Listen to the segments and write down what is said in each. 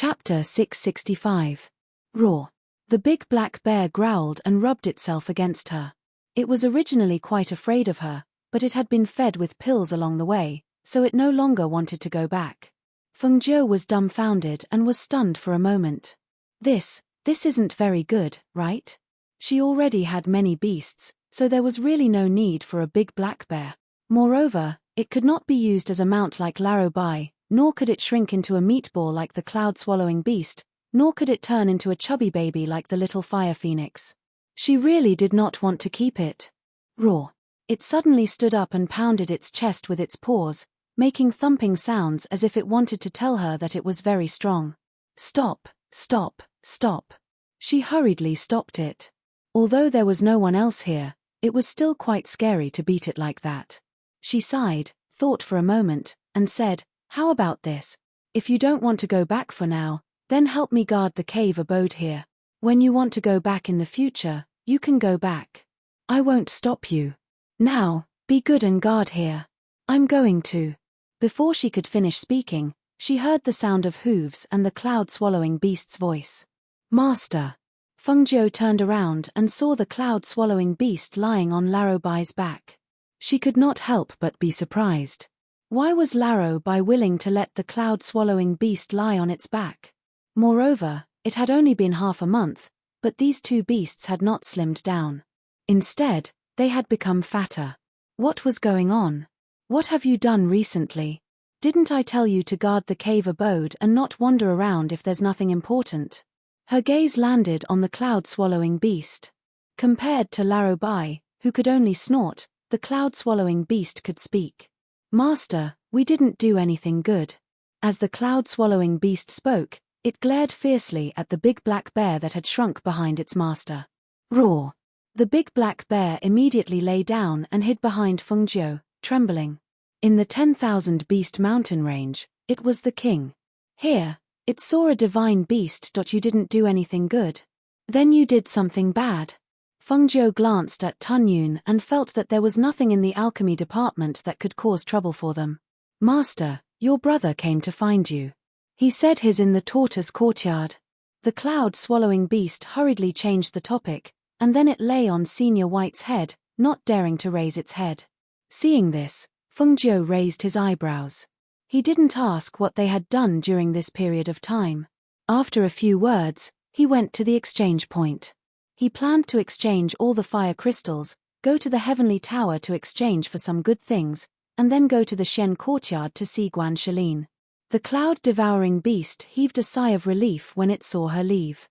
Chapter 665. Roar. The big black bear growled and rubbed itself against her. It was originally quite afraid of her, but it had been fed with pills along the way, so it no longer wanted to go back. Feng Jiu was dumbfounded and was stunned for a moment. This isn't very good, right? She already had many beasts, so there was really no need for a big black bear. Moreover, it could not be used as a mount like Laro Bai, nor could it shrink into a meatball like the cloud-swallowing beast, nor could it turn into a chubby baby like the little fire phoenix. She really did not want to keep it. Roar. It suddenly stood up and pounded its chest with its paws, making thumping sounds as if it wanted to tell her that it was very strong. Stop, stop, stop. She hurriedly stopped it. Although there was no one else here, it was still quite scary to beat it like that. She sighed, thought for a moment, and said, "How about this? If you don't want to go back for now, then help me guard the cave abode here. When you want to go back in the future, you can go back. I won't stop you. Now, be good and guard here. I'm going to." Before she could finish speaking, she heard the sound of hooves and the cloud-swallowing beast's voice. "Master." Feng Jiu turned around and saw the cloud-swallowing beast lying on Laro Bai's back. She could not help but be surprised. Why was Laro Bai willing to let the cloud-swallowing beast lie on its back? Moreover, it had only been half a month, but these two beasts had not slimmed down. Instead, they had become fatter. What was going on? "What have you done recently? Didn't I tell you to guard the cave abode and not wander around if there's nothing important?" Her gaze landed on the cloud-swallowing beast. Compared to Laro Bai, who could only snort, the cloud-swallowing beast could speak. "Master, we didn't do anything good." As the cloud-swallowing beast spoke, it glared fiercely at the big black bear that had shrunk behind its master. Roar. The big black bear immediately lay down and hid behind Feng Jiu, trembling. In the 10,000 beast mountain range, it was the king. Here, it saw a divine beast. "You didn't do anything good. Then you did something bad." Feng Jiu glanced at Tun Yun and felt that there was nothing in the alchemy department that could cause trouble for them. "Master, your brother came to find you. He said he's in the tortoise courtyard." The cloud-swallowing beast hurriedly changed the topic, and then it lay on Senior White's head, not daring to raise its head. Seeing this, Feng Jiu raised his eyebrows. He didn't ask what they had done during this period of time. After a few words, he went to the exchange point. He planned to exchange all the fire crystals, go to the heavenly tower to exchange for some good things, and then go to the Shen courtyard to see Guan Shalin. The cloud-devouring beast heaved a sigh of relief when it saw her leave.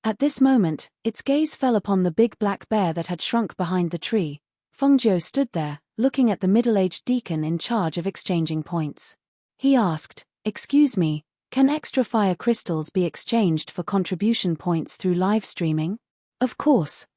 At this moment, its gaze fell upon the big black bear that had shrunk behind the tree. Feng Jiu stood there, looking at the middle-aged deacon in charge of exchanging points. He asked, "Excuse me, can extra fire crystals be exchanged for contribution points through live streaming?" Of course.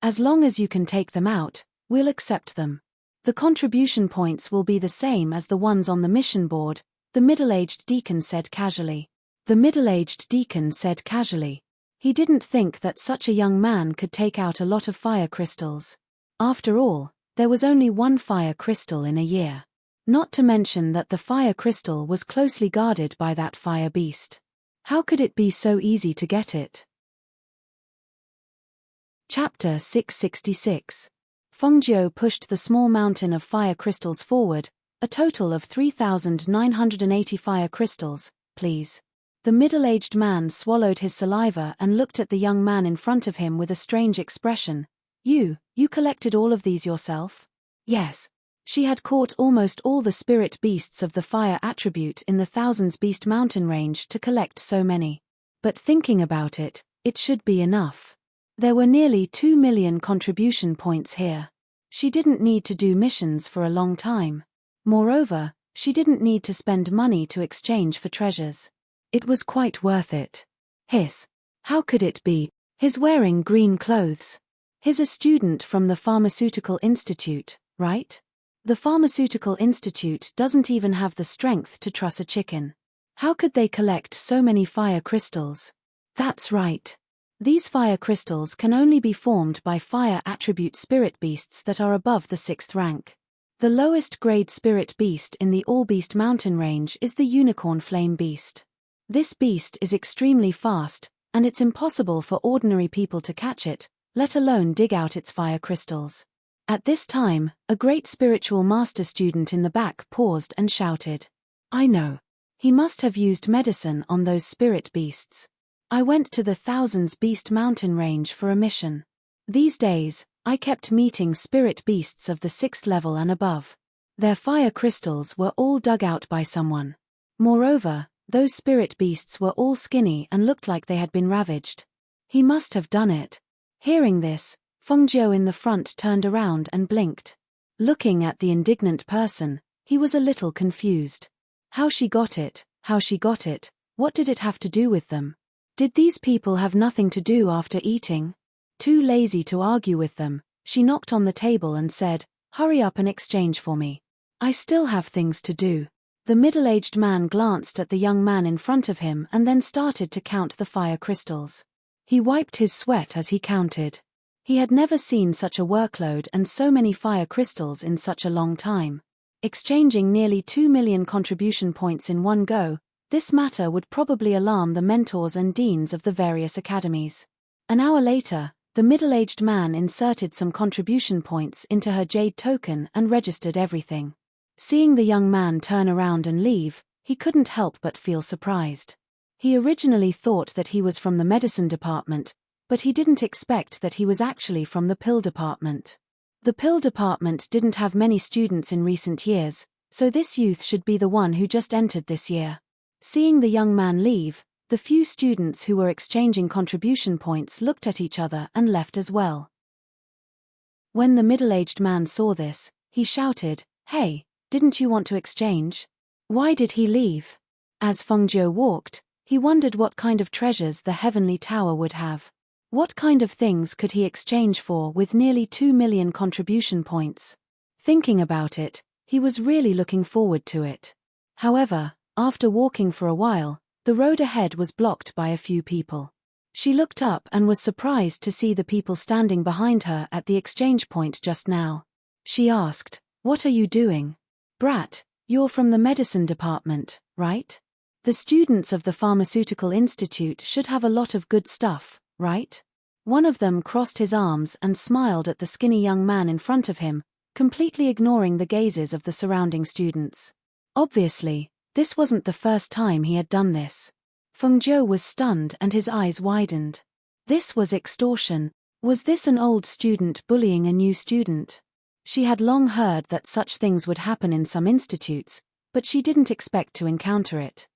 As long as you can take them out, we'll accept them. The contribution points will be the same as the ones on the mission board," the middle-aged deacon said casually. The middle-aged deacon said casually. He didn't think that such a young man could take out a lot of fire crystals. After all, there was only one fire crystal in a year. Not to mention that the fire crystal was closely guarded by that fire beast. How could it be so easy to get it? Chapter 666. Feng Jiu pushed the small mountain of fire crystals forward, a total of 3,980 fire crystals, please. The middle-aged man swallowed his saliva and looked at the young man in front of him with a strange expression. You collected all of these yourself?" Yes. She had caught almost all the spirit beasts of the fire attribute in the Thousands Beast mountain range to collect so many. But thinking about it, it should be enough. There were nearly 2 million contribution points here. She didn't need to do missions for a long time. Moreover, she didn't need to spend money to exchange for treasures. It was quite worth it. How could it be? He's wearing green clothes. He's a student from the Pharmaceutical Institute, right? The Pharmaceutical Institute doesn't even have the strength to truss a chicken. How could they collect so many fire crystals? That's right. These fire crystals can only be formed by fire attribute spirit beasts that are above the 6th rank. The lowest grade spirit beast in the All Beast mountain range is the Unicorn Flame Beast. This beast is extremely fast, and it's impossible for ordinary people to catch it, let alone dig out its fire crystals. At this time, a great spiritual master student in the back paused and shouted, "I know. He must have used medicine on those spirit beasts. I went to the Thousands Beast mountain range for a mission. These days, I kept meeting spirit beasts of the 6th level and above. Their fire crystals were all dug out by someone. Moreover, those spirit beasts were all skinny and looked like they had been ravaged. He must have done it." Hearing this, Fengjiu in the front turned around and blinked. Looking at the indignant person, he was a little confused. How she got it, what did it have to do with them? Did these people have nothing to do after eating? Too lazy to argue with them, she knocked on the table and said, "Hurry up and exchange for me. I still have things to do." The middle-aged man glanced at the young man in front of him and then started to count the fire crystals. He wiped his sweat as he counted. He had never seen such a workload and so many fire crystals in such a long time. Exchanging nearly 2 million contribution points in one go, this matter would probably alarm the mentors and deans of the various academies. An hour later, the middle-aged man inserted some contribution points into her jade token and registered everything. Seeing the young man turn around and leave, he couldn't help but feel surprised. He originally thought that he was from the medicine department, but he didn't expect that he was actually from the pill department. The pill department didn't have many students in recent years, so this youth should be the one who just entered this year. Seeing the young man leave, the few students who were exchanging contribution points looked at each other and left as well. When the middle-aged man saw this, he shouted, "Hey, didn't you want to exchange? Why did he leave?" As Fengjiu walked, he wondered what kind of treasures the Heavenly Tower would have. What kind of things could he exchange for with nearly 2 million contribution points? Thinking about it, he was really looking forward to it. However, after walking for a while, the road ahead was blocked by a few people. She looked up and was surprised to see the people standing behind her at the exchange point just now. She asked, "What are you doing?" "Brat, you're from the medicine department, right? The students of the Pharmaceutical Institute should have a lot of good stuff, right?" One of them crossed his arms and smiled at the skinny young man in front of him, completely ignoring the gazes of the surrounding students. Obviously, this wasn't the first time he had done this. Fengjiu was stunned and his eyes widened. This was extortion. Was this an old student bullying a new student? She had long heard that such things would happen in some institutes, but she didn't expect to encounter it.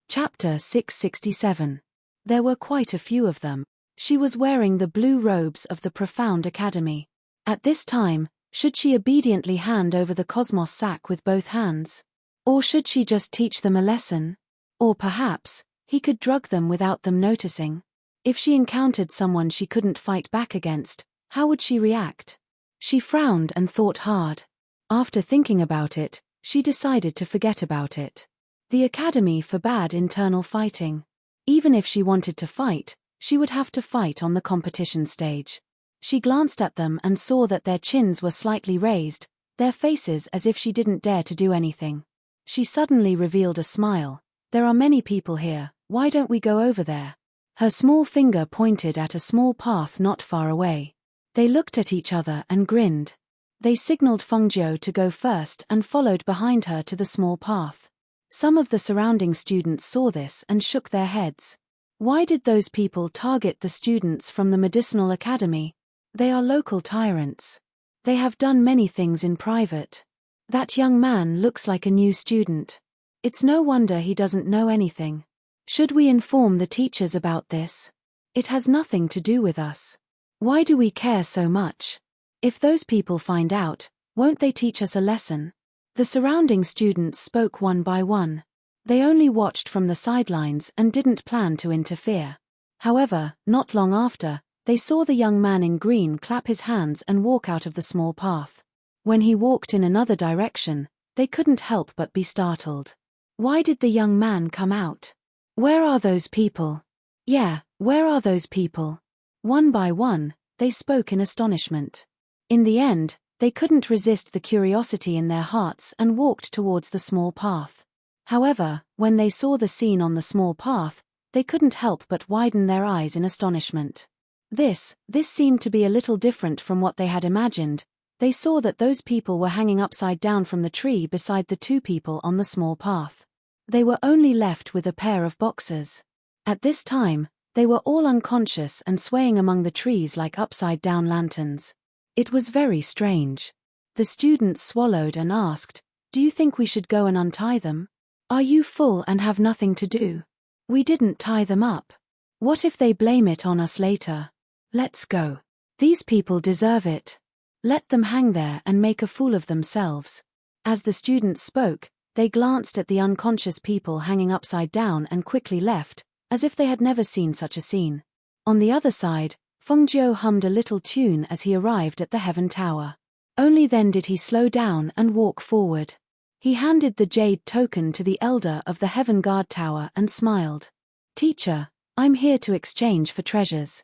Chapter 667. There were quite a few of them. She was wearing the blue robes of the Profound Academy. At this time, should she obediently hand over the cosmos sack with both hands? Or should she just teach them a lesson? Or perhaps, he could drug them without them noticing? If she encountered someone she couldn't fight back against, how would she react? She frowned and thought hard. After thinking about it, she decided to forget about it. The academy forbade internal fighting. Even if she wanted to fight, she would have to fight on the competition stage. She glanced at them and saw that their chins were slightly raised, their faces as if she didn't dare to do anything. She suddenly revealed a smile. "There are many people here, why don't we go over there?" Her small finger pointed at a small path not far away. They looked at each other and grinned. They signaled Fengjiu to go first and followed behind her to the small path. Some of the surrounding students saw this and shook their heads. Why did those people target the students from the medicinal academy? They are local tyrants. They have done many things in private. That young man looks like a new student. It's no wonder he doesn't know anything. Should we inform the teachers about this? It has nothing to do with us. Why do we care so much? If those people find out, won't they teach us a lesson? The surrounding students spoke one by one. They only watched from the sidelines and didn't plan to interfere. However, not long after, they saw the young man in green clap his hands and walk out of the small path. When he walked in another direction, they couldn't help but be startled. Why did the young man come out? Where are those people? Yeah, where are those people? One by one, they spoke in astonishment. In the end, they couldn't resist the curiosity in their hearts and walked towards the small path. However, when they saw the scene on the small path, they couldn't help but widen their eyes in astonishment. This seemed to be a little different from what they had imagined. They saw that those people were hanging upside down from the tree beside the two people on the small path. They were only left with a pair of boxers. At this time, they were all unconscious and swaying among the trees like upside-down lanterns. It was very strange. The students swallowed and asked, "Do you think we should go and untie them? Are you full and have nothing to do? We didn't tie them up. What if they blame it on us later? Let's go. These people deserve it. Let them hang there and make a fool of themselves." As the students spoke, they glanced at the unconscious people hanging upside down and quickly left, as if they had never seen such a scene. On the other side, Fengjiu hummed a little tune as he arrived at the Heaven Tower. Only then did he slow down and walk forward. He handed the jade token to the elder of the Heaven Guard Tower and smiled. "Teacher, I'm here to exchange for treasures."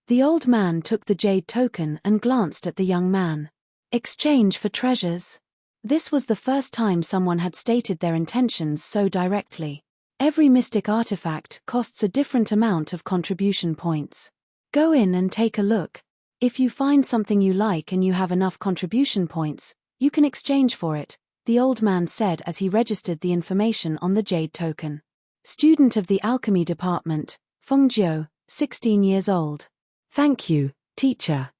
The old man took the jade token and glanced at the young man. Exchange for treasures? This was the first time someone had stated their intentions so directly. Every mystic artifact costs a different amount of contribution points. Go in and take a look. If you find something you like and you have enough contribution points, you can exchange for it, the old man said as he registered the information on the jade token. Student of the alchemy department, Fengjiu, 16 years old. Thank you, teacher.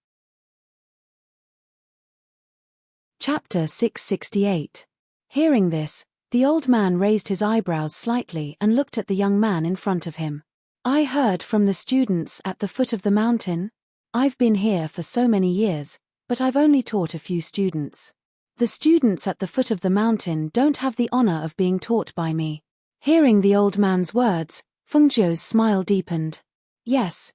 Chapter 668. Hearing this, the old man raised his eyebrows slightly and looked at the young man in front of him. "I heard from the students at the foot of the mountain. I've been here for so many years, but I've only taught a few students. The students at the foot of the mountain don't have the honor of being taught by me." Hearing the old man's words, Fengjiu's smile deepened. Yes,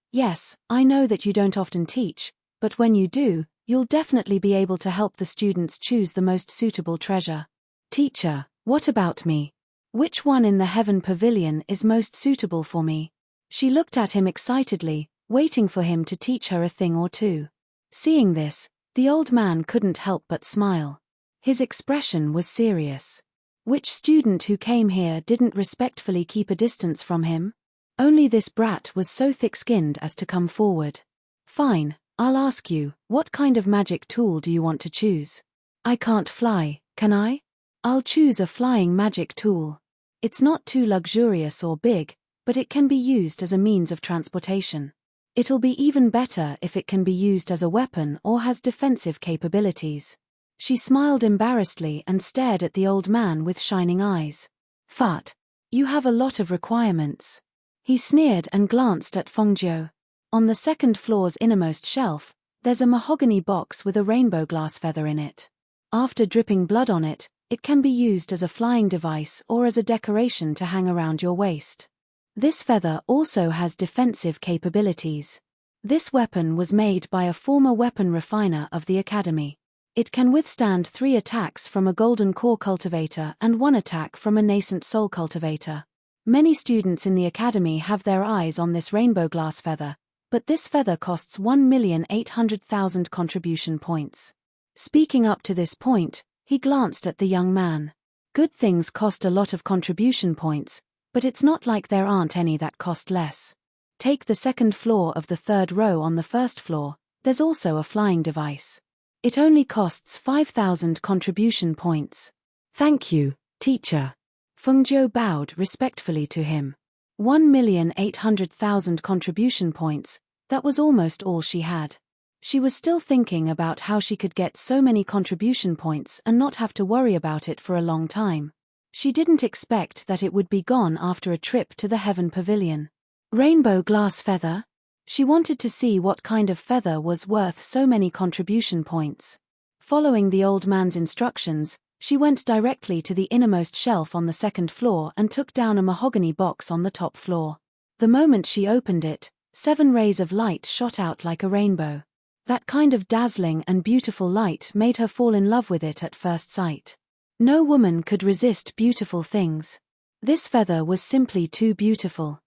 I know that you don't often teach, but when you do, you'll definitely be able to help the students choose the most suitable treasure. Teacher, what about me? Which one in the Heaven Pavilion is most suitable for me? She looked at him excitedly, waiting for him to teach her a thing or two. Seeing this, the old man couldn't help but smile. His expression was serious. Which student who came here didn't respectfully keep a distance from him? Only this brat was so thick-skinned as to come forward. Fine, I'll ask you, what kind of magic tool do you want to choose? I can't fly, can I? I'll choose a flying magic tool. It's not too luxurious or big, but it can be used as a means of transportation. It'll be even better if it can be used as a weapon or has defensive capabilities. She smiled embarrassedly and stared at the old man with shining eyes. Fat, you have a lot of requirements. He sneered and glanced at Fengjiu. On the second floor's innermost shelf, there's a mahogany box with a rainbow glass feather in it. After dripping blood on it, it can be used as a flying device or as a decoration to hang around your waist. This feather also has defensive capabilities. This weapon was made by a former weapon refiner of the academy. It can withstand 3 attacks from a golden core cultivator and 1 attack from a nascent soul cultivator. Many students in the academy have their eyes on this rainbow glass feather, but this feather costs 1,800,000 contribution points. Speaking up to this point, he glanced at the young man. Good things cost a lot of contribution points, but it's not like there aren't any that cost less. Take the second floor of the third row on the first floor, there's also a flying device. It only costs 5,000 contribution points. Thank you, teacher. Fengjiu bowed respectfully to him. 1,800,000 contribution points, that was almost all she had. She was still thinking about how she could get so many contribution points and not have to worry about it for a long time. She didn't expect that it would be gone after a trip to the Heaven Pavilion. Rainbow glass feather? She wanted to see what kind of feather was worth so many contribution points. Following the old man's instructions, she went directly to the innermost shelf on the second floor and took down a mahogany box on the top floor. The moment she opened it, 7 rays of light shot out like a rainbow. That kind of dazzling and beautiful light made her fall in love with it at first sight. No woman could resist beautiful things. This feather was simply too beautiful.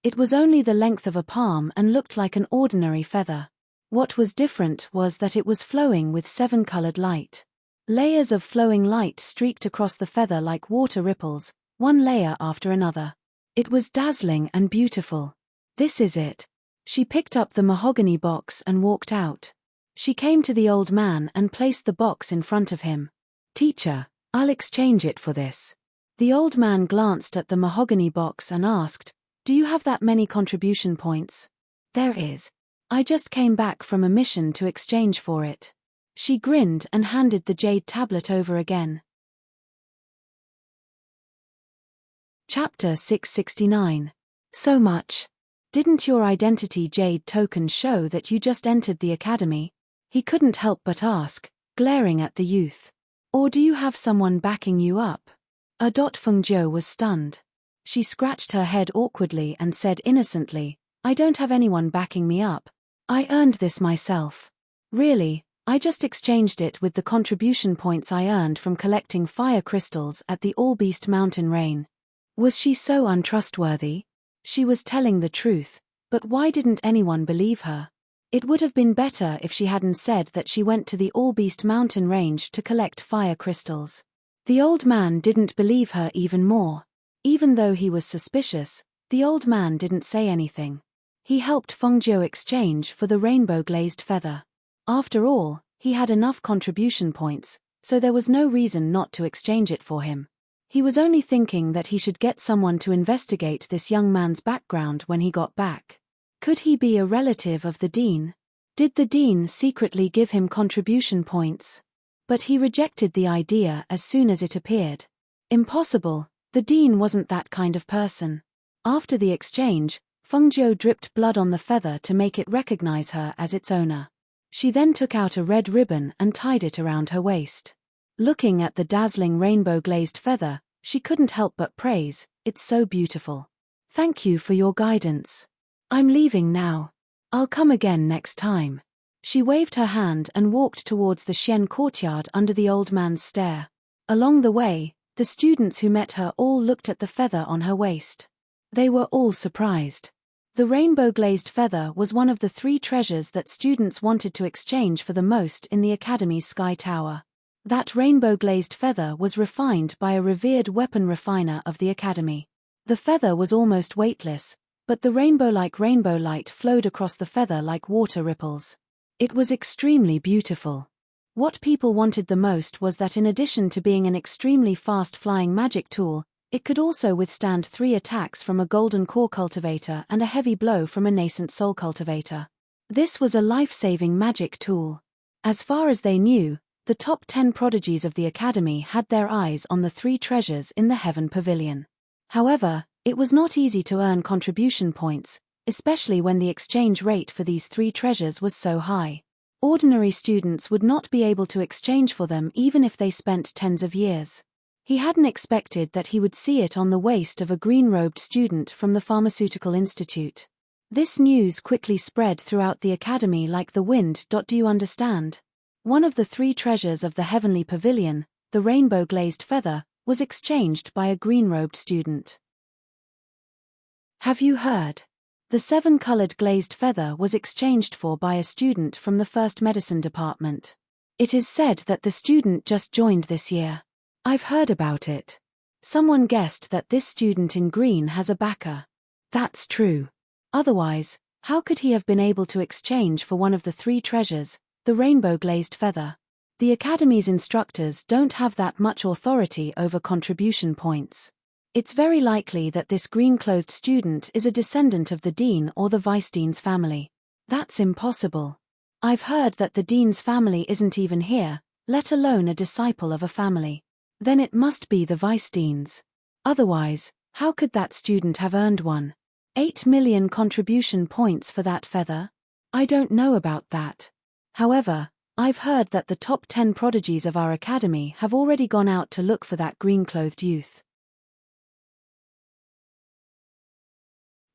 It was only the length of a palm and looked like an ordinary feather. What was different was that it was flowing with 7-colored light. Layers of flowing light streaked across the feather like water ripples, one layer after another. It was dazzling and beautiful. This is it. She picked up the mahogany box and walked out. She came to the old man and placed the box in front of him. "Teacher, I'll exchange it for this." The old man glanced at the mahogany box and asked, "Do you have that many contribution points?" "There is. I just came back from a mission to exchange for it." She grinned and handed the jade tablet over again. Chapter 669. So much. "Didn't your identity jade token show that you just entered the academy?" He couldn't help but ask, glaring at the youth. "Or do you have someone backing you up?" Fengzhou was stunned. She scratched her head awkwardly and said innocently, "I don't have anyone backing me up. I earned this myself. Really, I just exchanged it with the contribution points I earned from collecting fire crystals at the All-Beast Mountain Rain." Was she so untrustworthy? She was telling the truth, but why didn't anyone believe her? It would have been better if she hadn't said that she went to the All-Beast Mountain Range to collect fire crystals. The old man didn't believe her even more. Even though he was suspicious, the old man didn't say anything. He helped Fengzhou exchange for the rainbow-glazed feather. After all, he had enough contribution points, so there was no reason not to exchange it for him. He was only thinking that he should get someone to investigate this young man's background when he got back. Could he be a relative of the dean? Did the dean secretly give him contribution points? But he rejected the idea as soon as it appeared. Impossible, the dean wasn't that kind of person. After the exchange, Fengzhou dripped blood on the feather to make it recognize her as its owner. She then took out a red ribbon and tied it around her waist. Looking at the dazzling rainbow-glazed feather, she couldn't help but praise, "It's so beautiful. Thank you for your guidance. I'm leaving now. I'll come again next time." She waved her hand and walked towards the Xian courtyard under the old man's stare. Along the way, the students who met her all looked at the feather on her waist. They were all surprised. The rainbow-glazed feather was one of the 3 treasures that students wanted to exchange for the most in the Academy's Sky Tower. That rainbow-glazed feather was refined by a revered weapon refiner of the Academy. The feather was almost weightless, but the rainbow-like rainbow light flowed across the feather like water ripples. It was extremely beautiful. What people wanted the most was that in addition to being an extremely fast-flying magic tool, it could also withstand 3 attacks from a golden core cultivator and a heavy blow from a nascent soul cultivator. This was a life-saving magic tool. As far as they knew, the top 10 prodigies of the Academy had their eyes on the 3 treasures in the Heaven Pavilion. However, it was not easy to earn contribution points, especially when the exchange rate for these 3 treasures was so high. Ordinary students would not be able to exchange for them even if they spent tens of years. He hadn't expected that he would see it on the waist of a green-robed student from the Pharmaceutical Institute. This news quickly spread throughout the Academy like the wind. Do you understand? One of the 3 treasures of the Heavenly Pavilion, the rainbow-glazed feather, was exchanged by a green-robed student. Have you heard? The 7-colored glazed feather was exchanged for by a student from the First Medicine Department. It is said that the student just joined this year. I've heard about it. Someone guessed that this student in green has a backer. That's true. Otherwise, how could he have been able to exchange for one of the 3 treasures, the rainbow-glazed feather? The Academy's instructors don't have that much authority over contribution points. It's very likely that this green-clothed student is a descendant of the dean or the vice-dean's family. That's impossible. I've heard that the dean's family isn't even here, let alone a disciple of a family. Then it must be the vice-dean's. Otherwise, how could that student have earned 1.8 million contribution points for that feather? I don't know about that. However, I've heard that the top 10 prodigies of our Academy have already gone out to look for that green-clothed youth.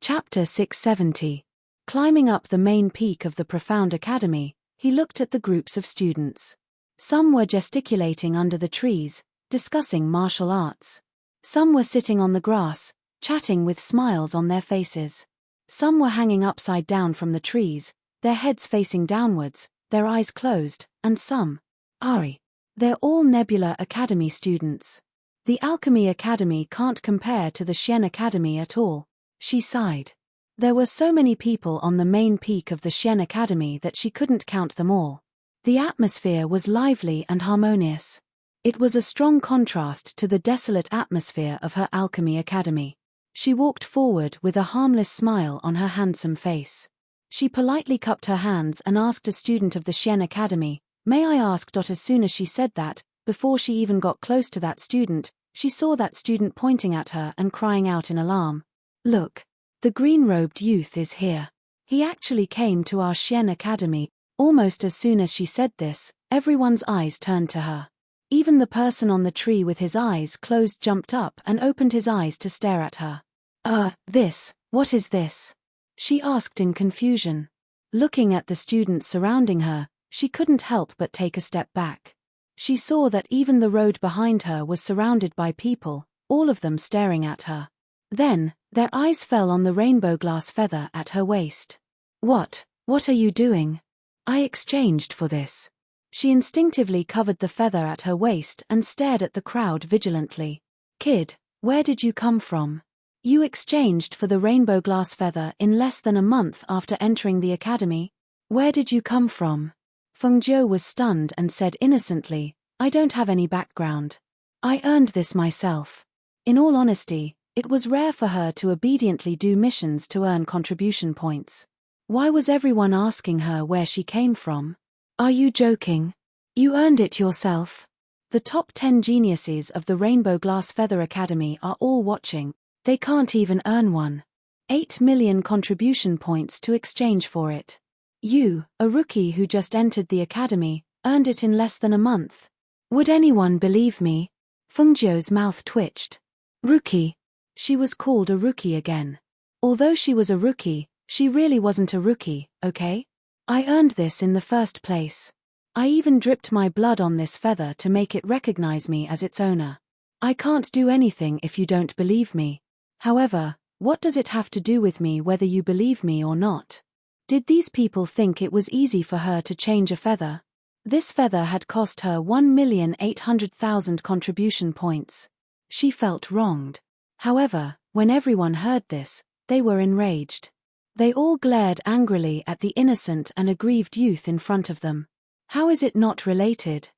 Chapter 670. Climbing up the main peak of the profound Academy, he looked at the groups of students. Some were gesticulating under the trees, discussing martial arts. Some were sitting on the grass, chatting with smiles on their faces. Some were hanging upside down from the trees, their heads facing downwards, their eyes closed, and some, Ari. They're all Nebula Academy students. The Alchemy Academy can't compare to the Shen Academy at all. She sighed. There were so many people on the main peak of the Shen Academy that she couldn't count them all. The atmosphere was lively and harmonious. It was a strong contrast to the desolate atmosphere of her Alchemy Academy. She walked forward with a harmless smile on her handsome face. She politely cupped her hands and asked a student of the Shen Academy, "May I ask?" As soon as she said that, before she even got close to that student, she saw that student pointing at her and crying out in alarm. "Look! The green-robed youth is here. He actually came to our Shen Academy." Almost as soon as she said this, everyone's eyes turned to her. Even the person on the tree with his eyes closed jumped up and opened his eyes to stare at her. What is this?" she asked in confusion. Looking at the students surrounding her, she couldn't help but take a step back. She saw that even the road behind her was surrounded by people, all of them staring at her. Then, their eyes fell on the rainbow glass feather at her waist. What are you doing?" "I exchanged for this." She instinctively covered the feather at her waist and stared at the crowd vigilantly. "Kid, where did you come from? You exchanged for the rainbow glass feather in less than a month after entering the academy? Where did you come from?" Fengjiu was stunned and said innocently, "I don't have any background. I earned this myself." In all honesty, it was rare for her to obediently do missions to earn contribution points. Why was everyone asking her where she came from? "Are you joking? You earned it yourself." The top 10 geniuses of the Rainbow Glass Feather Academy are all watching. They can't even earn 1.8 million contribution points to exchange for it. You, a rookie who just entered the academy, earned it in less than a month. Would anyone believe me? Fengjiu's mouth twitched. Rookie. She was called a rookie again. Although she was a rookie, she really wasn't a rookie, okay? I earned this in the first place. I even dripped my blood on this feather to make it recognize me as its owner. I can't do anything if you don't believe me. However, what does it have to do with me whether you believe me or not? Did these people think it was easy for her to change a feather? This feather had cost her 1,800,000 contribution points. She felt wronged. However, when everyone heard this, they were enraged. They all glared angrily at the innocent and aggrieved youth in front of them. How is it not related?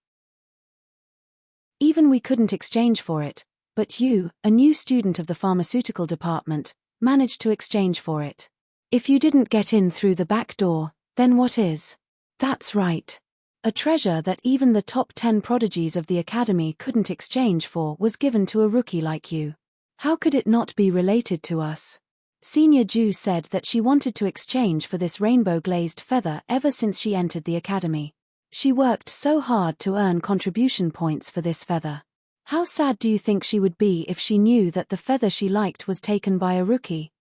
Even we couldn't exchange for it, but you, a new student of the pharmaceutical department, managed to exchange for it. If you didn't get in through the back door, then what is? That's right. A treasure that even the top 10 prodigies of the academy couldn't exchange for was given to a rookie like you. How could it not be related to us? Senior Ju said that she wanted to exchange for this rainbow-glazed feather ever since she entered the academy. She worked so hard to earn contribution points for this feather. How sad do you think she would be if she knew that the feather she liked was taken by a rookie?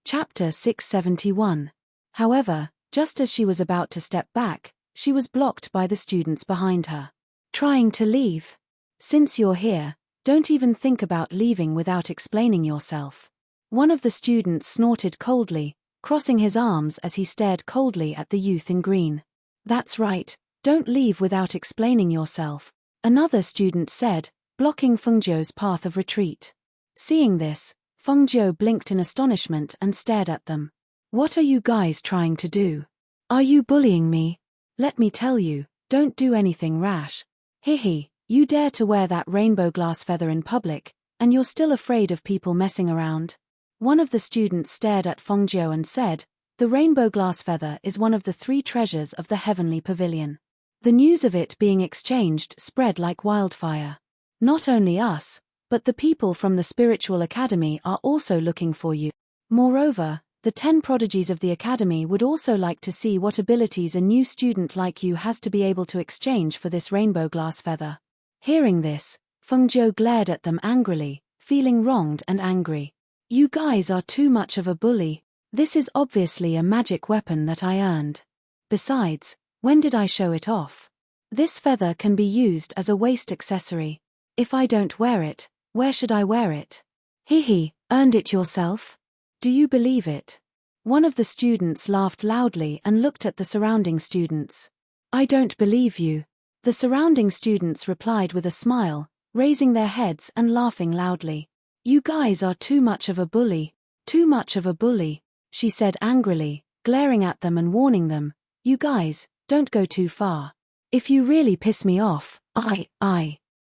Chapter 671. However, just as she was about to step back, she was blocked by the students behind her. Trying to leave? Since you're here, don't even think about leaving without explaining yourself. One of the students snorted coldly, crossing his arms as he stared coldly at the youth in green. That's right, don't leave without explaining yourself, another student said, blocking Fengjiu's path of retreat. Seeing this, Fengjiu blinked in astonishment and stared at them. What are you guys trying to do? Are you bullying me? Let me tell you, don't do anything rash. Hihi, you dare to wear that rainbow glass feather in public, and you're still afraid of people messing around? One of the students stared at Fengjiu and said, the rainbow glass feather is one of the 3 treasures of the heavenly pavilion. The news of it being exchanged spread like wildfire. Not only us, but the people from the spiritual academy are also looking for you. Moreover, the 10 prodigies of the academy would also like to see what abilities a new student like you has to be able to exchange for this rainbow glass feather. Hearing this, Fengjiu glared at them angrily, feeling wronged and angry. You guys are too much of a bully. This is obviously a magic weapon that I earned. Besides, when did I show it off? This feather can be used as a waist accessory. If I don't wear it, where should I wear it? Hihi, earned it yourself? Do you believe it? One of the students laughed loudly and looked at the surrounding students. I don't believe you. The surrounding students replied with a smile, raising their heads and laughing loudly. You guys are too much of a bully. Too much of a bully, she said angrily, glaring at them and warning them. You guys, don't go too far. If you really piss me off,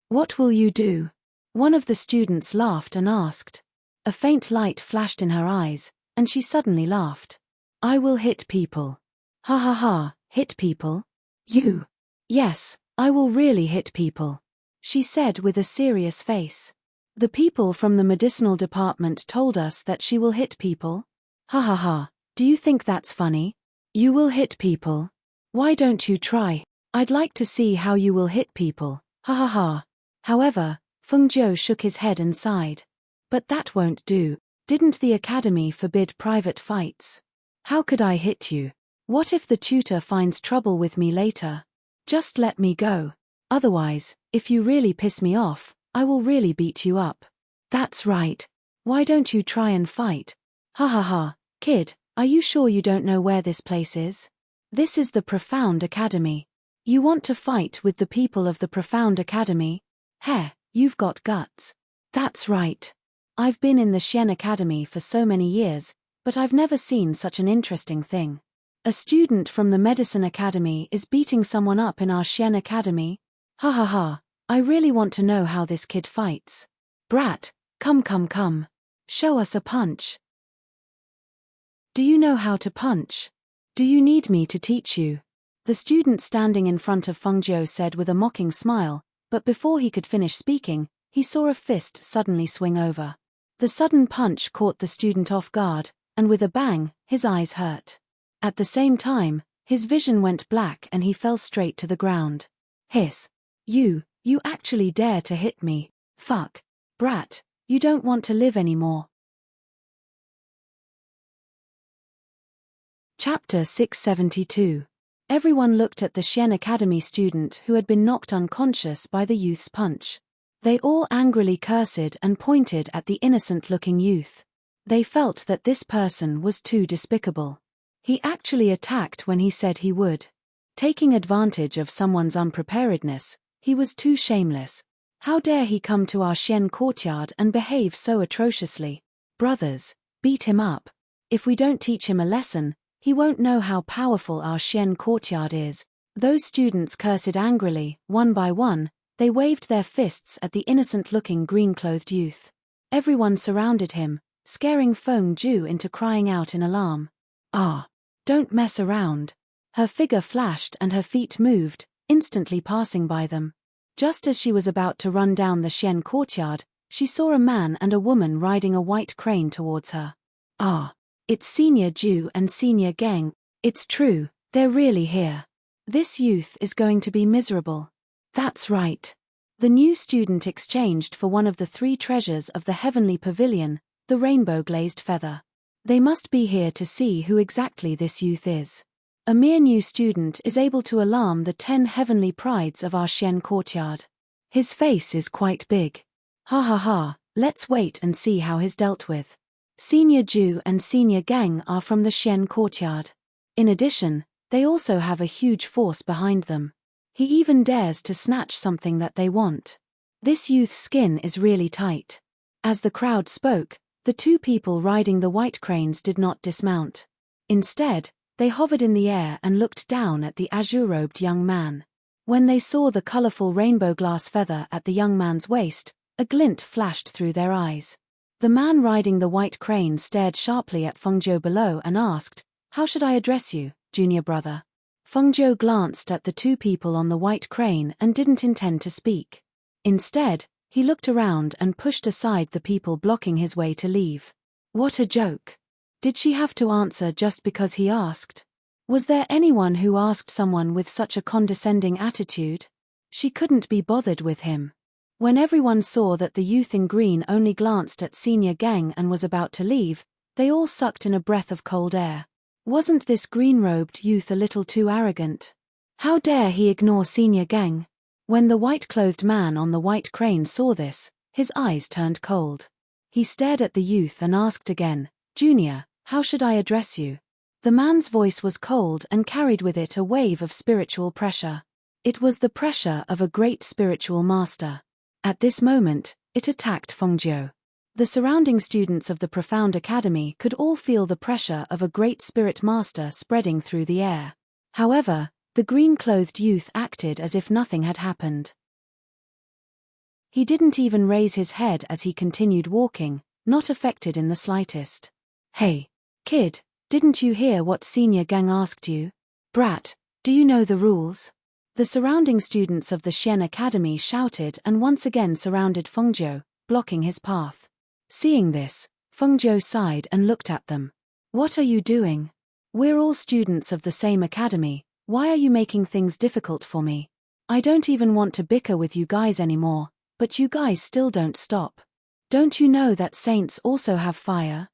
what will you do? One of the students laughed and asked. A faint light flashed in her eyes, and she suddenly laughed. I will hit people. Ha ha ha, hit people? You? Yes, I will really hit people, she said with a serious face. The people from the medicinal department told us that she will hit people. Ha ha ha, do you think that's funny? You will hit people? Why don't you try? I'd like to see how you will hit people, ha ha ha. However, Feng Zhou shook his head and sighed. But that won't do. Didn't the academy forbid private fights? How could I hit you? What if the tutor finds trouble with me later? Just let me go. Otherwise, if you really piss me off, I will really beat you up. That's right. Why don't you try and fight? Ha ha ha, kid, are you sure you don't know where this place is? This is the Profound Academy. You want to fight with the people of the Profound Academy? Heh, you've got guts. That's right. I've been in the Xian Academy for so many years, but I've never seen such an interesting thing. A student from the Medicine Academy is beating someone up in our Xian Academy? Ha ha ha, I really want to know how this kid fights. Brat, come. Show us a punch. Do you know how to punch? Do you need me to teach you? The student standing in front of Feng Zhou said with a mocking smile, but before he could finish speaking, he saw a fist suddenly swing over. The sudden punch caught the student off guard, and with a bang, his eyes hurt. At the same time, his vision went black and he fell straight to the ground. Hiss. You actually dare to hit me? Fuck. Brat, you don't want to live anymore. Chapter 672. Everyone looked at the Xian Academy student who had been knocked unconscious by the youth's punch. They all angrily cursed and pointed at the innocent-looking youth. They felt that this person was too despicable. He actually attacked when he said he would. Taking advantage of someone's unpreparedness, he was too shameless. How dare he come to our Xian courtyard and behave so atrociously? Brothers, beat him up. If we don't teach him a lesson, he won't know how powerful our Xian courtyard is. Those students cursed angrily, one by one. They waved their fists at the innocent-looking green-clothed youth. Everyone surrounded him, scaring Feng Zhou into crying out in alarm. Ah! Don't mess around. Her figure flashed and her feet moved, instantly passing by them. Just as she was about to run down the Xian courtyard, she saw a man and a woman riding a white crane towards her. Ah! It's Senior Zhu and Senior Geng. It's true, they're really here. This youth is going to be miserable. That's right. The new student exchanged for one of the 3 treasures of the heavenly pavilion, the rainbow-glazed feather. They must be here to see who exactly this youth is. A mere new student is able to alarm the 10 heavenly prides of our Xian courtyard. His face is quite big. Ha ha ha, let's wait and see how he's dealt with. Senior Zhu and Senior Geng are from the Xian courtyard. In addition, they also have a huge force behind them. He even dares to snatch something that they want. This youth's skin is really tight. As the crowd spoke, the 2 people riding the white cranes did not dismount. Instead, they hovered in the air and looked down at the azure-robed young man. When they saw the colorful rainbow glass feather at the young man's waist, a glint flashed through their eyes. The man riding the white crane stared sharply at Feng Zhou below and asked, "How should I address you, junior brother?" Feng Zhou glanced at the 2 people on the white crane and didn't intend to speak. Instead, he looked around and pushed aside the people blocking his way to leave. What a joke! Did she have to answer just because he asked? Was there anyone who asked someone with such a condescending attitude? She couldn't be bothered with him. When everyone saw that the youth in green only glanced at Senior Geng and was about to leave, they all sucked in a breath of cold air. Wasn't this green-robed youth a little too arrogant? How dare he ignore Senior Geng? When the white-clothed man on the white crane saw this, his eyes turned cold. He stared at the youth and asked again, "Junior, how should I address you?" The man's voice was cold and carried with it a wave of spiritual pressure. It was the pressure of a great spiritual master. At this moment, it attacked Fengjiu. The surrounding students of the Profound Academy could all feel the pressure of a great spirit master spreading through the air. However, the green-clothed youth acted as if nothing had happened. He didn't even raise his head as he continued walking, not affected in the slightest. "Hey, kid, didn't you hear what Senior Gang asked you? Brat, do you know the rules?" The surrounding students of the Xian Academy shouted and once again surrounded Fengjiu, blocking his path. Seeing this, Fengjiu sighed and looked at them. "What are you doing? We're all students of the same academy, why are you making things difficult for me? I don't even want to bicker with you guys anymore, but you guys still don't stop. Don't you know that saints also have fire?"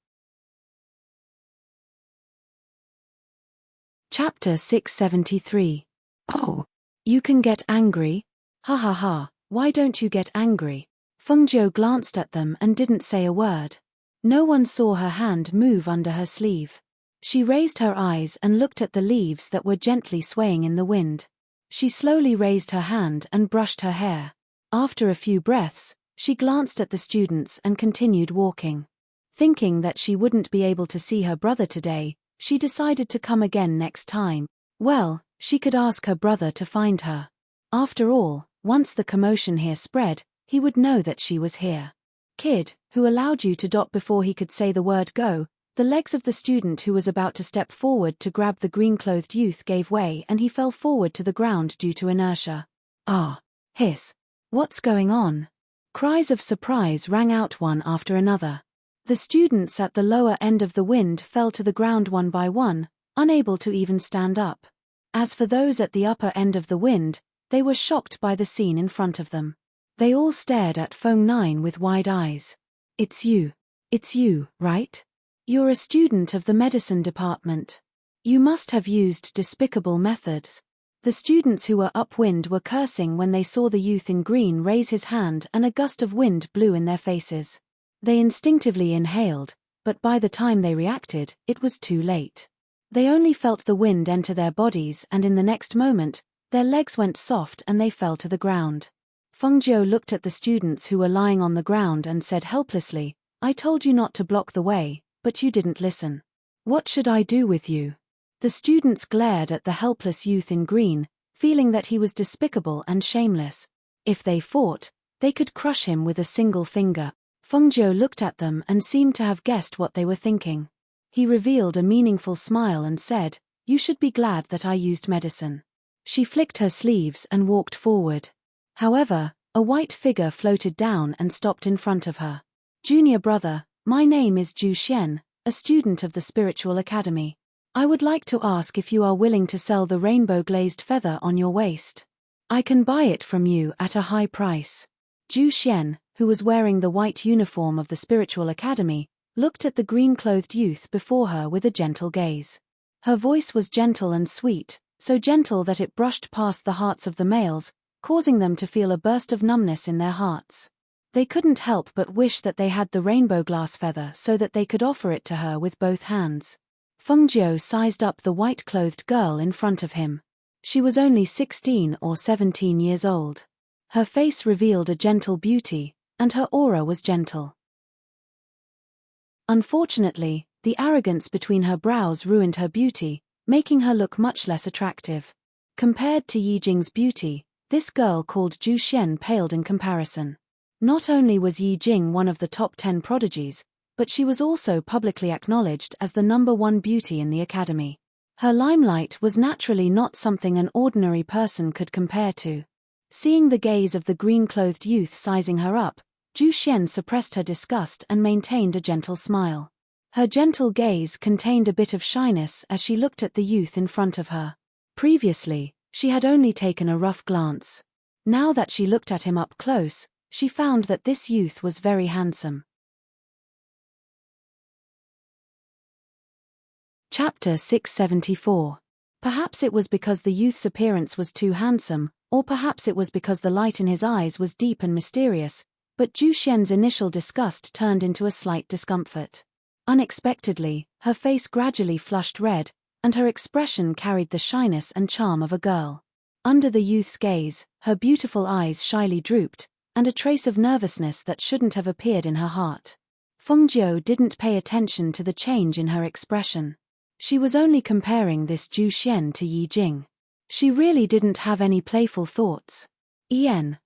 Chapter 673. Oh, you can get angry? Ha ha ha, why don't you get angry? Fengjiu glanced at them and didn't say a word. No one saw her hand move under her sleeve. She raised her eyes and looked at the leaves that were gently swaying in the wind. She slowly raised her hand and brushed her hair. After a few breaths, she glanced at the students and continued walking. Thinking that she wouldn't be able to see her brother today, she decided to come again next time. Well, she could ask her brother to find her. After all, once the commotion here spread, he would know that she was here. "Kid, who allowed you to dot?" Before he could say the word go, the legs of the student who was about to step forward to grab the green-clothed youth gave way and he fell forward to the ground due to inertia. "Ah!" Hiss. "What's going on?" Cries of surprise rang out one after another. The students at the lower end of the wind fell to the ground one by one, unable to even stand up. As for those at the upper end of the wind, they were shocked by the scene in front of them. They all stared at Feng Nine with wide eyes. It's you, right? You're a student of the medicine department. You must have used despicable methods." The students who were upwind were cursing when they saw the youth in green raise his hand and a gust of wind blew in their faces. They instinctively inhaled, but by the time they reacted, it was too late. They only felt the wind enter their bodies and in the next moment, their legs went soft and they fell to the ground. Fengjiu looked at the students who were lying on the ground and said helplessly, "I told you not to block the way, but you didn't listen. What should I do with you?" The students glared at the helpless youth in green, feeling that he was despicable and shameless. If they fought, they could crush him with a single finger. Fengjiu looked at them and seemed to have guessed what they were thinking. He revealed a meaningful smile and said, "You should be glad that I used medicine." She flicked her sleeves and walked forward. However, a white figure floated down and stopped in front of her. "Junior brother, my name is Zhu Xian, a student of the Spiritual Academy. I would like to ask if you are willing to sell the rainbow-glazed feather on your waist. I can buy it from you at a high price." Zhu Xian, who was wearing the white uniform of the Spiritual Academy, looked at the green-clothed youth before her with a gentle gaze. Her voice was gentle and sweet, so gentle that it brushed past the hearts of the males, causing them to feel a burst of numbness in their hearts. They couldn't help but wish that they had the rainbow glass feather so that they could offer it to her with both hands. Fengjiu sized up the white-clothed girl in front of him. She was only 16 or 17 years old. Her face revealed a gentle beauty, and her aura was gentle. Unfortunately, the arrogance between her brows ruined her beauty, making her look much less attractive. Compared to Yi Jing's beauty, this girl called Zhu Xian paled in comparison. Not only was Yi Jing one of the top 10 prodigies, but she was also publicly acknowledged as the #1 beauty in the academy. Her limelight was naturally not something an ordinary person could compare to. Seeing the gaze of the green-clothed youth sizing her up, Zhu Xian suppressed her disgust and maintained a gentle smile. Her gentle gaze contained a bit of shyness as she looked at the youth in front of her. Previously, she had only taken a rough glance. Now that she looked at him up close, she found that this youth was very handsome. Chapter 674. Perhaps it was because the youth's appearance was too handsome, or perhaps it was because the light in his eyes was deep and mysterious, but Zhu Xian's initial disgust turned into a slight discomfort. Unexpectedly, her face gradually flushed red, and her expression carried the shyness and charm of a girl. Under the youth's gaze, her beautiful eyes shyly drooped, and a trace of nervousness that shouldn't have appeared in her heart. Fengjiu didn't pay attention to the change in her expression. She was only comparing this Zhu Xian to Yi Jing. She really didn't have any playful thoughts.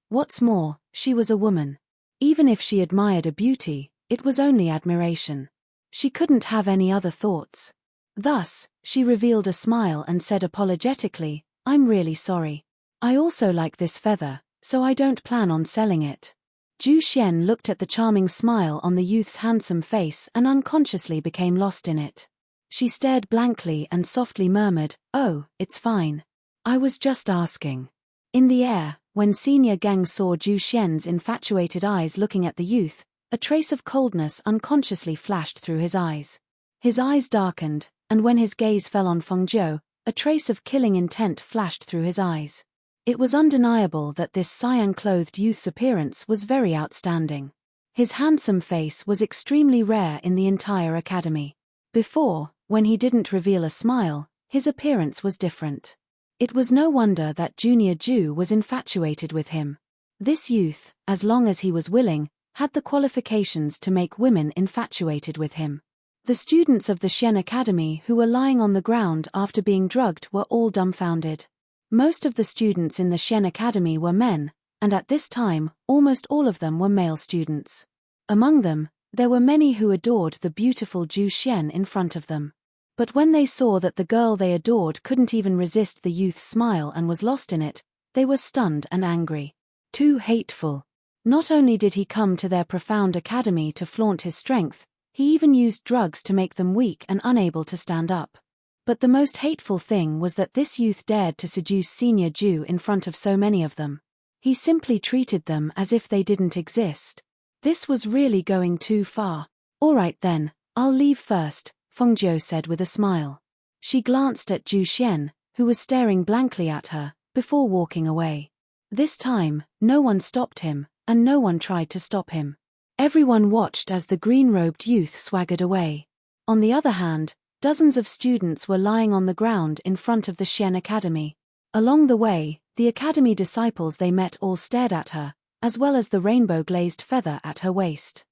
What's more, she was a woman. Even if she admired a beauty, it was only admiration. She couldn't have any other thoughts. Thus, she revealed a smile and said apologetically, "I'm really sorry. I also like this feather, so I don't plan on selling it." Zhu Xian looked at the charming smile on the youth's handsome face and unconsciously became lost in it. She stared blankly and softly murmured, "Oh, it's fine. I was just asking." In the air, when Senior Gang saw Zhu Xian's infatuated eyes looking at the youth, a trace of coldness unconsciously flashed through his eyes. His eyes darkened, and when his gaze fell on Fengjiu, a trace of killing intent flashed through his eyes. It was undeniable that this cyan-clothed youth's appearance was very outstanding. His handsome face was extremely rare in the entire academy. Before, when he didn't reveal a smile, his appearance was different. It was no wonder that Junior Zhu was infatuated with him. This youth, as long as he was willing, had the qualifications to make women infatuated with him. The students of the Xian Academy who were lying on the ground after being drugged were all dumbfounded. Most of the students in the Xian Academy were men, and at this time, almost all of them were male students. Among them, there were many who adored the beautiful Zhu Xian in front of them. But when they saw that the girl they adored couldn't even resist the youth's smile and was lost in it, they were stunned and angry. Too hateful. Not only did he come to their profound academy to flaunt his strength, he even used drugs to make them weak and unable to stand up. But the most hateful thing was that this youth dared to seduce Senior Zhu in front of so many of them. He simply treated them as if they didn't exist. This was really going too far. "All right then, I'll leave first," Fengjiu said with a smile. She glanced at Zhu Xian, who was staring blankly at her, before walking away. This time, no one stopped him, and no one tried to stop him. Everyone watched as the green-robed youth swaggered away. On the other hand, dozens of students were lying on the ground in front of the Xian Academy. Along the way, the academy disciples they met all stared at her, as well as the rainbow-glazed feather at her waist.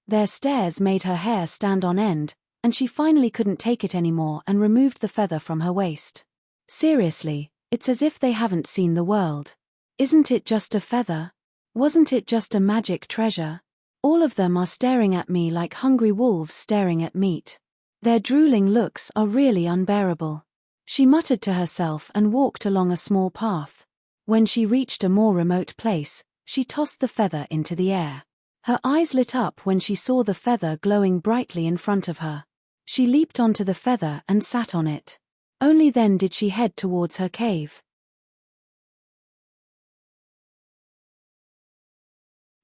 Their stares made her hair stand on end, and she finally couldn't take it anymore and removed the feather from her waist. Seriously, it's as if they haven't seen the world. Isn't it just a feather? Wasn't it just a magic treasure? All of them are staring at me like hungry wolves staring at meat. Their drooling looks are really unbearable. She muttered to herself and walked along a small path. When she reached a more remote place, she tossed the feather into the air. Her eyes lit up when she saw the feather glowing brightly in front of her. She leaped onto the feather and sat on it. Only then did she head towards her cave.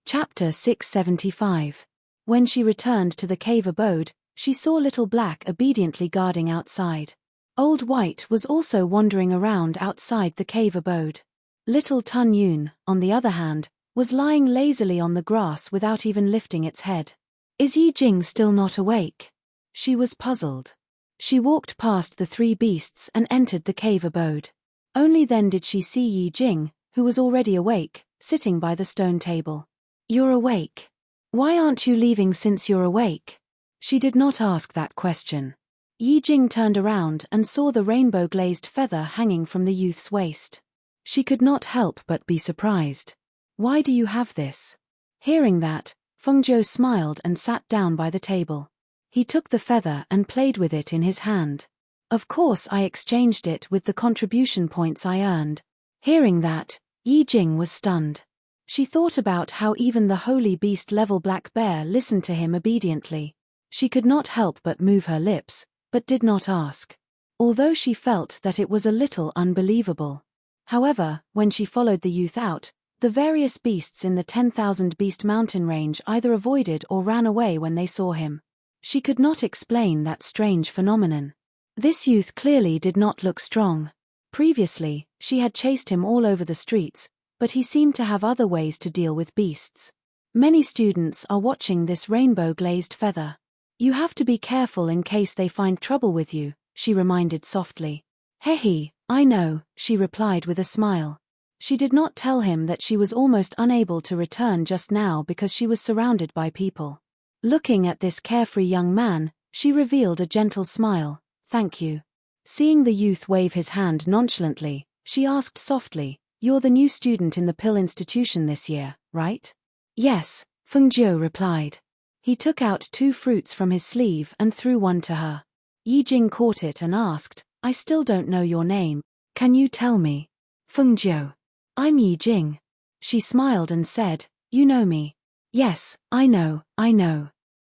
Chapter 675. When she returned to the cave abode, she saw Little Black obediently guarding outside. Old White was also wandering around outside the cave abode. Little Tun Yun, on the other hand, was lying lazily on the grass without even lifting its head. Is Yi Jing still not awake? She was puzzled. She walked past the three beasts and entered the cave abode. Only then did she see Yi Jing, who was already awake, sitting by the stone table. "You're awake. Why aren't you leaving since you're awake?" She did not ask that question. Yi Jing turned around and saw the rainbow-glazed feather hanging from the youth's waist. She could not help but be surprised. "Why do you have this?" Hearing that, Fengjiu smiled and sat down by the table. He took the feather and played with it in his hand. "Of course I exchanged it with the contribution points I earned." Hearing that, Yi Jing was stunned. She thought about how even the holy beast-level black bear listened to him obediently. She could not help but move her lips, but did not ask. Although she felt that it was a little unbelievable. However, when she followed the youth out, the various beasts in the 10,000 Beast Mountain range either avoided or ran away when they saw him. She could not explain that strange phenomenon. This youth clearly did not look strong. Previously, she had chased him all over the streets, but he seemed to have other ways to deal with beasts. Many students are watching this rainbow-glazed feather. You have to be careful in case they find trouble with you, she reminded softly. Hehe, I know, she replied with a smile. She did not tell him that she was almost unable to return just now because she was surrounded by people. Looking at this carefree young man, she revealed a gentle smile. Thank you. Seeing the youth wave his hand nonchalantly, she asked softly, You're the new student in the Pill Institution this year, right? Yes, Feng Jiu replied. He took out 2 fruits from his sleeve and threw one to her. Yi Jing caught it and asked, I still don't know your name. Can you tell me? Feng Jiu. I'm Yi Jing. She smiled and said, You know me. Yes, I know.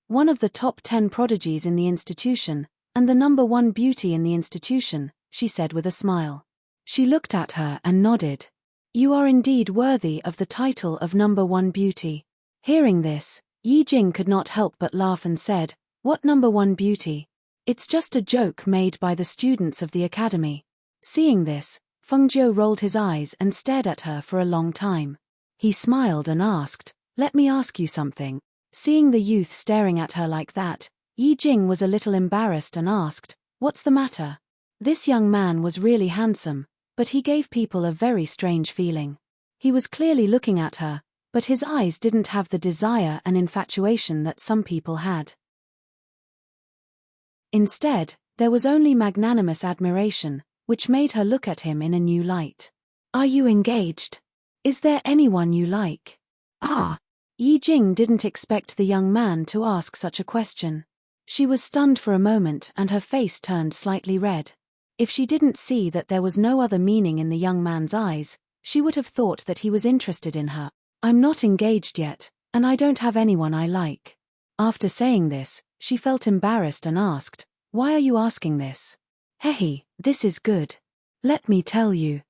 One of the top 10 prodigies in the institution, and the #1 beauty in the institution, she said with a smile. She looked at her and nodded. You are indeed worthy of the title of #1 beauty. Hearing this, Yi Jing could not help but laugh and said, What #1 beauty? It's just a joke made by the students of the academy. Seeing this, Feng Jiu rolled his eyes and stared at her for a long time. He smiled and asked, Let me ask you something. Seeing the youth staring at her like that, Yi Jing was a little embarrassed and asked, What's the matter? This young man was really handsome, but he gave people a very strange feeling. He was clearly looking at her, but his eyes didn't have the desire and infatuation that some people had. Instead, there was only magnanimous admiration, which made her look at him in a new light. Are you engaged? Is there anyone you like? Ah! Yi Jing didn't expect the young man to ask such a question. She was stunned for a moment and her face turned slightly red. If she didn't see that there was no other meaning in the young man's eyes, she would have thought that he was interested in her. I'm not engaged yet, and I don't have anyone I like. After saying this, she felt embarrassed and asked, Why are you asking this? Hehe, this is good. Let me tell you.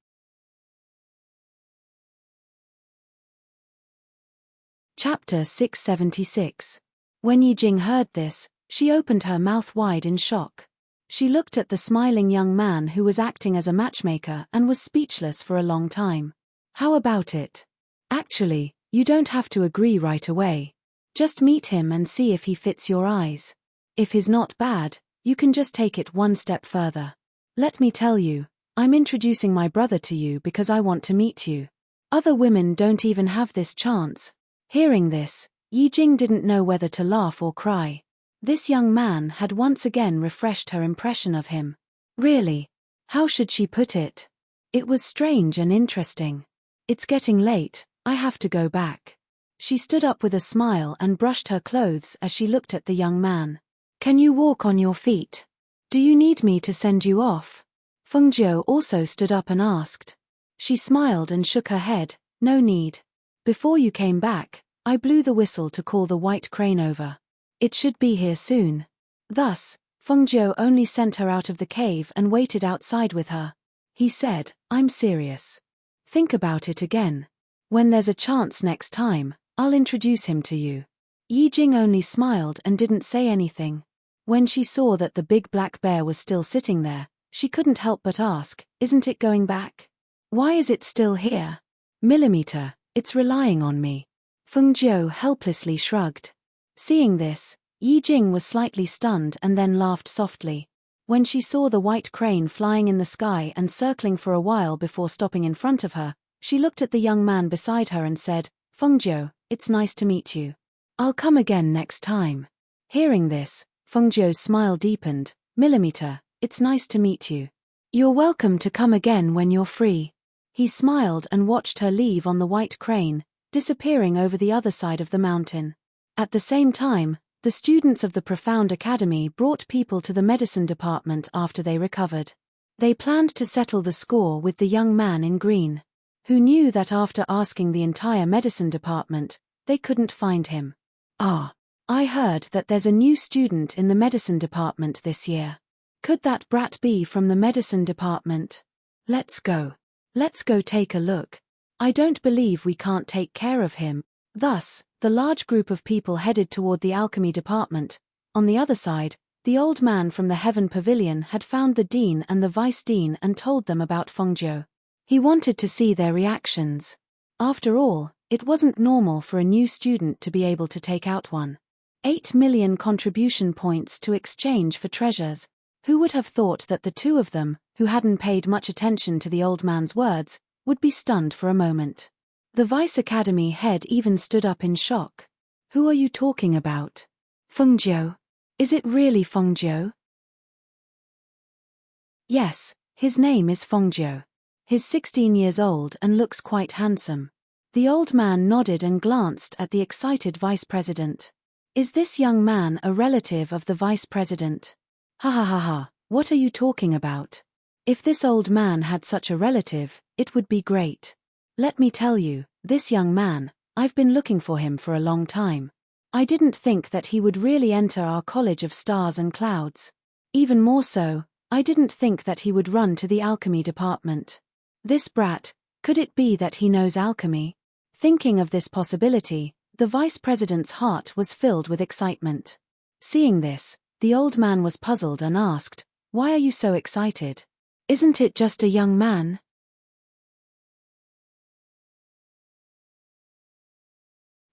Chapter 676. When Yi Jing heard this, she opened her mouth wide in shock. She looked at the smiling young man who was acting as a matchmaker and was speechless for a long time. How about it? Actually, you don't have to agree right away. Just meet him and see if he fits your eyes. If he's not bad, you can just take it one step further. Let me tell you, I'm introducing my brother to you because I want to meet you. Other women don't even have this chance. Hearing this, Yi Jing didn't know whether to laugh or cry. This young man had once again refreshed her impression of him. Really? How should she put it? It was strange and interesting. It's getting late, I have to go back. She stood up with a smile and brushed her clothes as she looked at the young man. Can you walk on your feet? Do you need me to send you off? Feng Jiu also stood up and asked. She smiled and shook her head, No need. Before you came back, I blew the whistle to call the white crane over. It should be here soon. Thus, Feng Jiu only sent her out of the cave and waited outside with her. He said, I'm serious. Think about it again. When there's a chance next time, I'll introduce him to you. Yi Jing only smiled and didn't say anything. When she saw that the big black bear was still sitting there, she couldn't help but ask, Isn't it going back? Why is it still here? Millimeter, it's relying on me. Feng Jiu helplessly shrugged. Seeing this, Yi Jing was slightly stunned and then laughed softly. When she saw the white crane flying in the sky and circling for a while before stopping in front of her, she looked at the young man beside her and said, Feng Jiu, it's nice to meet you. I'll come again next time. Hearing this, Feng Jiu's smile deepened. Millimeter, it's nice to meet you. You're welcome to come again when you're free. He smiled and watched her leave on the white crane, disappearing over the other side of the mountain. At the same time, the students of the Profound Academy brought people to the medicine department after they recovered. They planned to settle the score with the young man in green, who knew that after asking the entire medicine department, they couldn't find him. Ah, I heard that there's a new student in the medicine department this year. Could that brat be from the medicine department? Let's go. Let's go take a look. I don't believe we can't take care of him. Thus, the large group of people headed toward the alchemy department. On the other side, the old man from the Heaven Pavilion had found the dean and the vice dean and told them about Feng Jiu. He wanted to see their reactions. After all, it wasn't normal for a new student to be able to take out one. 8 million contribution points to exchange for treasures. Who would have thought that the two of them, who hadn't paid much attention to the old man's words, would be stunned for a moment? The Vice Academy head even stood up in shock. Who are you talking about? Fengjiu? Is it really Fengjiu? Yes, his name is Fengjiu. He's 16 years old and looks quite handsome. The old man nodded and glanced at the excited vice president. Is this young man a relative of the vice president? Ha ha ha ha, what are you talking about? If this old man had such a relative, it would be great. Let me tell you, this young man, I've been looking for him for a long time. I didn't think that he would really enter our College of Stars and Clouds. Even more so, I didn't think that he would run to the alchemy department. This brat, could it be that he knows alchemy? Thinking of this possibility, the vice president's heart was filled with excitement. Seeing this, the old man was puzzled and asked, "Why are you so excited? Isn't it just a young man?"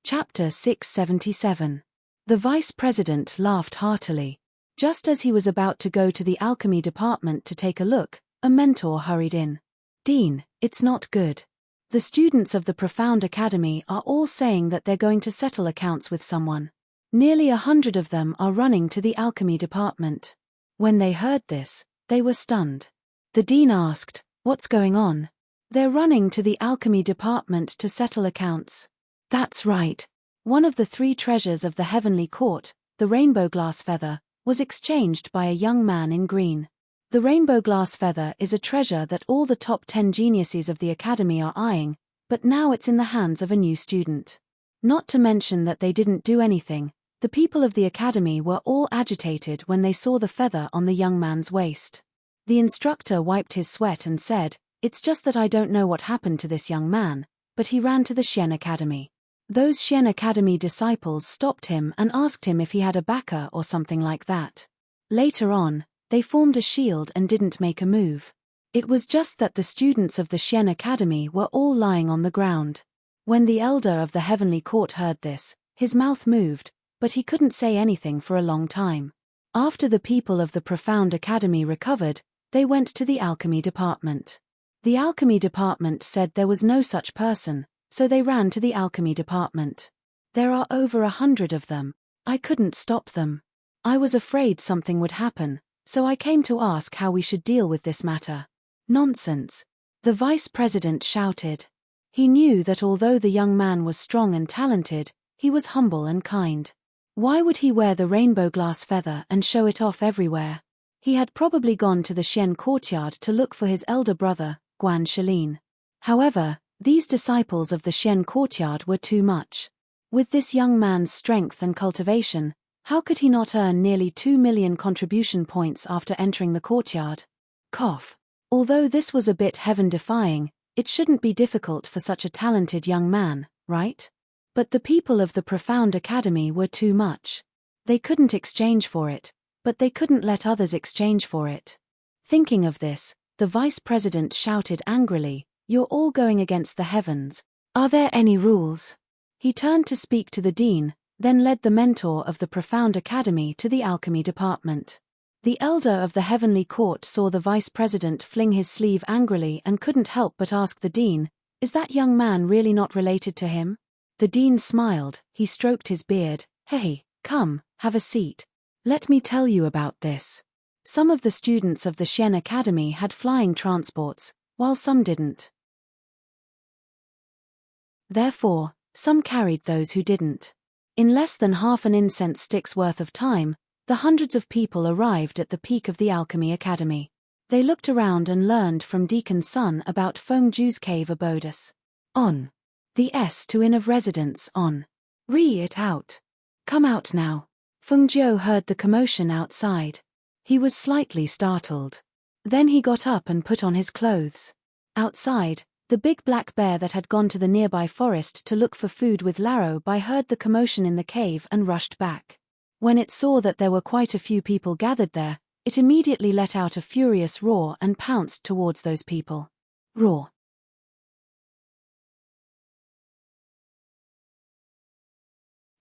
Chapter 677. The vice president laughed heartily. Just as he was about to go to the alchemy department to take a look, a mentor hurried in. "Dean, it's not good. The students of the Profound Academy are all saying that they're going to settle accounts with someone. Nearly 100 of them are running to the alchemy department." When they heard this, they were stunned. The dean asked, "What's going on?" "They're running to the alchemy department to settle accounts." That's right. One of the 3 treasures of the heavenly court, the rainbow glass feather, was exchanged by a young man in green. The rainbow glass feather is a treasure that all the top 10 geniuses of the academy are eyeing, but now it's in the hands of a new student. Not to mention that they didn't do anything, the people of the academy were all agitated when they saw the feather on the young man's waist. The instructor wiped his sweat and said, "It's just that I don't know what happened to this young man, but he ran to the Xian Academy." Those Xian Academy disciples stopped him and asked him if he had a backer or something like that. Later on, they formed a shield and didn't make a move. It was just that the students of the Xian Academy were all lying on the ground. When the elder of the heavenly court heard this, his mouth moved, but he couldn't say anything for a long time. After the people of the Profound Academy recovered, they went to the alchemy department. The alchemy department said there was no such person, so they ran to the alchemy department. There are over 100 of them. I couldn't stop them. I was afraid something would happen, so I came to ask how we should deal with this matter. Nonsense. The vice president shouted. He knew that although the young man was strong and talented, he was humble and kind. Why would he wear the rainbow glass feather and show it off everywhere? He had probably gone to the Xian courtyard to look for his elder brother, Guan Shalin. However, these disciples of the Xian courtyard were too much. With this young man's strength and cultivation, how could he not earn nearly 2 million contribution points after entering the courtyard? Cough. Although this was a bit heaven-defying, it shouldn't be difficult for such a talented young man, right? But the people of the Profound Academy were too much. They couldn't exchange for it, but they couldn't let others exchange for it. Thinking of this, the vice president shouted angrily, "You're all going against the heavens. Are there any rules?" He turned to speak to the dean, then led the mentor of the Profound Academy to the alchemy department. The elder of the heavenly court saw the vice president fling his sleeve angrily and couldn't help but ask the dean, "Is that young man really not related to him?" The dean smiled, he stroked his beard, "Hey, come, have a seat. Let me tell you about this." Some of the students of the Xian Academy had flying transports, while some didn't. Therefore, some carried those who didn't. In less than half an incense stick's worth of time, the hundreds of people arrived at the peak of the Alchemy Academy. They looked around and learned from Deacon Sun about Fengjiu's cave abodus. On. The S to inn of residence on. Re it out. Come out now. Fengjiu heard the commotion outside. He was slightly startled. Then he got up and put on his clothes. Outside, the big black bear that had gone to the nearby forest to look for food with Laro Bai heard the commotion in the cave and rushed back. When it saw that there were quite a few people gathered there, it immediately let out a furious roar and pounced towards those people. Roar.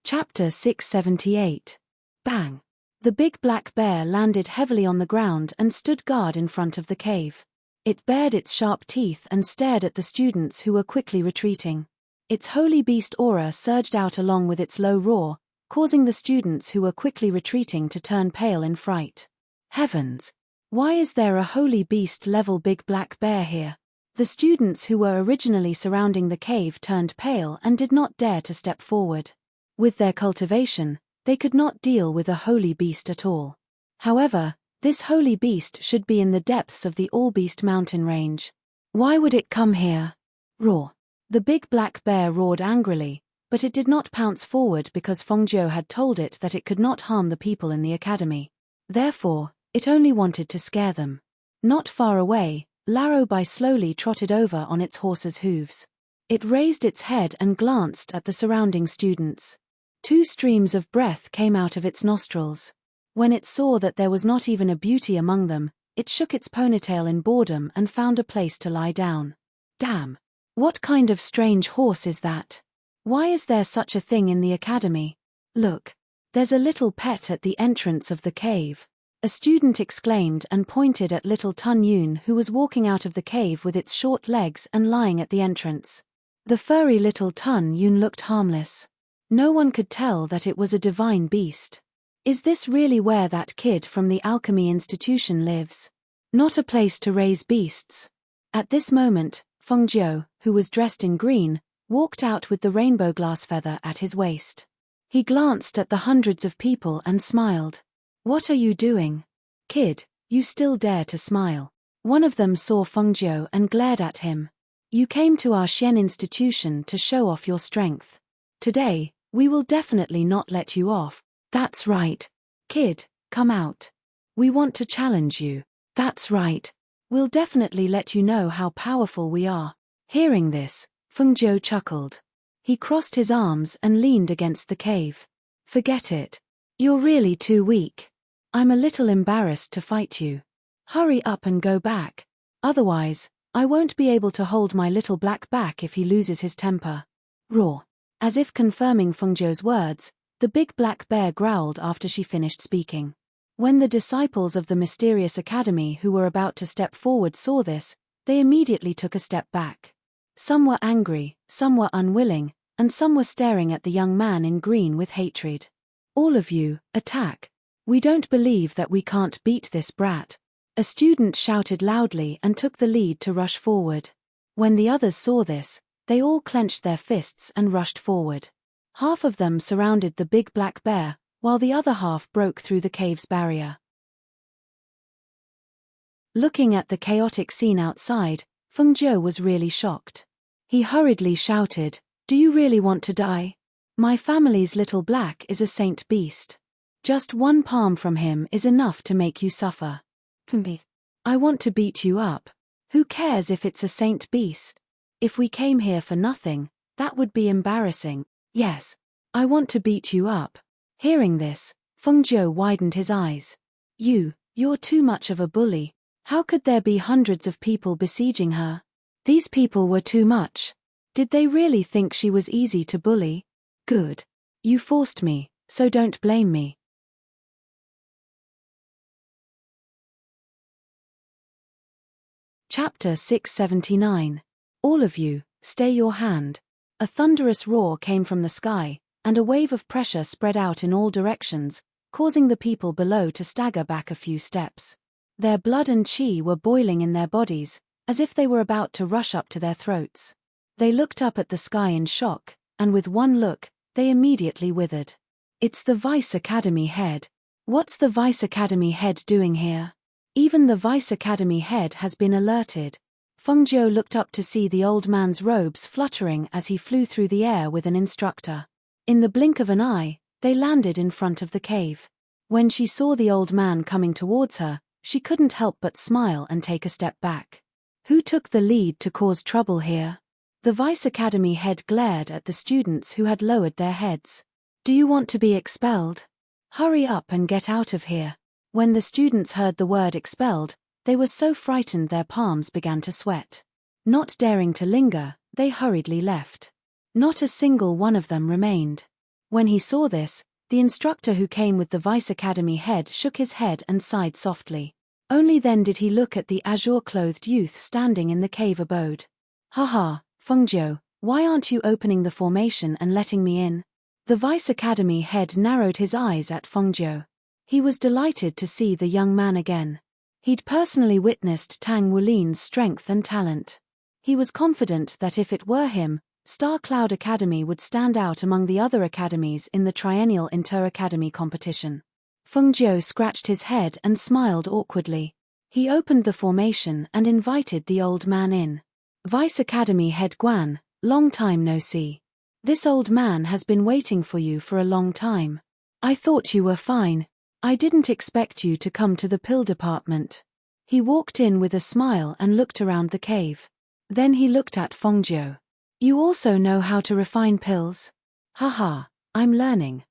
Chapter 678. Bang! The big black bear landed heavily on the ground and stood guard in front of the cave. It bared its sharp teeth and stared at the students who were quickly retreating. Its holy beast aura surged out along with its low roar, causing the students who were quickly retreating to turn pale in fright. Heavens! Why is there a holy beast-level big black bear here? The students who were originally surrounding the cave turned pale and did not dare to step forward. With their cultivation, they could not deal with a holy beast at all. However, this holy beast should be in the depths of the All-Beast mountain range. Why would it come here? Roar! The big black bear roared angrily, but it did not pounce forward because Fengjiu had told it that it could not harm the people in the academy. Therefore, it only wanted to scare them. Not far away, Larobai slowly trotted over on its horse's hooves. It raised its head and glanced at the surrounding students. 2 streams of breath came out of its nostrils. When it saw that there was not even a beauty among them, it shook its ponytail in boredom and found a place to lie down. Damn! What kind of strange horse is that? Why is there such a thing in the academy? Look! There's a little pet at the entrance of the cave. A student exclaimed and pointed at little Tun Yun, who was walking out of the cave with its short legs and lying at the entrance. The furry little Tun Yun looked harmless. No one could tell that it was a divine beast. Is this really where that kid from the alchemy institution lives? Not a place to raise beasts. At this moment, Fengjiu, who was dressed in green, walked out with the rainbow glass feather at his waist. He glanced at the hundreds of people and smiled. What are you doing? Kid, you still dare to smile. One of them saw Fengjiu and glared at him. You came to our Xian institution to show off your strength. Today, we will definitely not let you off. That's right. Kid, come out. We want to challenge you. That's right. We'll definitely let you know how powerful we are. Hearing this, Fengjiu chuckled. He crossed his arms and leaned against the cave. Forget it. You're really too weak. I'm a little embarrassed to fight you. Hurry up and go back. Otherwise, I won't be able to hold my little black back if he loses his temper. Roar. As if confirming Fengjiu's words, the big black bear growled after she finished speaking. When the disciples of the mysterious academy who were about to step forward saw this, they immediately took a step back. Some were angry, some were unwilling, and some were staring at the young man in green with hatred. All of you, attack. We don't believe that we can't beat this brat. A student shouted loudly and took the lead to rush forward. When the others saw this, they all clenched their fists and rushed forward. Half of them surrounded the big black bear, while the other half broke through the cave's barrier. Looking at the chaotic scene outside, Fengjiu was really shocked. He hurriedly shouted, "Do you really want to die? My family's little black is a saint beast. Just one palm from him is enough to make you suffer. I want to beat you up. Who cares if it's a saint beast? If we came here for nothing, that would be embarrassing. Yes, I want to beat you up." Hearing this, Fengjiu widened his eyes. You're too much of a bully. How could there be hundreds of people besieging her? These people were too much. Did they really think she was easy to bully? Good. You forced me, so don't blame me. Chapter 679. All of you, stay your hand. A thunderous roar came from the sky, and a wave of pressure spread out in all directions, causing the people below to stagger back a few steps. Their blood and qi were boiling in their bodies, as if they were about to rush up to their throats. They looked up at the sky in shock, and with one look, they immediately withered. It's the Vice Academy head. What's the Vice Academy head doing here? Even the Vice Academy head has been alerted. Fengjiu looked up to see the old man's robes fluttering as he flew through the air with an instructor. In the blink of an eye, they landed in front of the cave. When she saw the old man coming towards her, she couldn't help but smile and take a step back. Who took the lead to cause trouble here? The Vice Academy head glared at the students who had lowered their heads. Do you want to be expelled? Hurry up and get out of here. When the students heard the word expelled, they were so frightened their palms began to sweat. Not daring to linger, they hurriedly left. Not a single one of them remained. When he saw this, the instructor who came with the Vice Academy head shook his head and sighed softly. Only then did he look at the azure-clothed youth standing in the cave abode. "Haha, Fengjiu, why aren't you opening the formation and letting me in?" The Vice Academy head narrowed his eyes at Fengjiu. He was delighted to see the young man again. He'd personally witnessed Tang Wulin's strength and talent. He was confident that if it were him, Star Cloud Academy would stand out among the other academies in the triennial inter-academy competition. Fengjiu scratched his head and smiled awkwardly. He opened the formation and invited the old man in. "Vice Academy head Guan, long time no see. This old man has been waiting for you for a long time. I thought you were fine. I didn't expect you to come to the pill department." He walked in with a smile and looked around the cave. Then he looked at Fengjiu. "You also know how to refine pills?" "Haha, I'm learning.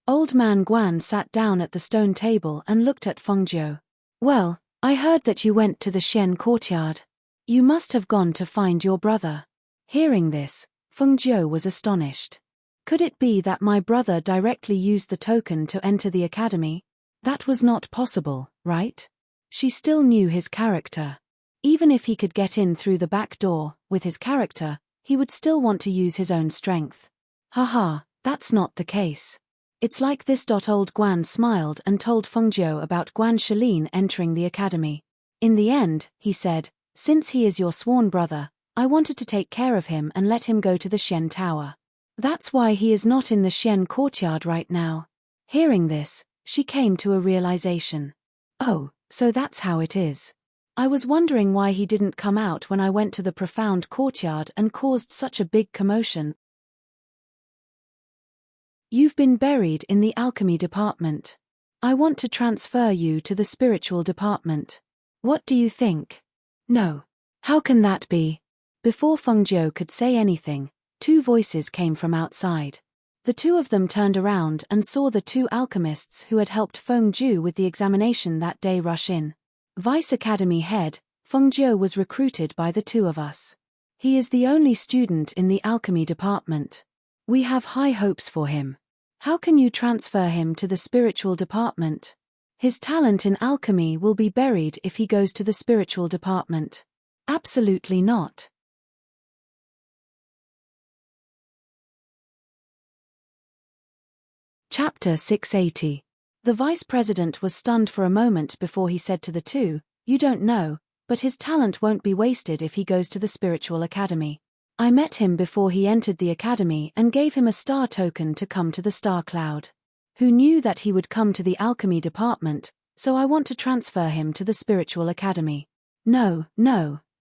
Old man Guan sat down at the stone table and looked at Fengjiu. "Well, I heard that you went to the Xian courtyard. You must have gone to find your brother." Hearing this, Fengjiu was astonished. Could it be that my brother directly used the token to enter the academy? That was not possible, right? She still knew his character. Even if he could get in through the back door, with his character, he would still want to use his own strength. Haha, that's not the case. It's like this. Old Guan smiled and told Fengjiu about Guan Shalin entering the academy. "In the end," he said, "since he is your sworn brother, I wanted to take care of him and let him go to the Xian Tower. That's why he is not in the Xian courtyard right now." Hearing this, she came to a realization. "Oh, so that's how it is. I was wondering why he didn't come out when I went to the profound courtyard and caused such a big commotion." "You've been buried in the alchemy department. I want to transfer you to the spiritual department. What do you think?" "No. How can that be?" Before Fengjiu could say anything, two voices came from outside. The two of them turned around and saw the two alchemists who had helped Fengjiu with the examination that day rush in. "Vice Academy head, Fengjiu was recruited by the two of us. He is the only student in the alchemy department. We have high hopes for him. How can you transfer him to the spiritual department? His talent in alchemy will be buried if he goes to the spiritual department." "Absolutely not." Chapter 680. The vice president was stunned for a moment before he said to the two, "You don't know, but his talent won't be wasted if he goes to the spiritual academy. I met him before he entered the academy and gave him a star token to come to the star cloud. Who knew that he would come to the alchemy department, so I want to transfer him to the spiritual academy." No,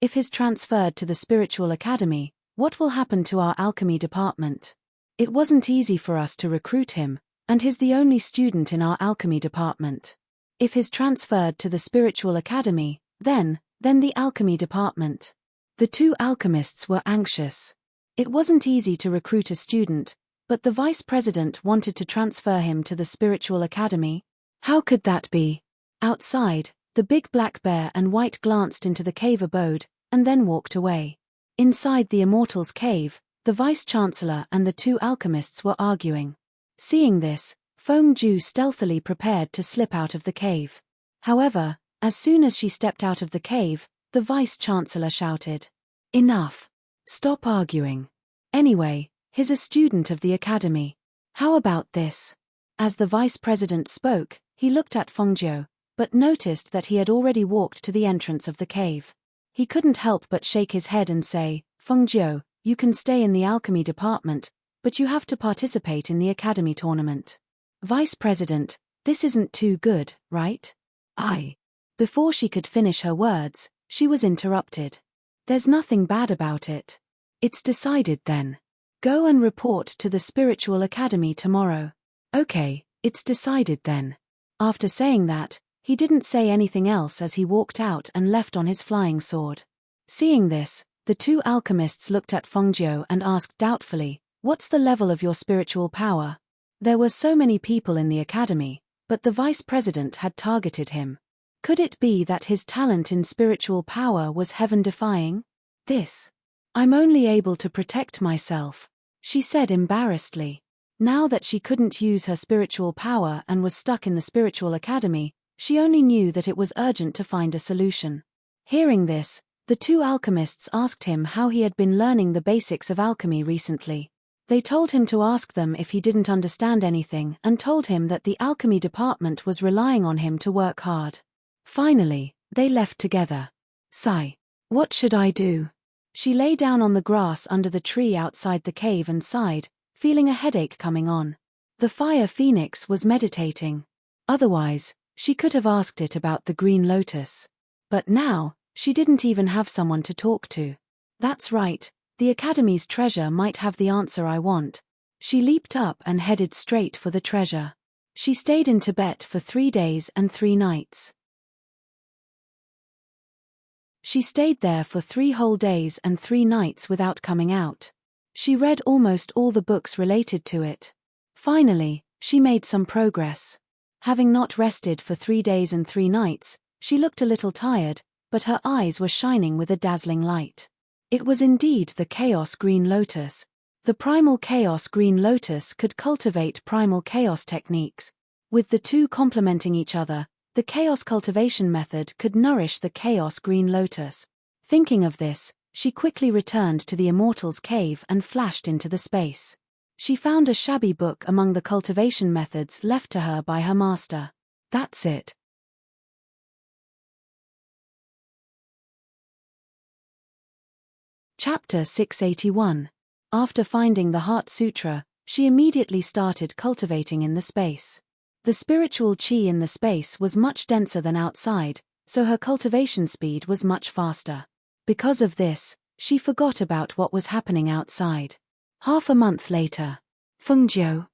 if he's transferred to the spiritual academy, what will happen to our alchemy department? It wasn't easy for us to recruit him, and he's the only student in our alchemy department. If he's transferred to the spiritual academy, then the alchemy department. The two alchemists were anxious. It wasn't easy to recruit a student, but the vice president wanted to transfer him to the spiritual academy. How could that be? Outside, the big black bear and white glanced into the cave abode, and then walked away. Inside the immortal's cave, the vice-chancellor and the two alchemists were arguing. Seeing this, Fengjiu stealthily prepared to slip out of the cave. However, as soon as she stepped out of the cave, the vice-chancellor shouted, "Enough! Stop arguing. Anyway, he's a student of the academy. How about this?" As the vice-president spoke, he looked at Fengjiu, but noticed that he had already walked to the entrance of the cave. He couldn't help but shake his head and say, "Fengjiu, you can stay in the alchemy department, but you have to participate in the academy tournament." "Vice President, this isn't too good, right?" Before she could finish her words, she was interrupted. "There's nothing bad about it. It's decided then. Go and report to the spiritual academy tomorrow." "Okay, it's decided then." After saying that, he didn't say anything else as he walked out and left on his flying sword. Seeing this, the two alchemists looked at Fengjiu and asked doubtfully, "What's the level of your spiritual power?" There were so many people in the academy, but the vice president had targeted him. Could it be that his talent in spiritual power was heaven-defying? "I'm only able to protect myself," she said embarrassedly. Now that she couldn't use her spiritual power and was stuck in the spiritual academy, she only knew that it was urgent to find a solution. Hearing this, the two alchemists asked him how he had been learning the basics of alchemy recently. They told him to ask them if he didn't understand anything and told him that the alchemy department was relying on him to work hard. Finally, they left together. Sigh. What should I do? She lay down on the grass under the tree outside the cave and sighed, feeling a headache coming on. The fire phoenix was meditating. Otherwise, she could have asked it about the green lotus. But now, she didn't even have someone to talk to. That's right, the Academy's treasure might have the answer I want. She leaped up and headed straight for the treasure. She stayed in Tibet for 3 days and 3 nights. She stayed there for 3 whole days and 3 nights without coming out. She read almost all the books related to it. Finally, she made some progress. Having not rested for 3 days and 3 nights, she looked a little tired, but her eyes were shining with a dazzling light. It was indeed the Chaos Green Lotus. The Primal Chaos Green Lotus could cultivate primal chaos techniques. With the two complementing each other, the chaos cultivation method could nourish the Chaos Green Lotus. Thinking of this, she quickly returned to the Immortal's cave and flashed into the space. She found a shabby book among the cultivation methods left to her by her master. That's it. Chapter 681. After finding the Heart Sutra, she immediately started cultivating in the space. The spiritual chi in the space was much denser than outside, so her cultivation speed was much faster. Because of this, she forgot about what was happening outside. Half a month later. Fengjiu,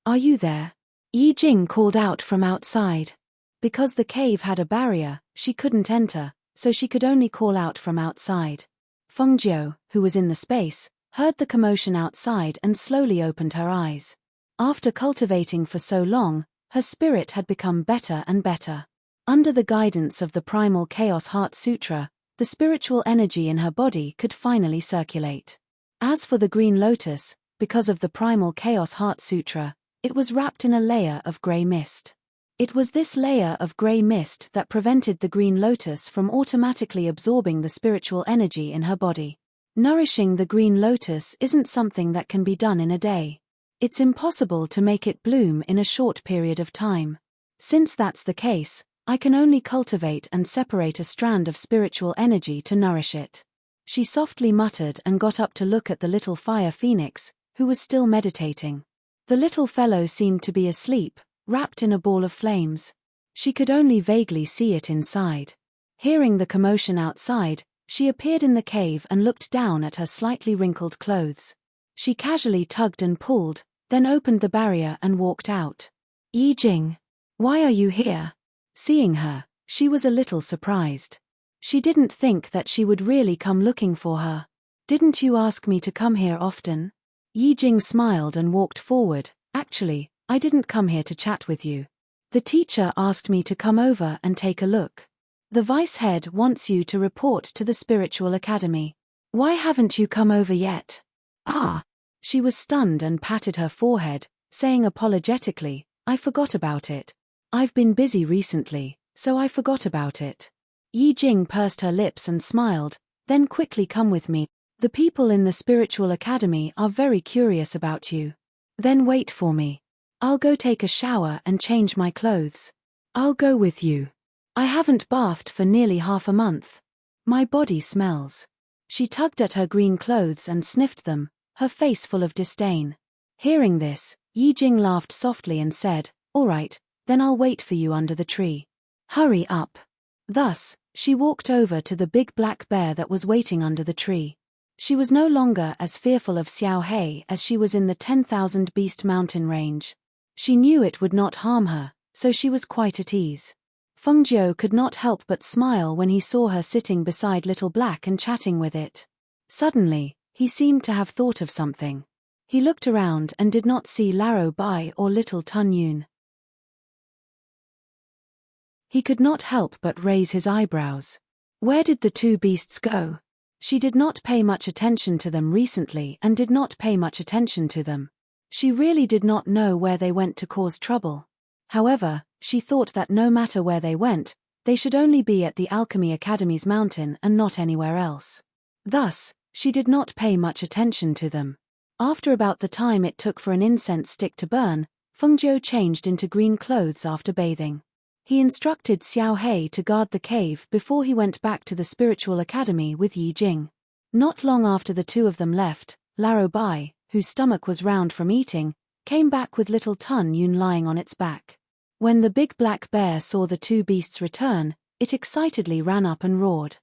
are you there? Yi Jing called out from outside. Because the cave had a barrier, she couldn't enter, so she could only call out from outside. Fengjiu, who was in the space, heard the commotion outside and slowly opened her eyes. After cultivating for so long, her spirit had become better and better. Under the guidance of the Primal Chaos Heart Sutra, the spiritual energy in her body could finally circulate. As for the Green Lotus, because of the Primal Chaos Heart Sutra, it was wrapped in a layer of grey mist. It was this layer of grey mist that prevented the Green Lotus from automatically absorbing the spiritual energy in her body. Nourishing the Green Lotus isn't something that can be done in a day. It's impossible to make it bloom in a short period of time. Since that's the case, I can only cultivate and separate a strand of spiritual energy to nourish it. She softly muttered and got up to look at the little fire phoenix, who was still meditating. The little fellow seemed to be asleep, wrapped in a ball of flames. She could only vaguely see it inside. Hearing the commotion outside, she appeared in the cave and looked down at her slightly wrinkled clothes. She casually tugged and pulled, then opened the barrier and walked out. Yi Jing, why are you here? Seeing her, she was a little surprised. She didn't think that she would really come looking for her. Didn't you ask me to come here often? Yi Jing smiled and walked forward. Actually, I didn't come here to chat with you. The teacher asked me to come over and take a look. The vice head wants you to report to the spiritual academy. Why haven't you come over yet? Ah! She was stunned and patted her forehead, saying apologetically, I forgot about it. I've been busy recently, so I forgot about it. Yi Jing pursed her lips and smiled, then quickly come with me. The people in the spiritual academy are very curious about you. Then wait for me. I'll go take a shower and change my clothes. I'll go with you. I haven't bathed for nearly half a month. My body smells. She tugged at her green clothes and sniffed them, her face full of disdain. Hearing this, Yi Jing laughed softly and said, All right, then I'll wait for you under the tree. Hurry up. Thus, she walked over to the big black bear that was waiting under the tree. She was no longer as fearful of Xiao Hei as she was in the 10,000 Beast mountain range. She knew it would not harm her, so she was quite at ease. Fengjiu could not help but smile when he saw her sitting beside Little Black and chatting with it. Suddenly, he seemed to have thought of something. He looked around and did not see Laro Bai or Little Tun Yun. He could not help but raise his eyebrows. Where did the 2 beasts go? She did not pay much attention to them recently and did not pay much attention to them. She really did not know where they went to cause trouble. However, she thought that no matter where they went, they should only be at the Alchemy Academy's mountain and not anywhere else. Thus, she did not pay much attention to them. After about the time it took for an incense stick to burn, Fengjiu changed into green clothes after bathing. He instructed Xiao He to guard the cave before he went back to the spiritual academy with Yi Jing. Not long after the two of them left, Laro Bai, whose stomach was round from eating, came back with little Tun Yun lying on its back. When the big black bear saw the two beasts return, it excitedly ran up and roared.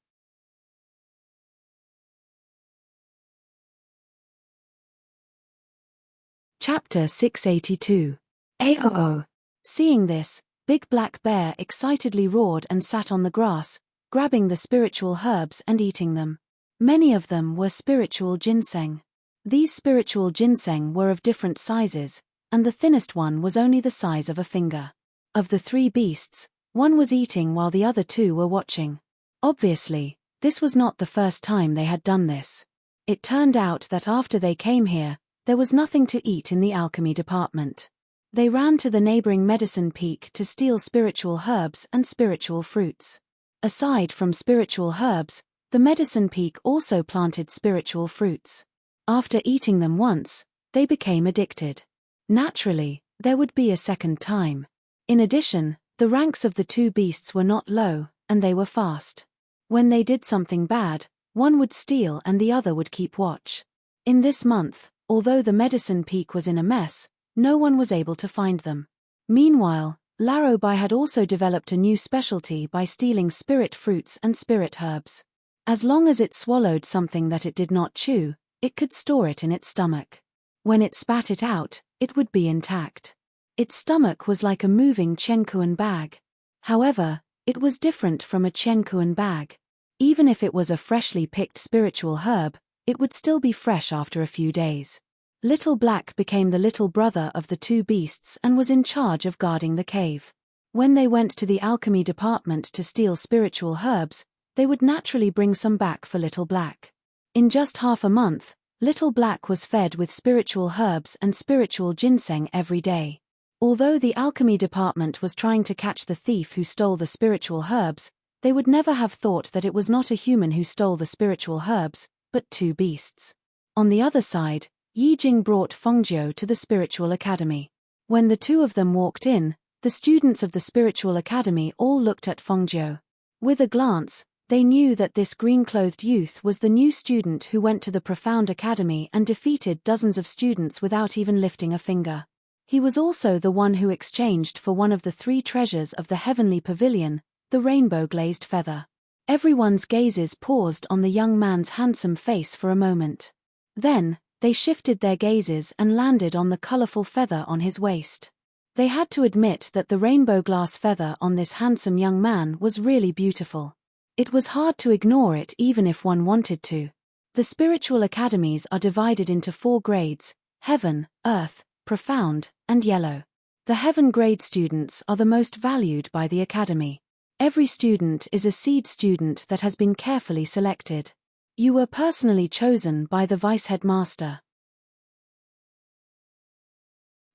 Chapter 682. Aoo. Seeing this, Big Black Bear excitedly roared and sat on the grass, grabbing the spiritual herbs and eating them. Many of them were spiritual ginseng. These spiritual ginseng were of different sizes, and the thinnest one was only the size of a finger. Of the three beasts, one was eating while the other two were watching. Obviously, this was not the first time they had done this. It turned out that after they came here, there was nothing to eat in the alchemy department. They ran to the neighboring medicine peak to steal spiritual herbs and spiritual fruits. Aside from spiritual herbs, the medicine peak also planted spiritual fruits. After eating them once, they became addicted. Naturally, there would be a second time. In addition, the ranks of the two beasts were not low, and they were fast. When they did something bad, one would steal and the other would keep watch. In this month, although the medicine peak was in a mess, no one was able to find them. Meanwhile, Laro Bai had also developed a new specialty by stealing spirit fruits and spirit herbs. As long as it swallowed something that it did not chew, it could store it in its stomach. When it spat it out, it would be intact. Its stomach was like a moving Chenkuan bag. However, it was different from a Chenkuan bag. Even if it was a freshly picked spiritual herb, it would still be fresh after a few days. Little Black became the little brother of the two beasts and was in charge of guarding the cave. When they went to the alchemy department to steal spiritual herbs, they would naturally bring some back for Little Black. In just half a month, Little Black was fed with spiritual herbs and spiritual ginseng every day. Although the alchemy department was trying to catch the thief who stole the spiritual herbs, they would never have thought that it was not a human who stole the spiritual herbs, but two beasts. On the other side, Yi Jing brought Fengjiu to the spiritual academy. When the two of them walked in, the students of the spiritual academy all looked at Fengjiu. With a glance, they knew that this green-clothed youth was the new student who went to the profound academy and defeated dozens of students without even lifting a finger. He was also the one who exchanged for one of the three treasures of the heavenly pavilion, the rainbow-glazed feather. Everyone's gazes paused on the young man's handsome face for a moment. Then, they shifted their gazes and landed on the colorful feather on his waist. They had to admit that the rainbow glass feather on this handsome young man was really beautiful. It was hard to ignore it even if one wanted to. The spiritual academies are divided into 4 grades: Heaven, Earth, Profound, and Yellow. The Heaven grade students are the most valued by the academy. Every student is a seed student that has been carefully selected. You were personally chosen by the vice headmaster.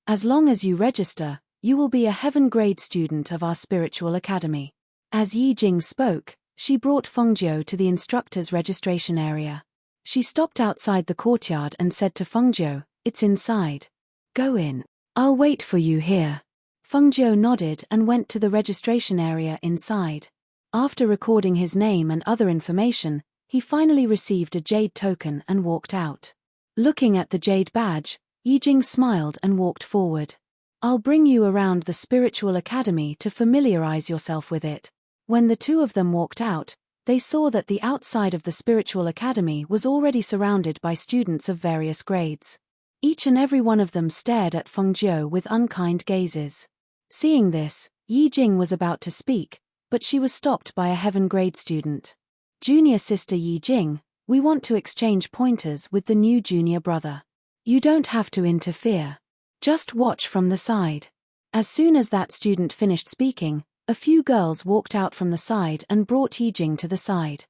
As long as you register, you will be a Heaven grade student of our spiritual academy. As Yi Jing spoke, she brought Fengjiu to the instructor's registration area. She stopped outside the courtyard and said to Fengjiu, "It's inside. Go in. I'll wait for you here." Fengjiu nodded and went to the registration area inside. After recording his name and other information, he finally received a jade token and walked out. Looking at the jade badge, Yi Jing smiled and walked forward. "I'll bring you around the spiritual academy to familiarize yourself with it." When the two of them walked out, they saw that the outside of the spiritual academy was already surrounded by students of various grades. Each and every one of them stared at Fengjiu with unkind gazes. Seeing this, Yi Jing was about to speak, but she was stopped by a Heaven grade student. "Junior sister Yi Jing, we want to exchange pointers with the new junior brother. You don't have to interfere. Just watch from the side." As soon as that student finished speaking, a few girls walked out from the side and brought Yi Jing to the side.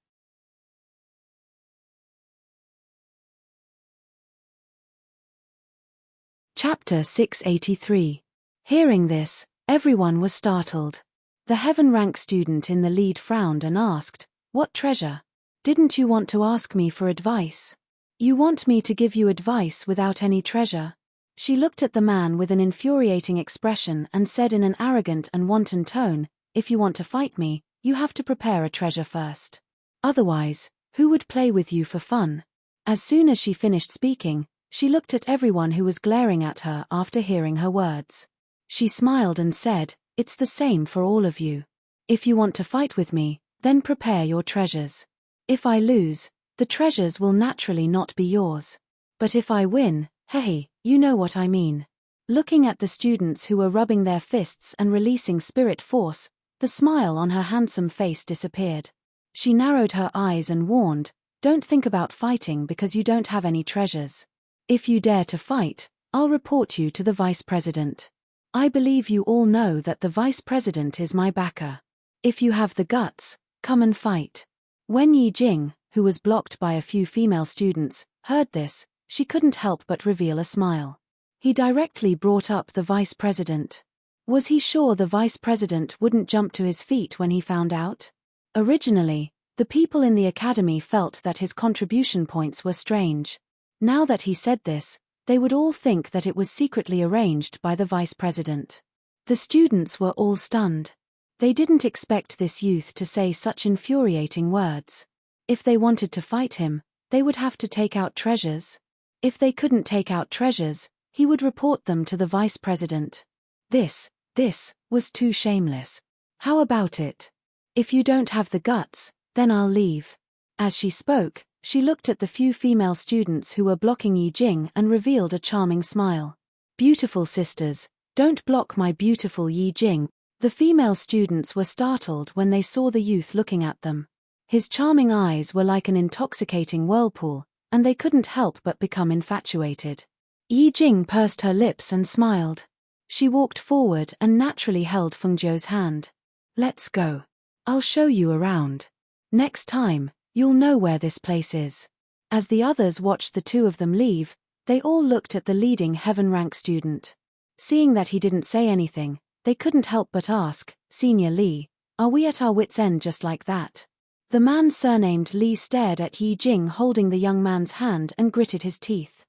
Chapter 683. Hearing this, everyone was startled. The heaven rank student in the lead frowned and asked, "What treasure? Didn't you want to ask me for advice? You want me to give you advice without any treasure?" She looked at the man with an infuriating expression and said in an arrogant and wanton tone, "If you want to fight me, you have to prepare a treasure first. Otherwise, who would play with you for fun?" As soon as she finished speaking, she looked at everyone who was glaring at her after hearing her words. She smiled and said, "It's the same for all of you. If you want to fight with me, then prepare your treasures. If I lose, the treasures will naturally not be yours. But if I win, hey, you know what I mean." Looking at the students who were rubbing their fists and releasing spirit force, the smile on her handsome face disappeared. She narrowed her eyes and warned, "Don't think about fighting because you don't have any treasures. If you dare to fight, I'll report you to the vice president. I believe you all know that the vice president is my backer. If you have the guts, come and fight." When Yi Jing, who was blocked by a few female students, heard this, she couldn't help but reveal a smile. He directly brought up the vice president. Was he sure the vice president wouldn't jump to his feet when he found out? Originally, the people in the academy felt that his contribution points were strange. Now that he said this, they would all think that it was secretly arranged by the vice president. The students were all stunned. They didn't expect this youth to say such infuriating words. If they wanted to fight him, they would have to take out treasures. If they couldn't take out treasures, he would report them to the vice president. This was too shameless. "How about it? If you don't have the guts, then I'll leave." As she spoke, she looked at the few female students who were blocking Yi Jing and revealed a charming smile. "Beautiful sisters, don't block my beautiful Yi Jing." The female students were startled when they saw the youth looking at them. His charming eyes were like an intoxicating whirlpool, and they couldn't help but become infatuated. Yi Jing pursed her lips and smiled. She walked forward and naturally held Fengjiu's hand. "Let's go. I'll show you around. Next time, you'll know where this place is." As the others watched the two of them leave, they all looked at the leading heaven rank student. Seeing that he didn't say anything, they couldn't help but ask, "Senior Li, are we at our wits' end just like that?" The man surnamed Li stared at Yi Jing holding the young man's hand and gritted his teeth.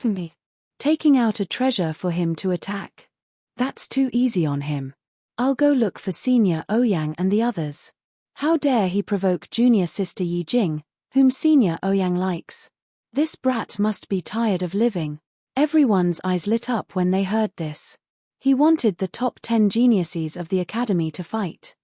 "Me? Taking out a treasure for him to attack? That's too easy on him. I'll go look for Senior Ouyang and the others. How dare he provoke junior sister Yi Jing, whom Senior Ouyang likes? This brat must be tired of living." Everyone's eyes lit up when they heard this. He wanted the top 10 geniuses of the academy to fight.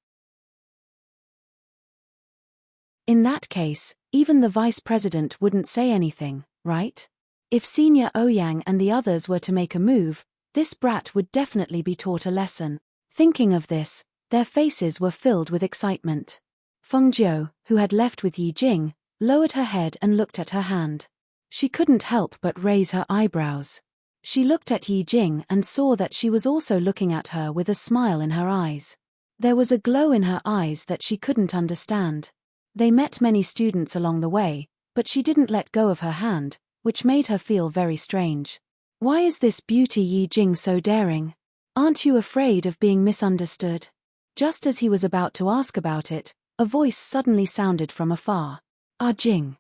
In that case, even the vice president wouldn't say anything, right? If Senior Ouyang and the others were to make a move, this brat would definitely be taught a lesson. Thinking of this, their faces were filled with excitement. Fengjiu, who had left with Yi Jing, lowered her head and looked at her hand. She couldn't help but raise her eyebrows. She looked at Yi Jing and saw that she was also looking at her with a smile in her eyes. There was a glow in her eyes that she couldn't understand. They met many students along the way, but she didn't let go of her hand, which made her feel very strange. Why is this beauty Yi Jing so daring? Aren't you afraid of being misunderstood? Just as he was about to ask about it, a voice suddenly sounded from afar. "Ah Jing."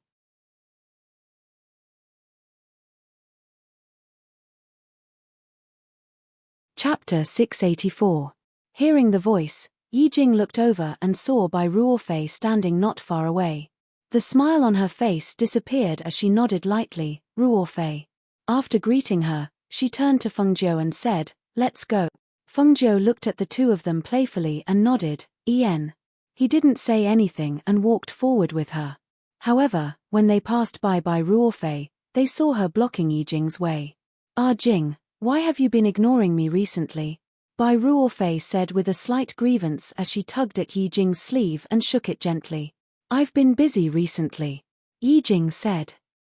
Chapter 684. Hearing the voice, Yi Jing looked over and saw Bai Ruofei standing not far away. The smile on her face disappeared as she nodded lightly, "Ruofei." After greeting her, she turned to Fengjiu and said, "Let's go." Fengjiu looked at the two of them playfully and nodded, "En." He didn't say anything and walked forward with her. However, when they passed by Ruofei, they saw her blocking Yi Jing's way. "Ah Jing, why have you been ignoring me recently?" Bai Ruofei said with a slight grievance as she tugged at Yi Jing's sleeve and shook it gently. "I've been busy recently," Yi Jing said.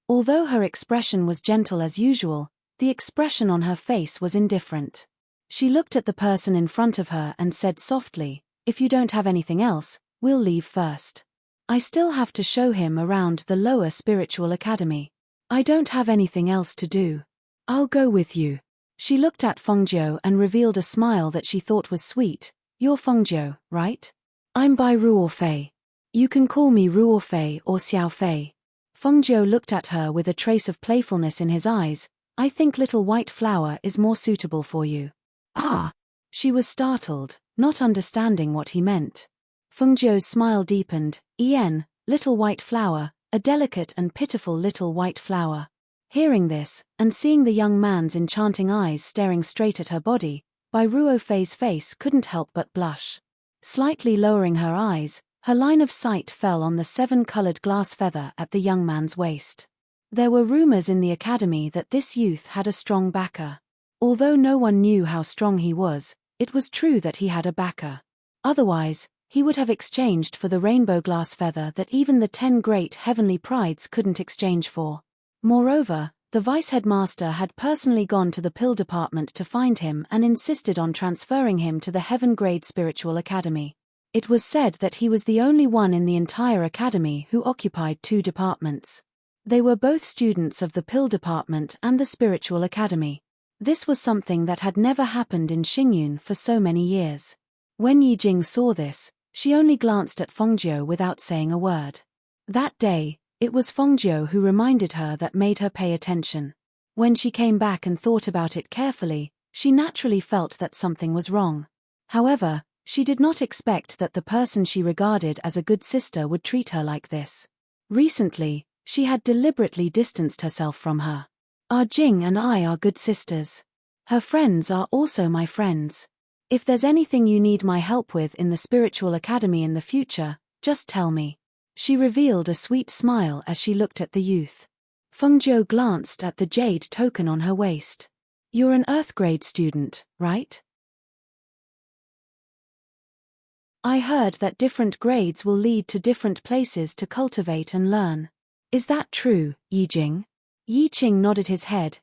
Although her expression was gentle as usual, the expression on her face was indifferent. She looked at the person in front of her and said softly, "If you don't have anything else, we'll leave first. I still have to show him around the lower spiritual academy. I don't have anything else to do. I'll go with you." She looked at Fengjiu and revealed a smile that she thought was sweet. You're Fengjiu, right? I'm Bai Ruofei. You can call me Ruofei or Xiaofei. Fengjiu looked at her with a trace of playfulness in his eyes. I think little white flower is more suitable for you. Ah! She was startled, not understanding what he meant. Fengjiu's smile deepened. Little white flower, a delicate and pitiful little white flower. Hearing this, and seeing the young man's enchanting eyes staring straight at her body, Bai Ruofei's face couldn't help but blush. Slightly lowering her eyes, her line of sight fell on the 7-colored glass feather at the young man's waist. There were rumors in the academy that this youth had a strong backer. Although no one knew how strong he was, it was true that he had a backer. Otherwise, he would have exchanged for the rainbow glass feather that even the 10 great heavenly prides couldn't exchange for. Moreover, the vice-headmaster had personally gone to the pill department to find him and insisted on transferring him to the heaven-grade spiritual academy. It was said that he was the only one in the entire academy who occupied 2 departments. They were both students of the pill department and the spiritual academy. This was something that had never happened in Xingyun for so many years. When Yijing saw this, she only glanced at Fengjiu without saying a word. That day, it was Fengjiu who reminded her that made her pay attention. When she came back and thought about it carefully, she naturally felt that something was wrong. However, she did not expect that the person she regarded as a good sister would treat her like this. Recently, she had deliberately distanced herself from her. Jing and I are good sisters. Her friends are also my friends. If there's anything you need my help with in the spiritual academy in the future, just tell me. She revealed a sweet smile as she looked at the youth. Fengjiu glanced at the jade token on her waist. You're an Earth grade student, right? I heard that different grades will lead to different places to cultivate and learn. Is that true, Yijing? Yiqing nodded his head.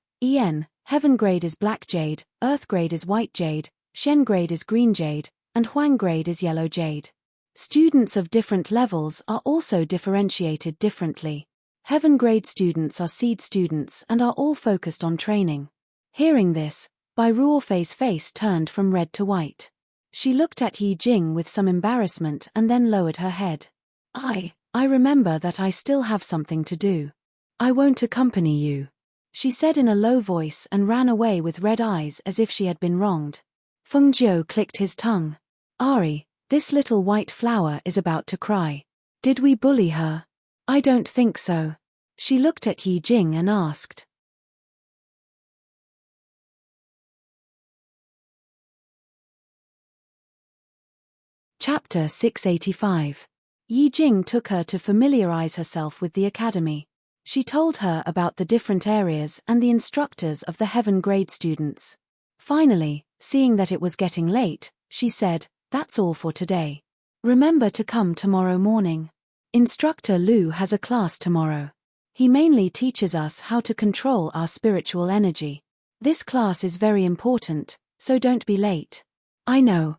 Heaven grade is black jade, Earth grade is white jade, Shen grade is green jade, and Huang grade is yellow jade. Students of different levels are also differentiated differently. Heaven grade students are seed students and are all focused on training. Hearing this, Bai Ruofei's face turned from red to white. She looked at Yijing with some embarrassment and then lowered her head. I remember that I still have something to do. I won't accompany you, she said in a low voice and ran away with red eyes as if she had been wronged. Fengjiu clicked his tongue. Ari, this little white flower is about to cry. Did we bully her? I don't think so. She looked at Yijing and asked. Chapter 685. Yijing took her to familiarize herself with the academy. She told her about the different areas and the instructors of the heaven grade students. Finally, seeing that it was getting late, she said, that's all for today. Remember to come tomorrow morning. Instructor Lu has a class tomorrow. He mainly teaches us how to control our spiritual energy. This class is very important, so don't be late. I know.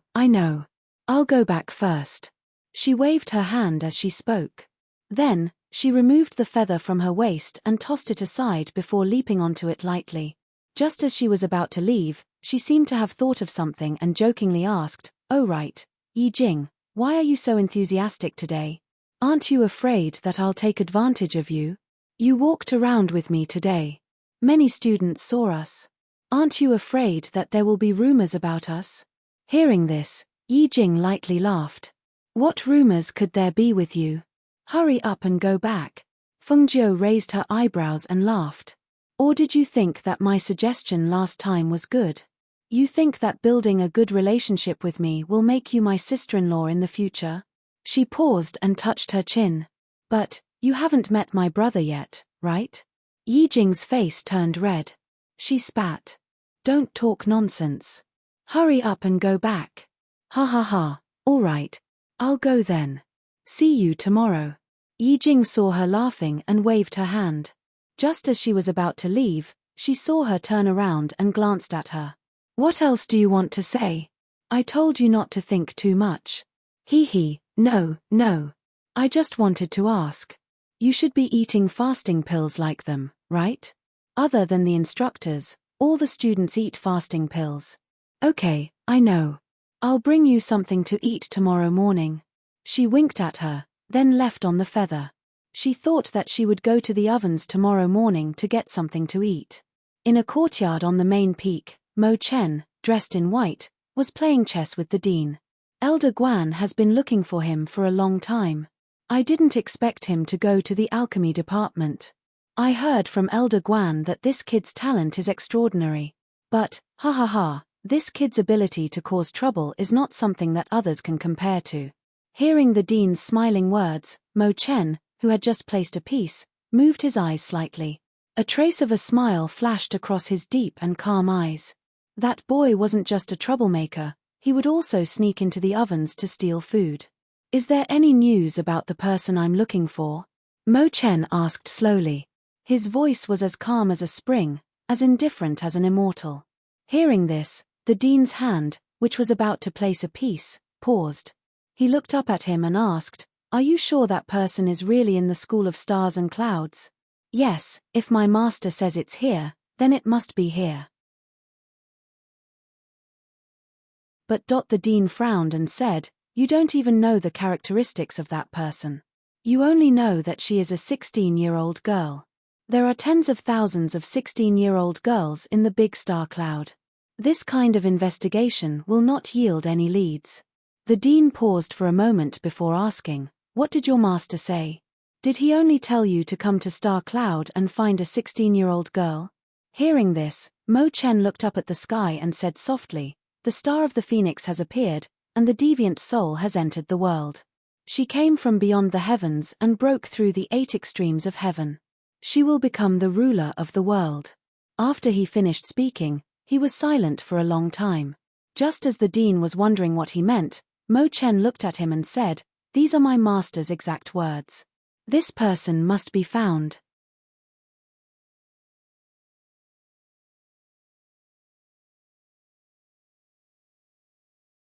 I'll go back first. She waved her hand as she spoke. Then, she removed the feather from her waist and tossed it aside before leaping onto it lightly. Just as she was about to leave, she seemed to have thought of something and jokingly asked, Oh right, Yijing, why are you so enthusiastic today? Aren't you afraid that I'll take advantage of you? You walked around with me today. Many students saw us. Aren't you afraid that there will be rumors about us? Hearing this, Yijing lightly laughed. What rumors could there be with you? Hurry up and go back. Fengjiu raised her eyebrows and laughed. Or did you think that my suggestion last time was good? You think that building a good relationship with me will make you my sister-in-law in the future? She paused and touched her chin. But, you haven't met my brother yet, right? Yijing's face turned red. She spat. Don't talk nonsense. Hurry up and go back. Ha. All right. I'll go then. See you tomorrow. Yijing saw her laughing and waved her hand. Just as she was about to leave, she saw her turn around and glanced at her. What else do you want to say? I told you not to think too much. No. I just wanted to ask. You should be eating fasting pills like them, right? Other than the instructors, All the students eat fasting pills. Okay, I know. I'll bring you something to eat tomorrow morning. She winked at her, then left on the feather. She thought that she would go to the ovens tomorrow morning to get something to eat. In a courtyard on the main peak, Mo Chen, dressed in white, was playing chess with the dean. Elder Guan has been looking for him for a long time. I didn't expect him to go to the alchemy department. I heard from Elder Guan that this kid's talent is extraordinary. But, ha ha ha, this kid's ability to cause trouble is not something that others can compare to. Hearing the dean's smiling words, Mo Chen, who had just placed a piece, moved his eyes slightly. A trace of a smile flashed across his deep and calm eyes. That boy wasn't just a troublemaker, he would also sneak into the ovens to steal food. Is there any news about the person I'm looking for? Mo Chen asked slowly. His voice was as calm as a spring, as indifferent as an immortal. Hearing this, the dean's hand, which was about to place a piece, paused. He looked up at him and asked, "Are you sure that person is really in the School of Stars and Clouds?" "Yes, if my master says it's here, then it must be here." But the dean frowned and said, "You don't even know the characteristics of that person. You only know that she is a 16-year-old girl. There are tens of thousands of 16-year-old girls in the big star cloud. This kind of investigation will not yield any leads." The dean paused for a moment before asking, "What did your master say? Did he only tell you to come to Star Cloud and find a 16-year-old girl?" Hearing this, Mo Chen looked up at the sky and said softly, "The star of the phoenix has appeared, and the deviant soul has entered the world. She came from beyond the heavens and broke through the 8 extremes of heaven. She will become the ruler of the world." After he finished speaking, he was silent for a long time. Just as the dean was wondering what he meant, Mo Chen looked at him and said, "These are my master's exact words. This person must be found."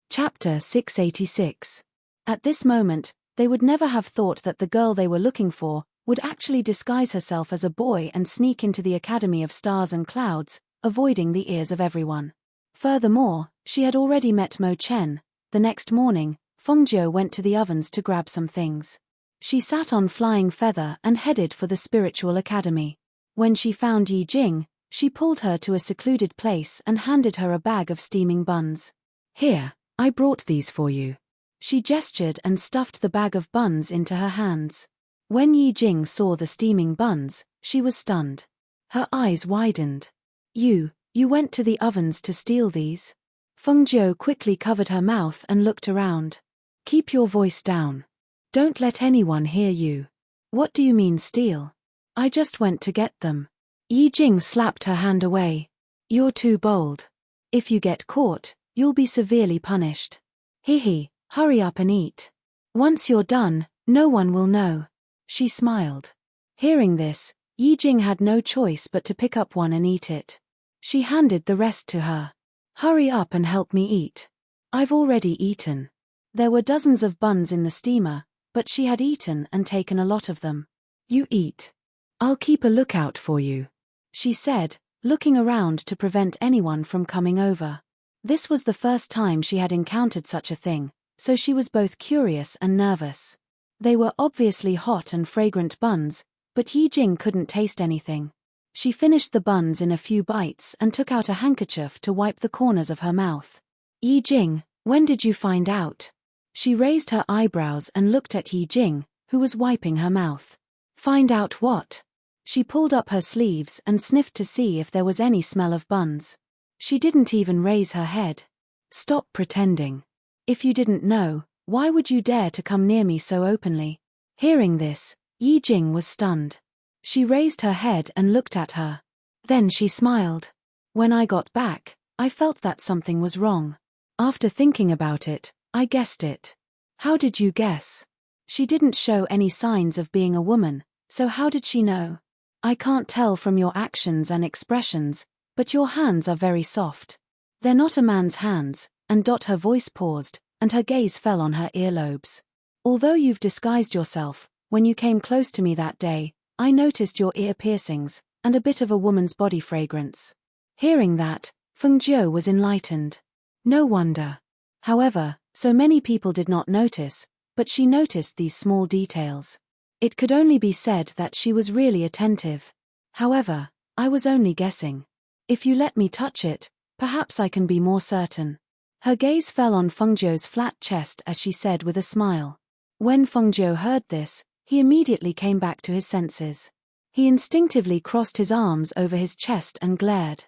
Chapter 686. At this moment, they would never have thought that the girl they were looking for would actually disguise herself as a boy and sneak into the Academy of Stars and Clouds, avoiding the ears of everyone. Furthermore, she had already met Mo Chen. The next morning, Fengjiu went to the ovens to grab some things. She sat on Flying Feather and headed for the Spiritual Academy. When she found Yi Jing, she pulled her to a secluded place and handed her a bag of steaming buns. "Here, I brought these for you." She gestured and stuffed the bag of buns into her hands. When Yi Jing saw the steaming buns, she was stunned. Her eyes widened. You went to the ovens to steal these?" Fengjiu quickly covered her mouth and looked around. "Keep your voice down. Don't let anyone hear you." "What do you mean steal?" "I just went to get them." Yi Jing slapped her hand away. "You're too bold. If you get caught, you'll be severely punished. Hurry up and eat. Once you're done, no one will know." She smiled. Hearing this, Yi Jing had no choice but to pick up one and eat it. She handed the rest to her. "Hurry up and help me eat. I've already eaten." There were dozens of buns in the steamer, but she had eaten and taken a lot of them. "You eat. I'll keep a lookout for you," she said, looking around to prevent anyone from coming over. This was the first time she had encountered such a thing, so she was both curious and nervous. They were obviously hot and fragrant buns, but Yi Jing couldn't taste anything. She finished the buns in a few bites and took out a handkerchief to wipe the corners of her mouth. "Yi Jing, when did you find out?" She raised her eyebrows and looked at Yi Jing, who was wiping her mouth. "Find out what?" She pulled up her sleeves and sniffed to see if there was any smell of buns. She didn't even raise her head. "Stop pretending. If you didn't know, why would you dare to come near me so openly?" Hearing this, Yi Jing was stunned. She raised her head and looked at her. Then she smiled. "When I got back, I felt that something was wrong. After thinking about it, I guessed it." "How did you guess?" She didn't show any signs of being a woman, so how did she know? "I can't tell from your actions and expressions, but your hands are very soft. They're not a man's hands," and her voice paused, and her gaze fell on her earlobes. "Although you've disguised yourself, when you came close to me that day, I noticed your ear piercings, and a bit of a woman's body fragrance." Hearing that, Feng Jiu was enlightened. No wonder. However, so many people did not notice, but she noticed these small details. It could only be said that she was really attentive. However, I was only guessing. If you let me touch it, perhaps I can be more certain. Her gaze fell on Feng Jiu's flat chest as she said with a smile. When Feng Jiu heard this, he immediately came back to his senses. He instinctively crossed his arms over his chest and glared.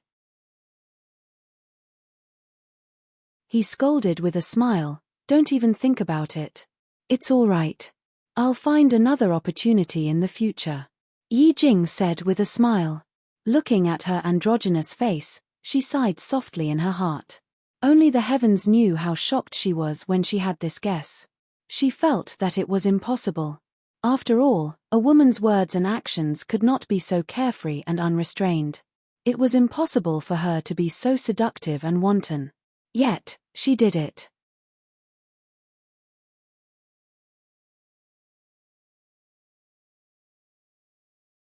He scolded with a smile, "Don't even think about it. It's all right. I'll find another opportunity in the future," Yi Jing said with a smile. Looking at her androgynous face, she sighed softly in her heart. Only the heavens knew how shocked she was when she had this guess. She felt that it was impossible. After all, a woman's words and actions could not be so carefree and unrestrained. It was impossible for her to be so seductive and wanton. Yet, she did it.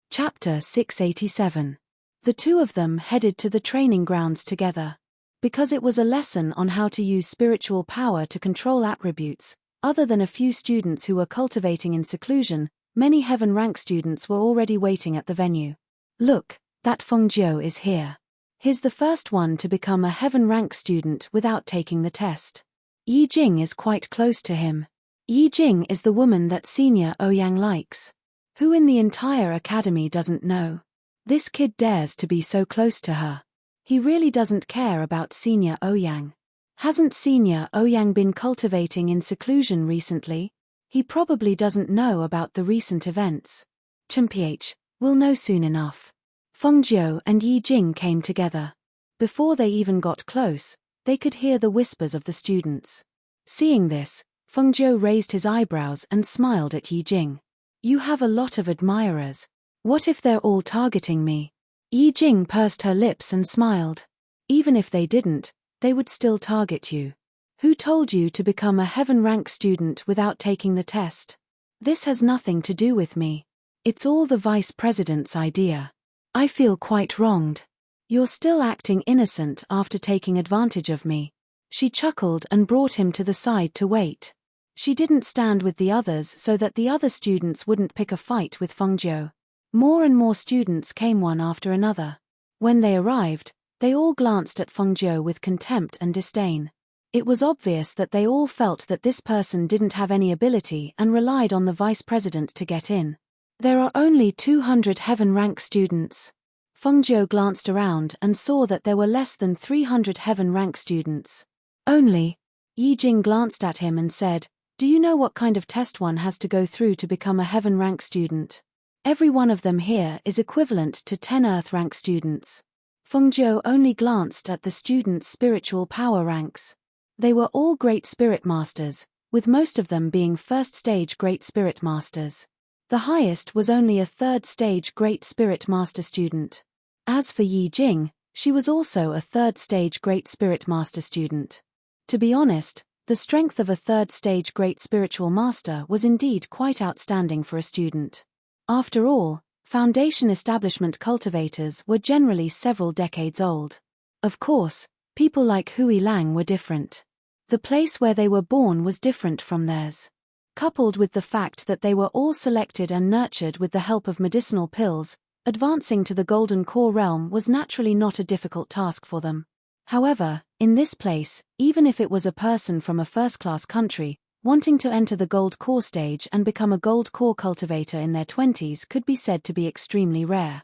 Chapter 687. The two of them headed to the training grounds together. Because it was a lesson on how to use spiritual power to control attributes, other than a few students who were cultivating in seclusion, many heaven rank students were already waiting at the venue. Look, that Feng Jiu is here. He's the first one to become a heaven rank student without taking the test. Yi Jing is quite close to him. Yi Jing is the woman that Senior Ouyang likes. Who in the entire academy doesn't know? This kid dares to be so close to her. He really doesn't care about Senior Ouyang. Hasn't Senior Ouyang been cultivating in seclusion recently? He probably doesn't know about the recent events. Chmph, we'll know soon enough. Feng Jiu and Yi Jing came together. Before they even got close, they could hear the whispers of the students. Seeing this, Feng Jiu raised his eyebrows and smiled at Yi Jing. You have a lot of admirers. What if they're all targeting me? Yi Jing pursed her lips and smiled. Even if they didn't, they would still target you. Who told you to become a heaven rank student without taking the test? This has nothing to do with me. It's all the vice president's idea. I feel quite wronged. You're still acting innocent after taking advantage of me. She chuckled and brought him to the side to wait. She didn't stand with the others so that the other students wouldn't pick a fight with Feng Jiu. More and more students came one after another. When they arrived, they all glanced at Feng Jiu with contempt and disdain. It was obvious that they all felt that this person didn't have any ability and relied on the vice president to get in. There are only 200 heaven rank students. Feng Jiu glanced around and saw that there were less than 300 heaven rank students. Only. Yi Jing glanced at him and said, "Do you know what kind of test one has to go through to become a heaven rank student? Every one of them here is equivalent to 10 earth rank students." Feng Jiu only glanced at the students' spiritual power ranks. They were all great spirit masters, with most of them being first stage great spirit masters. The highest was only a third stage great spirit master student. As for Yi Jing, she was also a third stage great spirit master student. To be honest, the strength of a third stage great spiritual master was indeed quite outstanding for a student. After all, foundation establishment cultivators were generally several decades old. Of course, people like Hui Lang were different. The place where they were born was different from theirs. Coupled with the fact that they were all selected and nurtured with the help of medicinal pills, advancing to the Golden Core realm was naturally not a difficult task for them. However, in this place, even if it was a person from a first-class country, wanting to enter the Gold Core stage and become a Gold Core cultivator in their 20s could be said to be extremely rare.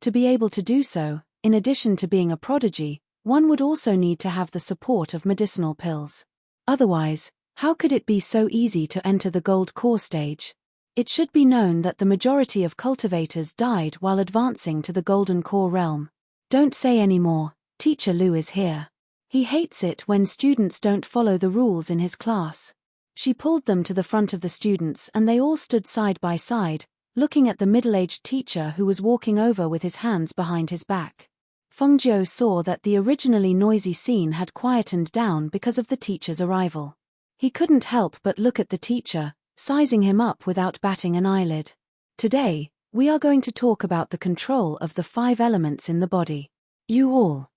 To be able to do so, in addition to being a prodigy, one would also need to have the support of medicinal pills. Otherwise, how could it be so easy to enter the Gold Core stage? It should be known that the majority of cultivators died while advancing to the Golden Core realm. Don't say any more, Teacher Lu is here. He hates it when students don't follow the rules in his class. She pulled them to the front of the students and they all stood side by side, looking at the middle-aged teacher who was walking over with his hands behind his back. Feng Jiu saw that the originally noisy scene had quietened down because of the teacher's arrival. He couldn't help but look at the teacher, sizing him up without batting an eyelid. Today, We are going to talk about the control of the 5 elements in the body. You all.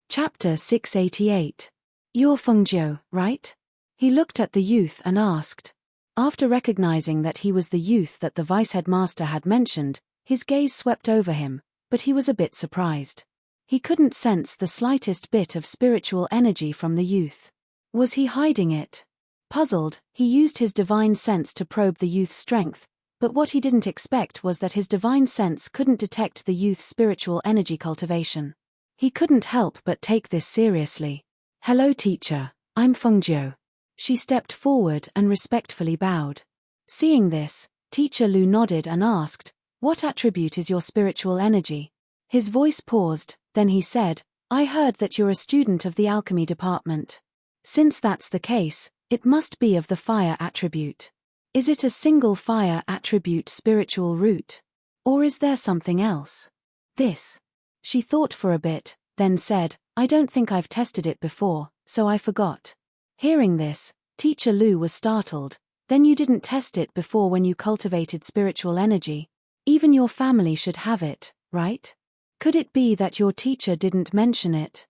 Chapter 688. You're Fengjiu, right? He looked at the youth and asked. After recognizing that he was the youth that the vice-headmaster had mentioned, his gaze swept over him, but he was a bit surprised. He couldn't sense the slightest bit of spiritual energy from the youth. Was he hiding it? Puzzled, he used his divine sense to probe the youth's strength, but what he didn't expect was that his divine sense couldn't detect the youth's spiritual energy cultivation. He couldn't help but take this seriously. Hello teacher, I'm Fengjiu. She stepped forward and respectfully bowed. Seeing this, Teacher Lu nodded and asked, what attribute is your spiritual energy? His voice paused, then he said, I heard that you're a student of the alchemy department. Since that's the case, it must be of the fire attribute. Is it a single fire attribute spiritual root? Or is there something else? This. She thought for a bit, then said, I don't think I've tested it before, so I forgot. Hearing this, Teacher Lu was startled. Then you didn't test it before when you cultivated spiritual energy? Even your family should have it, right? Could it be that your teacher didn't mention it?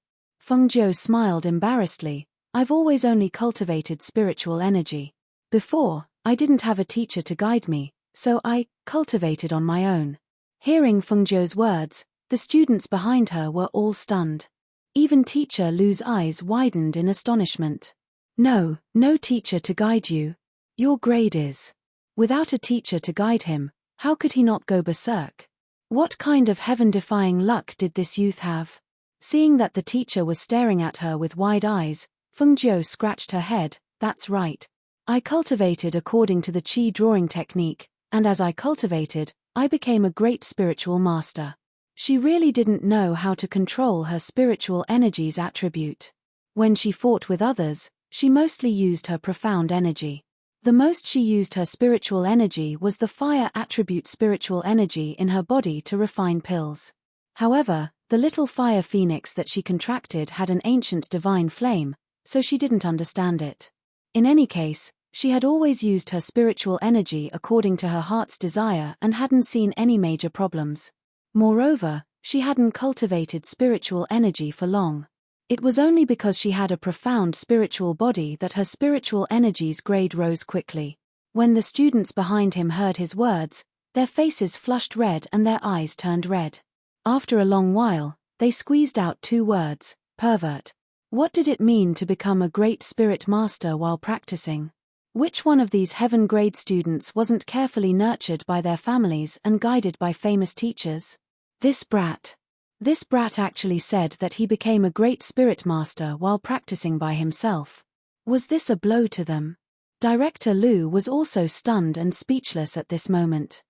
Fengjiu smiled embarrassedly. I've always only cultivated spiritual energy. Before, I didn't have a teacher to guide me, so I cultivated on my own. Hearing Fengjiu's words, the students behind her were all stunned. Even Teacher Lu's eyes widened in astonishment. No teacher to guide you. Your grade is. Without a teacher to guide him, how could he not go berserk? What kind of heaven-defying luck did this youth have? Seeing that the teacher was staring at her with wide eyes, Fengjiu scratched her head. That's right. I cultivated according to the Qi drawing technique, and as I cultivated, I became a great spiritual master. She really didn't know how to control her spiritual energy's attribute. When she fought with others, she mostly used her profound energy. The most she used her spiritual energy was the fire attribute spiritual energy in her body to refine pills. However, the little fire phoenix that she contracted had an ancient divine flame, so she didn't understand it. In any case, she had always used her spiritual energy according to her heart's desire and hadn't seen any major problems. Moreover, she hadn't cultivated spiritual energy for long. It was only because she had a profound spiritual body that her spiritual energy's grade rose quickly. When the students behind him heard his words, their faces flushed red and their eyes turned red. After a long while, they squeezed out 2 words, pervert. What did it mean to become a great spirit master while practicing? Which one of these heaven-grade students wasn't carefully nurtured by their families and guided by famous teachers? This brat actually said that he became a great spirit master while practicing by himself. Was this a blow to them? Director Lu was also stunned and speechless at this moment.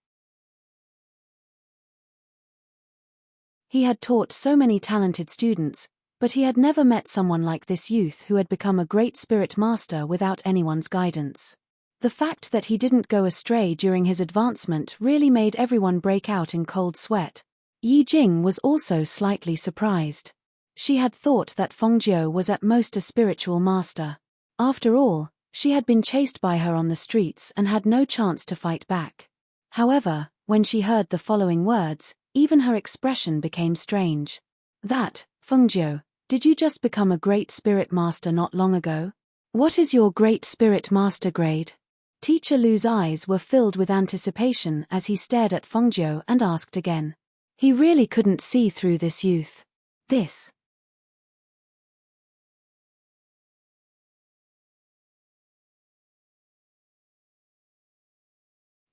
He had taught so many talented students, but he had never met someone like this youth who had become a great spirit master without anyone's guidance. The fact that he didn't go astray during his advancement really made everyone break out in cold sweat. Yi Jing was also slightly surprised. She had thought that Fengjiu was at most a spiritual master. After all, she had been chased by her on the streets and had no chance to fight back. However, when she heard the following words, even her expression became strange. That, Fengjiu, did you just become a great spirit master not long ago? What is your great spirit master grade? Teacher Lu's eyes were filled with anticipation as he stared at Fengjiu and asked again. He really couldn't see through this youth. This.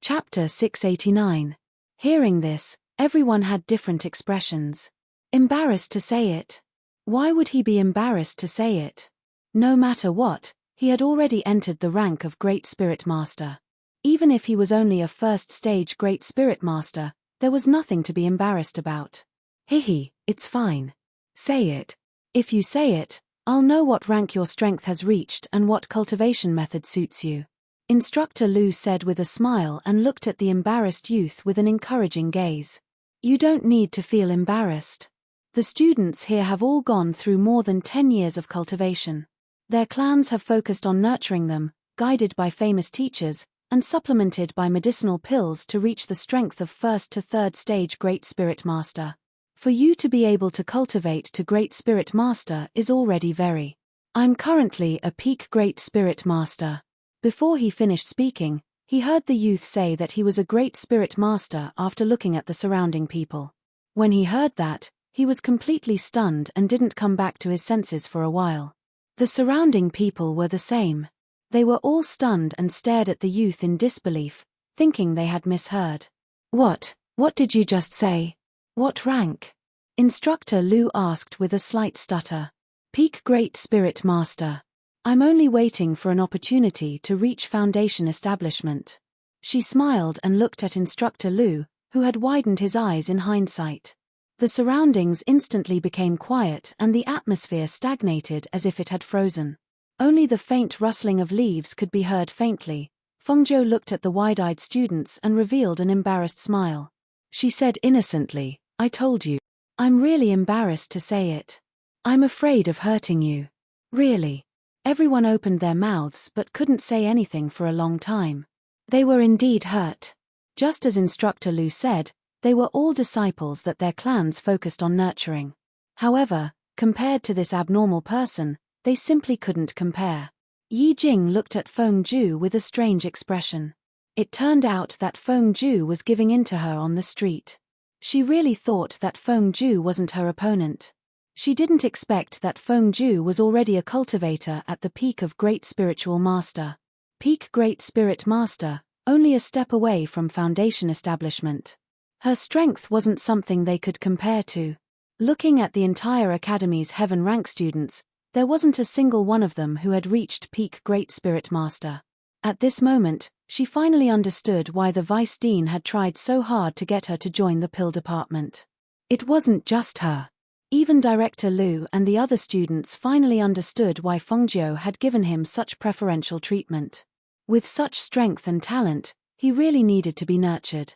Chapter 689. Hearing this, everyone had different expressions. Embarrassed to say it. Why would he be embarrassed to say it? No matter what, he had already entered the rank of Great Spirit Master. Even if he was only a first-stage Great Spirit Master, there was nothing to be embarrassed about. Hihi, it's fine. Say it. If you say it, I'll know what rank your strength has reached and what cultivation method suits you. Instructor Lu said with a smile and looked at the embarrassed youth with an encouraging gaze. You don't need to feel embarrassed. The students here have all gone through more than 10 years of cultivation. Their clans have focused on nurturing them, guided by famous teachers, and supplemented by medicinal pills to reach the strength of 1st to 3rd stage Great Spirit Master. For you to be able to cultivate to Great Spirit Master is already very. I'm currently a peak Great Spirit Master. Before he finished speaking, he heard the youth say that he was a Great Spirit Master after looking at the surrounding people. When he heard that, he was completely stunned and didn't come back to his senses for a while. The surrounding people were the same. They were all stunned and stared at the youth in disbelief, thinking they had misheard. What did you just say? What rank? Instructor Lu asked with a slight stutter. Peak Great Spirit Master. I'm only waiting for an opportunity to reach Foundation Establishment. She smiled and looked at Instructor Lu, who had widened his eyes in hindsight. The surroundings instantly became quiet and the atmosphere stagnated as if it had frozen. Only the faint rustling of leaves could be heard faintly. Fengzhou looked at the wide-eyed students and revealed an embarrassed smile. She said innocently, I told you. I'm really embarrassed to say it. I'm afraid of hurting you. Really. Everyone opened their mouths but couldn't say anything for a long time. They were indeed hurt. Just as Instructor Lu said, they were all disciples that their clans focused on nurturing. However, compared to this abnormal person, they simply couldn't compare. Yi Jing looked at Fengzhou with a strange expression. It turned out that Fengzhou was giving in to her on the street. She really thought that Fengzhou wasn't her opponent. She didn't expect that Fengzhou was already a cultivator at the peak of Great Spiritual Master. Peak Great Spirit Master, only a step away from Foundation Establishment. Her strength wasn't something they could compare to. Looking at the entire Academy's Heaven rank students, there wasn't a single one of them who had reached peak Great Spirit Master. At this moment, she finally understood why the Vice Dean had tried so hard to get her to join the pill department. It wasn't just her. Even Director Lu and the other students finally understood why Fengzhou had given him such preferential treatment. With such strength and talent, he really needed to be nurtured.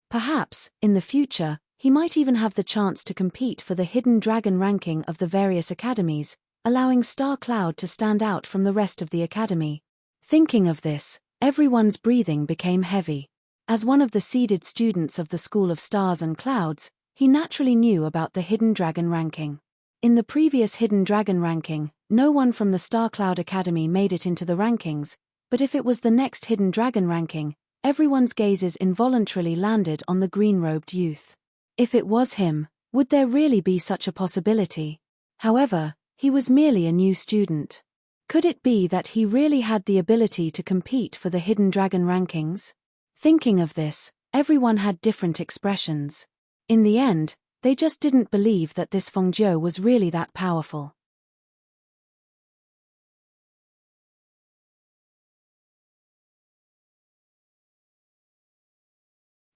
Perhaps, in the future, he might even have the chance to compete for the Hidden Dragon ranking of the various academies, allowing Star Cloud to stand out from the rest of the academy. Thinking of this, everyone's breathing became heavy. As one of the seeded students of the School of Stars and Clouds, he naturally knew about the Hidden Dragon ranking. In the previous Hidden Dragon ranking, no one from the Star Cloud Academy made it into the rankings, but if it was the next Hidden Dragon ranking, everyone's gazes involuntarily landed on the green-robed youth. If it was him, would there really be such a possibility? However, he was merely a new student. Could it be that he really had the ability to compete for the Hidden Dragon rankings? Thinking of this, everyone had different expressions. In the end, they just didn't believe that this Fengzhou was really that powerful.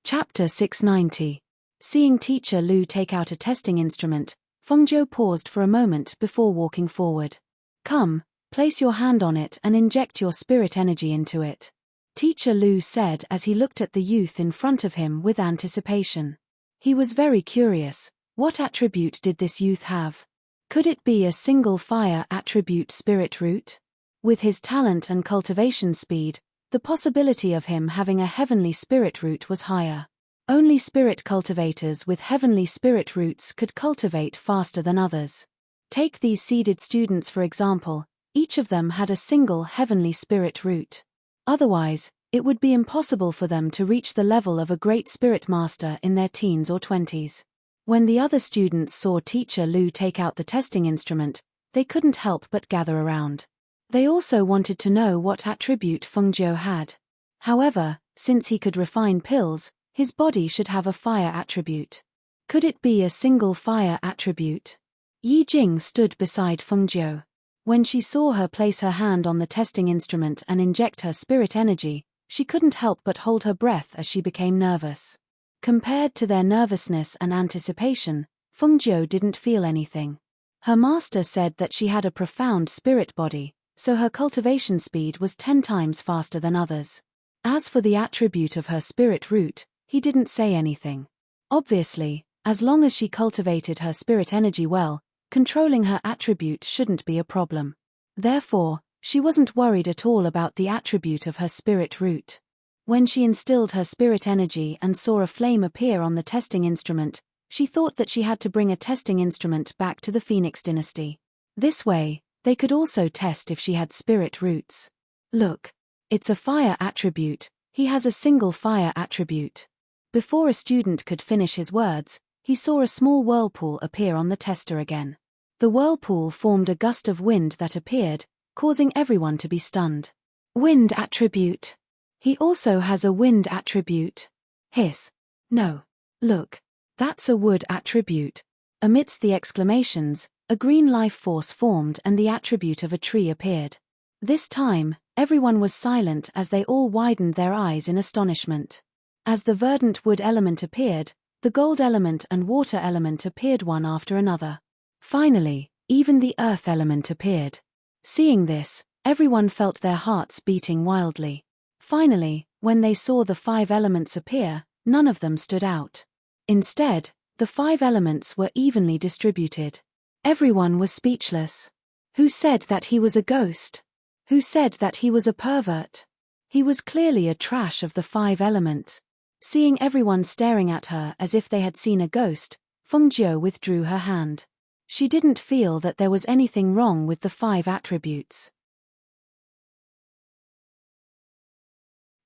Chapter 690. Seeing Teacher Lu take out a testing instrument, Fengzhou paused for a moment before walking forward. Come, place your hand on it and inject your spirit energy into it. Teacher Lu said as he looked at the youth in front of him with anticipation. He was very curious. What attribute did this youth have? Could it be a single fire attribute spirit root? With his talent and cultivation speed, the possibility of him having a heavenly spirit root was higher. Only spirit cultivators with heavenly spirit roots could cultivate faster than others. Take these seeded students for example, each of them had a single heavenly spirit root. Otherwise, it would be impossible for them to reach the level of a great spirit master in their teens or 20s. When the other students saw Teacher Lu take out the testing instrument, they couldn't help but gather around. They also wanted to know what attribute Fengzhou had. However, since he could refine pills, his body should have a fire attribute. Could it be a single fire attribute? Yi Jing stood beside Fengzhou. When she saw her place her hand on the testing instrument and inject her spirit energy, she couldn't help but hold her breath as she became nervous. Compared to their nervousness and anticipation, Fengzhou didn't feel anything. Her master said that she had a profound spirit body, so her cultivation speed was 10 times faster than others. As for the attribute of her spirit root, he didn't say anything. Obviously, as long as she cultivated her spirit energy well, controlling her attribute shouldn't be a problem. Therefore, she wasn't worried at all about the attribute of her spirit root. When she instilled her spirit energy and saw a flame appear on the testing instrument, she thought that she had to bring a testing instrument back to the Phoenix dynasty. This way, they could also test if she had spirit roots. Look. It's a fire attribute, he has a single fire attribute. Before a student could finish his words, he saw a small whirlpool appear on the tester again. The whirlpool formed a gust of wind that appeared, causing everyone to be stunned. Wind attribute. He also has a wind attribute. Hiss. No. Look. That's a wood attribute. Amidst the exclamations, a green life force formed and the attribute of a tree appeared. This time, everyone was silent as they all widened their eyes in astonishment. As the verdant wood element appeared, the gold element and water element appeared one after another. Finally, even the earth element appeared. Seeing this, everyone felt their hearts beating wildly. Finally, when they saw the 5 elements appear, none of them stood out. Instead, the 5 elements were evenly distributed. Everyone was speechless. Who said that he was a ghost? Who said that he was a pervert? He was clearly a trash of the 5 elements. Seeing everyone staring at her as if they had seen a ghost, Fengjiu withdrew her hand. She didn't feel that there was anything wrong with the 5 attributes.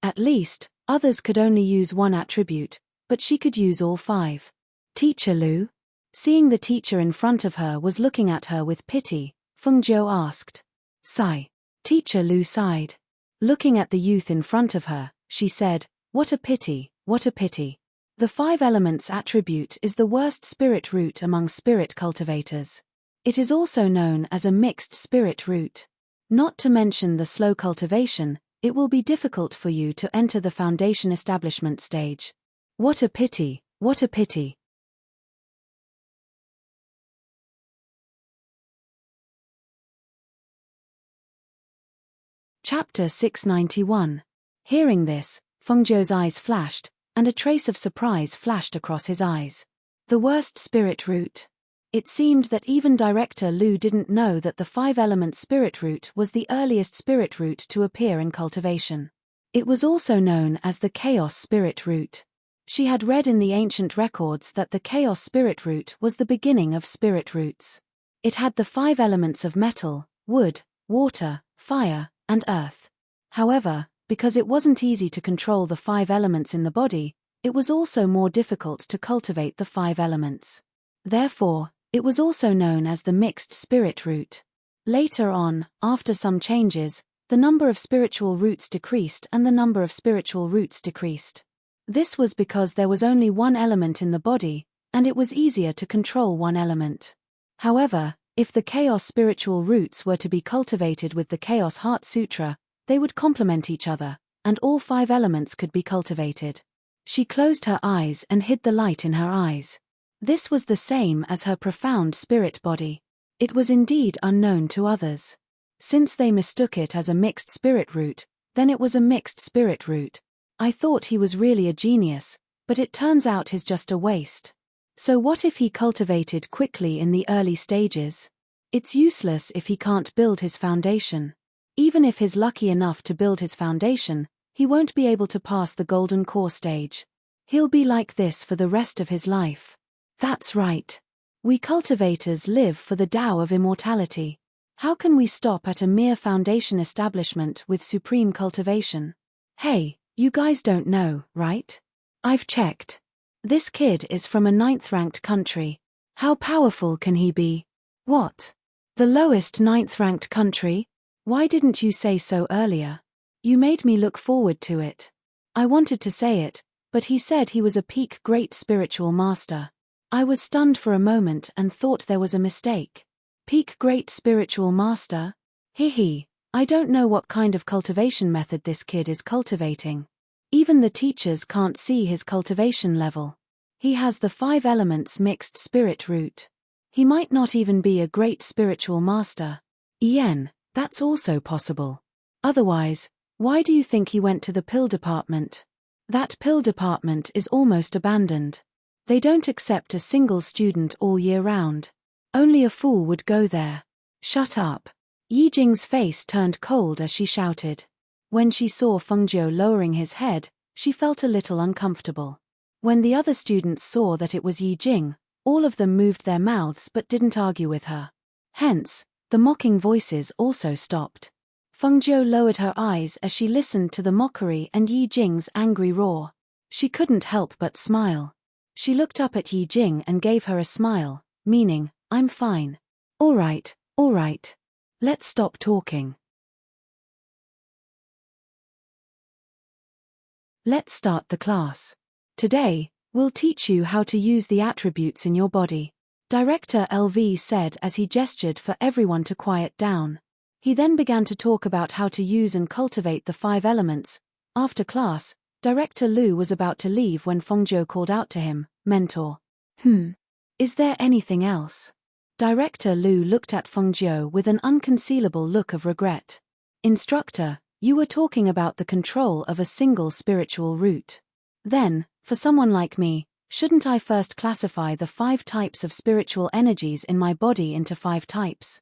At least, others could only use one attribute, but she could use all 5. Teacher Lu? Seeing the teacher in front of her was looking at her with pity, Fengjiu asked. Sigh. Teacher Lu sighed. Looking at the youth in front of her, she said, "What a pity, what a pity." The 5 elements attribute is the worst spirit root among spirit cultivators. It is also known as a mixed spirit root. Not to mention the slow cultivation, it will be difficult for you to enter the foundation establishment stage. What a pity, what a pity. Chapter 691. Hearing this, Fengjiu's eyes flashed, and a trace of surprise flashed across his eyes. The worst spirit root. It seemed that even Director Lu didn't know that the 5-element spirit root was the earliest spirit root to appear in cultivation. It was also known as the chaos spirit root. She had read in the ancient records that the chaos spirit root was the beginning of spirit roots. It had the 5 elements of metal, wood, water, fire, and earth. However, because it wasn't easy to control the 5 elements in the body, it was also more difficult to cultivate the 5 elements. Therefore, it was also known as the mixed spirit root. Later on, after some changes, the number of spiritual roots decreased and the number of spiritual roots decreased. This was because there was only one element in the body, and it was easier to control one element. However, if the Chaos spiritual roots were to be cultivated with the Chaos Heart Sutra, they would complement each other, and all 5 elements could be cultivated. She closed her eyes and hid the light in her eyes. This was the same as her profound spirit body. It was indeed unknown to others. Since they mistook it as a mixed spirit root, then it was a mixed spirit root. I thought he was really a genius, but it turns out he's just a waste. So what if he cultivated quickly in the early stages? It's useless if he can't build his foundation. Even if he's lucky enough to build his foundation, he won't be able to pass the golden core stage. He'll be like this for the rest of his life. That's right. We cultivators live for the Tao of immortality. How can we stop at a mere foundation establishment with supreme cultivation? Hey, you guys don't know, right? I've checked. This kid is from a 9th-ranked country. How powerful can he be? What? The lowest 9th-ranked country? Why didn't you say so earlier? You made me look forward to it. I wanted to say it, but he said he was a peak great spiritual master. I was stunned for a moment and thought there was a mistake. Peak great spiritual master? Hee, I don't know what kind of cultivation method this kid is cultivating. Even the teachers can't see his cultivation level. He has the 5 elements mixed spirit root. He might not even be a great spiritual master. Yen, that's also possible. Otherwise, why do you think he went to the pill department? That pill department is almost abandoned. They don't accept a single student all year round. Only a fool would go there. Shut up. Yi Jing's face turned cold as she shouted. When she saw Feng Jiu lowering his head, she felt a little uncomfortable. When the other students saw that it was Yi Jing, all of them moved their mouths but didn't argue with her. Hence, the mocking voices also stopped. Feng Jiu lowered her eyes as she listened to the mockery and Yi Jing's angry roar. She couldn't help but smile. She looked up at Yi Jing and gave her a smile, meaning, I'm fine. All right. Let's stop talking. Let's start the class. Today, we'll teach you how to use the attributes in your body. Director LV said as he gestured for everyone to quiet down. He then began to talk about how to use and cultivate the 5 elements. After class, Director Lu was about to leave when Feng Jiu called out to him, Mentor. Is there anything else? Director Lu looked at Feng Jiu with an unconcealable look of regret. Instructor, you were talking about the control of a single spiritual root. Then, for someone like me, shouldn't I first classify the 5 types of spiritual energies in my body into 5 types?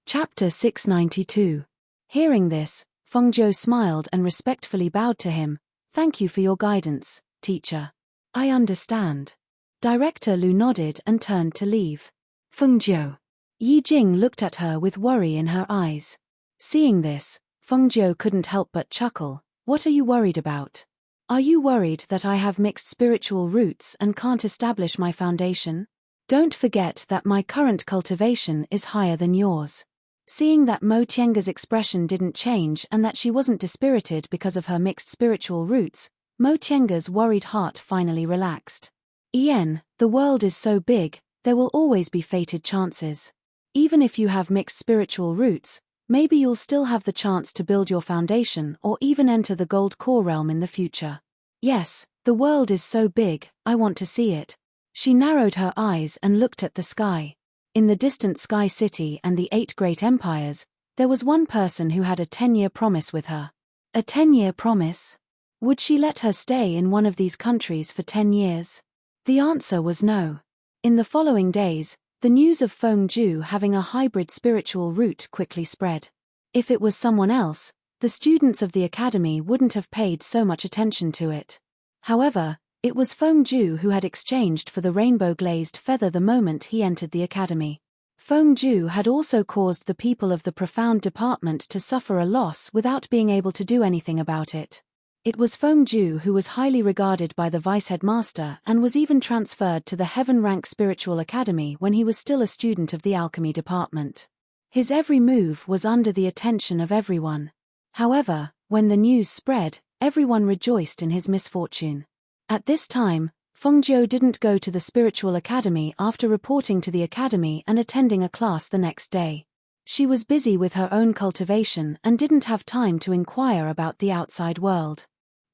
Chapter 692. Hearing this, Feng Jiu smiled and respectfully bowed to him. Thank you for your guidance, teacher. I understand. Director Lu nodded and turned to leave. Feng Jiu. Yi Jing looked at her with worry in her eyes. Seeing this, Feng Jiu couldn't help but chuckle. What are you worried about? Are you worried that I have mixed spiritual roots and can't establish my foundation? Don't forget that my current cultivation is higher than yours. Seeing that Mo Tianga's expression didn't change and that she wasn't dispirited because of her mixed spiritual roots, Mo Tianga's worried heart finally relaxed. Ian, the world is so big, there will always be fated chances. Even if you have mixed spiritual roots, maybe you'll still have the chance to build your foundation or even enter the gold core realm in the future. Yes, the world is so big, I want to see it. She narrowed her eyes and looked at the sky. In the distant Sky City and the 8 great empires, there was one person who had a 10-year promise with her. A 10-year promise? Would she let her stay in one of these countries for 10 years? The answer was no. In the following days, the news of Feng Jiu having a hybrid spiritual root quickly spread. If it was someone else, the students of the academy wouldn't have paid so much attention to it. However, it was Feng Jiu who had exchanged for the rainbow-glazed feather the moment he entered the academy. Feng Jiu had also caused the people of the Profound Department to suffer a loss without being able to do anything about it. It was Feng Jiu who was highly regarded by the vice-headmaster and was even transferred to the heaven-rank spiritual academy when he was still a student of the alchemy department. His every move was under the attention of everyone. However, when the news spread, everyone rejoiced in his misfortune. At this time, Feng Jiu didn't go to the spiritual academy after reporting to the academy and attending a class the next day. She was busy with her own cultivation and didn't have time to inquire about the outside world.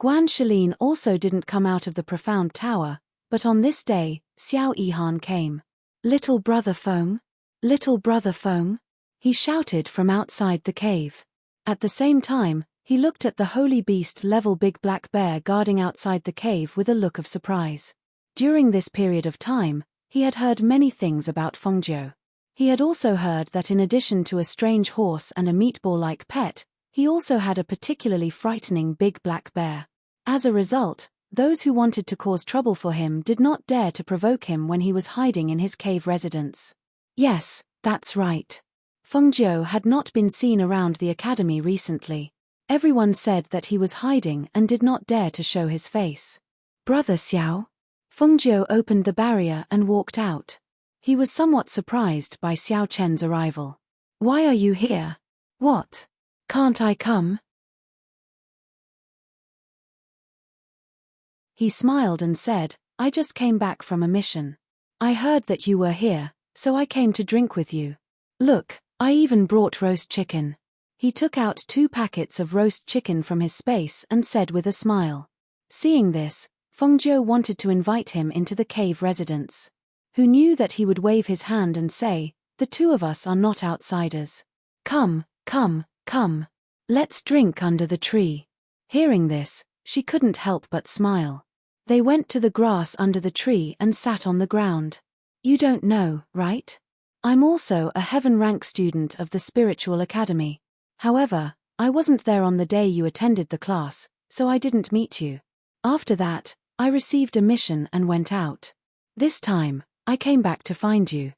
Guan Shalin also didn't come out of the profound tower, but on this day, Xiao Yihan came. Little brother Feng? Little brother Feng? He shouted from outside the cave. At the same time, he looked at the holy beast-level big black bear guarding outside the cave with a look of surprise. During this period of time, he had heard many things about Feng Jiu. He had also heard that in addition to a strange horse and a meatball-like pet, he also had a particularly frightening big black bear. As a result, those who wanted to cause trouble for him did not dare to provoke him when he was hiding in his cave residence. Yes, that's right. Feng Jiu had not been seen around the academy recently. Everyone said that he was hiding and did not dare to show his face. Brother Xiao? Feng Jiu opened the barrier and walked out. He was somewhat surprised by Xiao Chen's arrival. Why are you here? What? Can't I come? He smiled and said, I just came back from a mission. I heard that you were here, so I came to drink with you. Look, I even brought roast chicken. He took out 2 packets of roast chicken from his space and said with a smile. Seeing this, Feng Jiu wanted to invite him into the cave residence. Who knew that he would wave his hand and say, the 2 of us are not outsiders. Come. Let's drink under the tree. Hearing this, she couldn't help but smile. They went to the grass under the tree and sat on the ground. You don't know, right? I'm also a heaven rank student of the Spiritual Academy. However, I wasn't there on the day you attended the class, so I didn't meet you. After that, I received a mission and went out. This time, I came back to find you.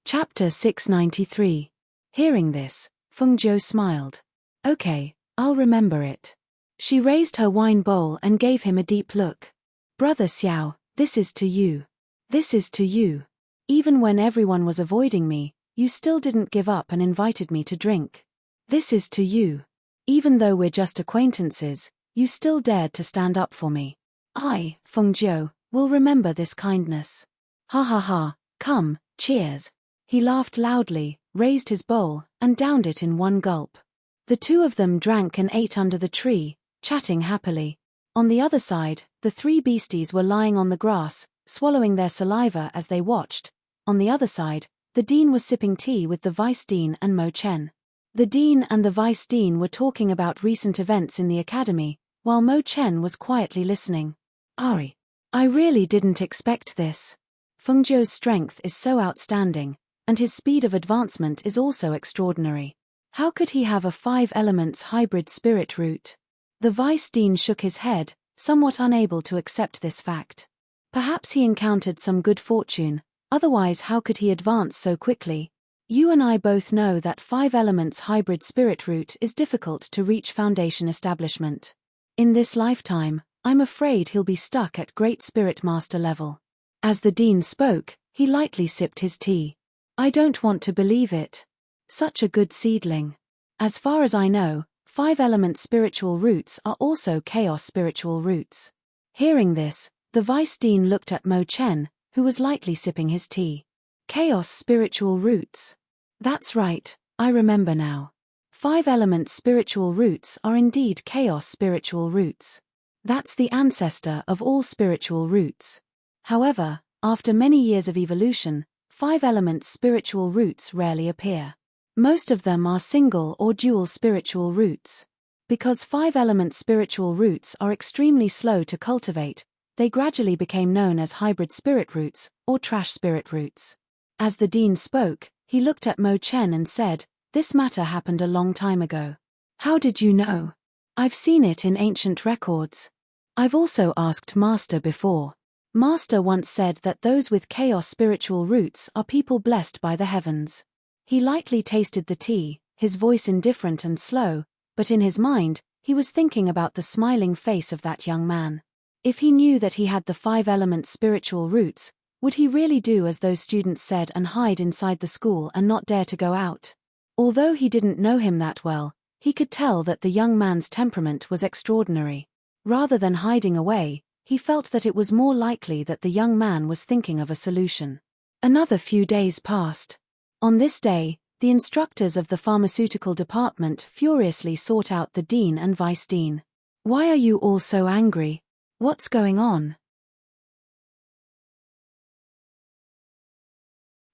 Chapter 693. Hearing this, Fengjiu smiled. Okay, I'll remember it. She raised her wine bowl and gave him a deep look. Brother Xiao, this is to you. This is to you. Even when everyone was avoiding me, you still didn't give up and invited me to drink. This is to you. Even though we're just acquaintances, you still dared to stand up for me. I, Fengjiu, will remember this kindness. Ha ha ha, come, cheers. He laughed loudly, raised his bowl, and downed it in one gulp. The two of them drank and ate under the tree, chatting happily. On the other side, the three beasties were lying on the grass, swallowing their saliva as they watched. On the other side, the dean was sipping tea with the vice dean and Mo Chen. The dean and the vice dean were talking about recent events in the academy, while Mo Chen was quietly listening. Ari, I really didn't expect this. Fengjiu's strength is so outstanding, and his speed of advancement is also extraordinary. How could he have a 5 elements hybrid spirit root? The vice dean shook his head, somewhat unable to accept this fact. Perhaps he encountered some good fortune, otherwise how could he advance so quickly? You and I both know that 5 elements hybrid spirit root is difficult to reach foundation establishment. In this lifetime, I'm afraid he'll be stuck at Great Spirit Master level. As the dean spoke, he lightly sipped his tea. I don't want to believe it. Such a good seedling. As far as I know, 5 element spiritual roots are also chaos spiritual roots. Hearing this, the vice dean looked at Mo Chen, who was lightly sipping his tea. Chaos spiritual roots. That's right, I remember now. 5 element spiritual roots are indeed chaos spiritual roots. That's the ancestor of all spiritual roots. However, after many years of evolution, 5 elements spiritual roots rarely appear. Most of them are single or dual spiritual roots. Because 5 element spiritual roots are extremely slow to cultivate, they gradually became known as hybrid spirit roots, or trash spirit roots. As the dean spoke, he looked at Mo Chen and said, "This matter happened a long time ago. How did you know?" "I've seen it in ancient records. I've also asked Master before. Master once said that those with chaos spiritual roots are people blessed by the heavens." He lightly tasted the tea, his voice indifferent and slow, but in his mind, he was thinking about the smiling face of that young man. If he knew that he had the 5 elements spiritual roots, would he really do as those students said and hide inside the school and not dare to go out? Although he didn't know him that well, he could tell that the young man's temperament was extraordinary. Rather than hiding away, he felt that it was more likely that the young man was thinking of a solution. Another few days passed. On this day, the instructors of the pharmaceutical department furiously sought out the dean and vice dean. "Why are you all so angry? What's going on?"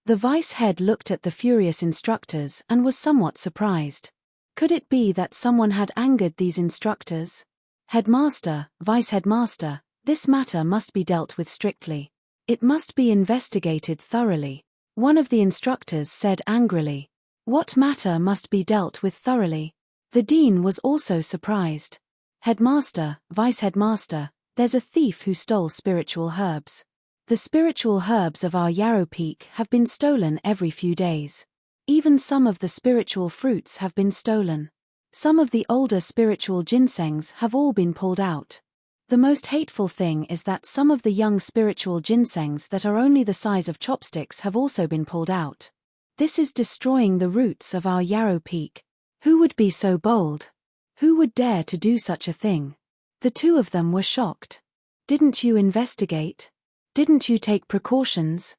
The vice head looked at the furious instructors and was somewhat surprised. Could it be that someone had angered these instructors? "Headmaster, vice headmaster, this matter must be dealt with strictly. It must be investigated thoroughly," one of the instructors said angrily. "What matter must be dealt with thoroughly?" The dean was also surprised. "Headmaster, vice headmaster, there's a thief who stole spiritual herbs. The spiritual herbs of our Yarrow Peak have been stolen every few days. Even some of the spiritual fruits have been stolen. Some of the older spiritual ginsengs have all been pulled out. The most hateful thing is that some of the young spiritual ginsengs that are only the size of chopsticks have also been pulled out. This is destroying the roots of our Yarrow Peak. Who would be so bold? Who would dare to do such a thing?" The two of them were shocked. "Didn't you investigate? Didn't you take precautions?"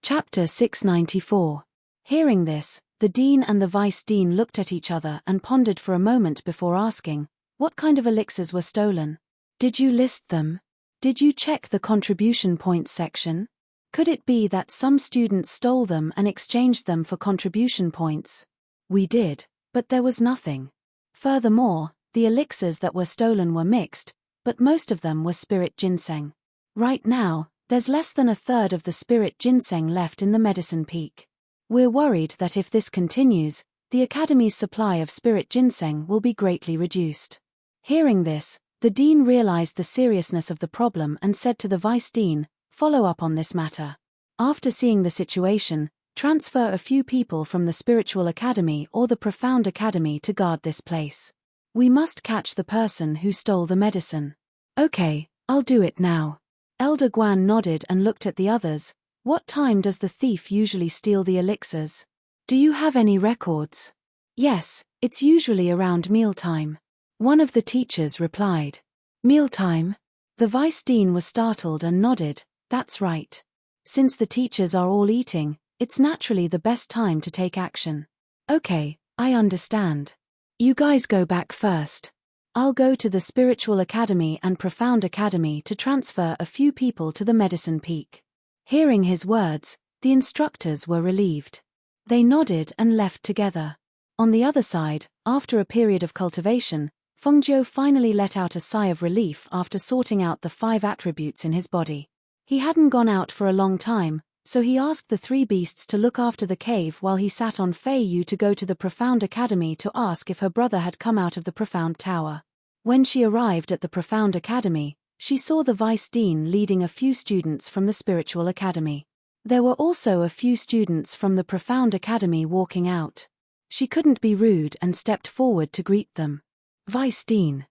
Chapter 694. Hearing this, The dean and the vice-dean looked at each other and pondered for a moment before asking, what kind of elixirs were stolen? Did you list them? Did you check the contribution points section? Could it be that some students stole them and exchanged them for contribution points? We did, but there was nothing. Furthermore, the elixirs that were stolen were mixed, but most of them were spirit ginseng. Right now, there's less than a third of the spirit ginseng left in the medicine peak. We're worried that if this continues, the Academy's supply of spirit ginseng will be greatly reduced. Hearing this, the dean realized the seriousness of the problem and said to the vice-dean, follow up on this matter. After seeing the situation, transfer a few people from the Spiritual Academy or the Profound Academy to guard this place. We must catch the person who stole the medicine. Okay, I'll do it now. Elder Guan nodded and looked at the others. What time does the thief usually steal the elixirs? Do you have any records? Yes, it's usually around mealtime. One of the teachers replied. Mealtime? The vice-dean was startled and nodded. That's right. Since the teachers are all eating, it's naturally the best time to take action. Okay, I understand. You guys go back first. I'll go to the Spiritual Academy and Profound Academy to transfer a few people to the Medicine Peak. Hearing his words, the instructors were relieved. They nodded and left together. On the other side, after a period of cultivation, Fengjiu finally let out a sigh of relief after sorting out the 5 attributes in his body. He hadn't gone out for a long time, so he asked the 3 beasts to look after the cave while he sat on Fei Yu to go to the Profound Academy to ask if her brother had come out of the Profound Tower. When she arrived at the Profound Academy, she saw the vice-dean leading a few students from the Spiritual Academy. There were also a few students from the Profound Academy walking out. She couldn't be rude and stepped forward to greet them. Vice-dean.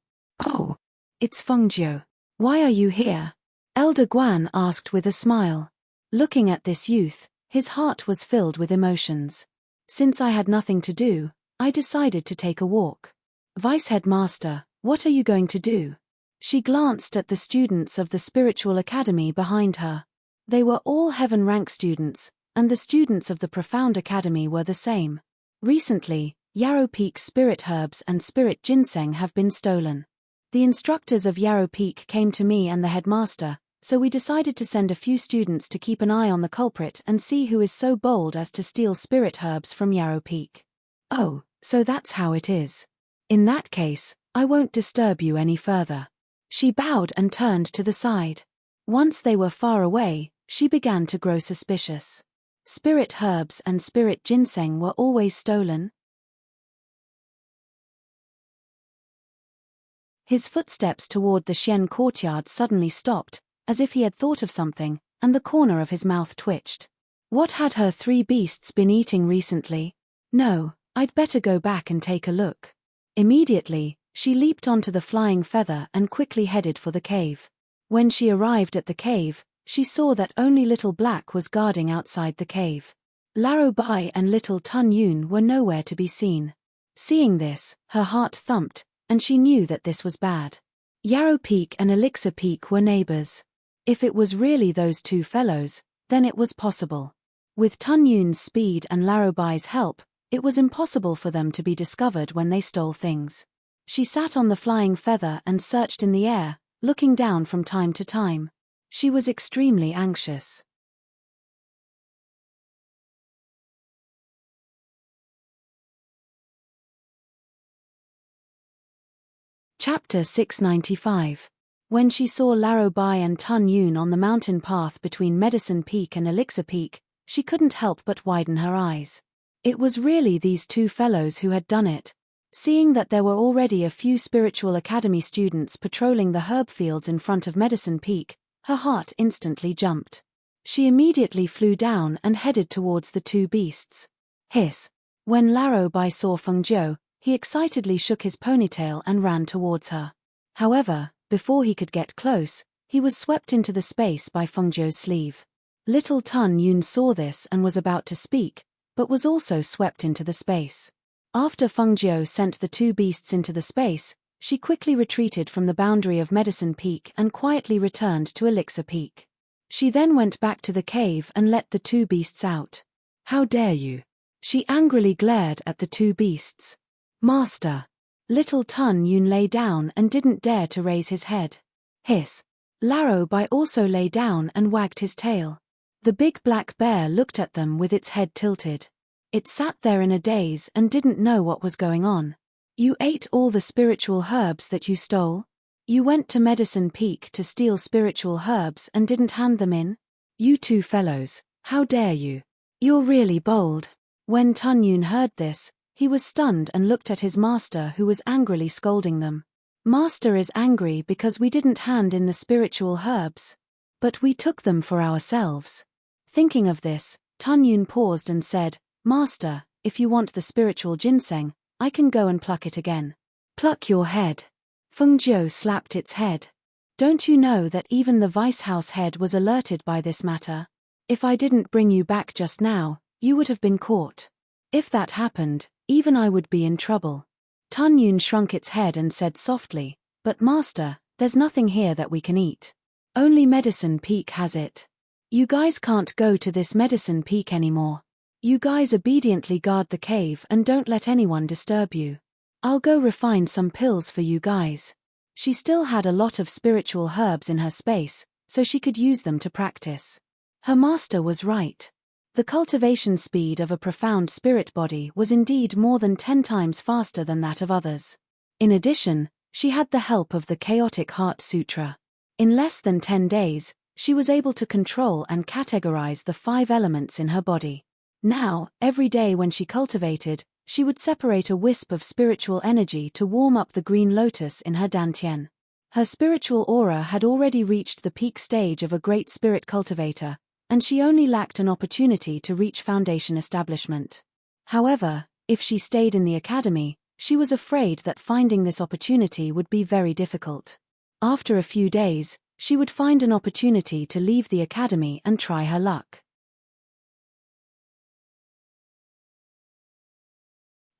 Oh, it's Fengjiu. Why are you here? Elder Guan asked with a smile. Looking at this youth, his heart was filled with emotions. Since I had nothing to do, I decided to take a walk. Vice-headmaster, what are you going to do? She glanced at the students of the Spiritual Academy behind her. They were all heaven rank students, and the students of the Profound Academy were the same. Recently, Yarrow Peak's spirit herbs and spirit ginseng have been stolen. The instructors of Yarrow Peak came to me and the headmaster, so we decided to send a few students to keep an eye on the culprit and see who is so bold as to steal spirit herbs from Yarrow Peak. Oh, so that's how it is. In that case, I won't disturb you any further. She bowed and turned to the side. Once they were far away, she began to grow suspicious. Spirit herbs and spirit ginseng were always stolen. His footsteps toward the Xian courtyard suddenly stopped, as if he had thought of something, and the corner of his mouth twitched. What had her 3 beasts been eating recently? No, I'd better go back and take a look. Immediately, she leaped onto the flying feather and quickly headed for the cave. When she arrived at the cave, she saw that only Little Black was guarding outside the cave. Laro Bai and Little Tun Yun were nowhere to be seen. Seeing this, her heart thumped, and she knew that this was bad. Yarrow Peak and Elixir Peak were neighbors. If it was really those 2 fellows, then it was possible. With Tun Yun's speed and Laro Bai's help, it was impossible for them to be discovered when they stole things. She sat on the flying feather and searched in the air, looking down from time to time. She was extremely anxious. Chapter 695. When she saw Laro Bai and Tun Yun on the mountain path between Medicine Peak and Elixir Peak, she couldn't help but widen her eyes. It was really these 2 fellows who had done it. Seeing that there were already a few Spiritual Academy students patrolling the herb fields in front of Medicine Peak, her heart instantly jumped. She immediately flew down and headed towards the 2 beasts. Hiss! When Laro Bai saw Fengjiu, he excitedly shook his ponytail and ran towards her. However, before he could get close, he was swept into the space by Fengjiu's sleeve. Little Tun Yun saw this and was about to speak, but was also swept into the space. After Fengjiu sent the 2 beasts into the space, she quickly retreated from the boundary of Medicine Peak and quietly returned to Elixir Peak. She then went back to the cave and let the 2 beasts out. How dare you? She angrily glared at the two beasts. Master! Little Tun Yun lay down and didn't dare to raise his head. Hiss! Laro Bai also lay down and wagged his tail. The big black bear looked at them with its head tilted. It sat there in a daze and didn't know what was going on. You ate all the spiritual herbs that you stole? You went to Medicine Peak to steal spiritual herbs and didn't hand them in? You two fellows, how dare you? You're really bold. When Tun Yun heard this, he was stunned and looked at his master, who was angrily scolding them. Master is angry because we didn't hand in the spiritual herbs. But we took them for ourselves. Thinking of this, Tun Yun paused and said, Master, if you want the spiritual ginseng, I can go and pluck it again. Pluck your head. Feng Jiu slapped its head. Don't you know that even the vice house head was alerted by this matter? If I didn't bring you back just now, you would have been caught. If that happened, even I would be in trouble. Tun Yun shrunk its head and said softly, But Master, there's nothing here that we can eat. Only Medicine Peak has it. You guys can't go to this Medicine Peak anymore. You guys obediently guard the cave and don't let anyone disturb you. I'll go refine some pills for you guys. She still had a lot of spiritual herbs in her space, so she could use them to practice. Her master was right. The cultivation speed of a profound spirit body was indeed more than 10 times faster than that of others. In addition, she had the help of the Chaotic Heart Sutra. In less than 10 days, she was able to control and categorize the 5 elements in her body. Now, every day when she cultivated, she would separate a wisp of spiritual energy to warm up the green lotus in her dantian. Her spiritual aura had already reached the peak stage of a great spirit cultivator, and she only lacked an opportunity to reach foundation establishment. However, if she stayed in the academy, she was afraid that finding this opportunity would be very difficult. After a few days, she would find an opportunity to leave the academy and try her luck.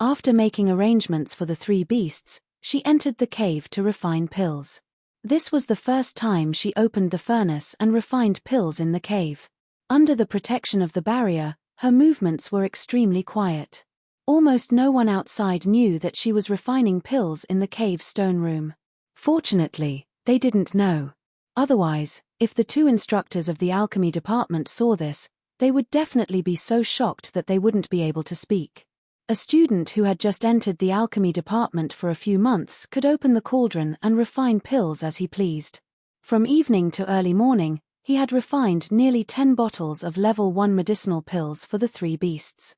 After making arrangements for the 3 beasts, she entered the cave to refine pills. This was the first time she opened the furnace and refined pills in the cave. Under the protection of the barrier, her movements were extremely quiet. Almost no one outside knew that she was refining pills in the cave's stone room. Fortunately, they didn't know. Otherwise, if the 2 instructors of the alchemy department saw this, they would definitely be so shocked that they wouldn't be able to speak. A student who had just entered the alchemy department for a few months could open the cauldron and refine pills as he pleased. From evening to early morning, he had refined nearly 10 bottles of level 1 medicinal pills for the 3 beasts.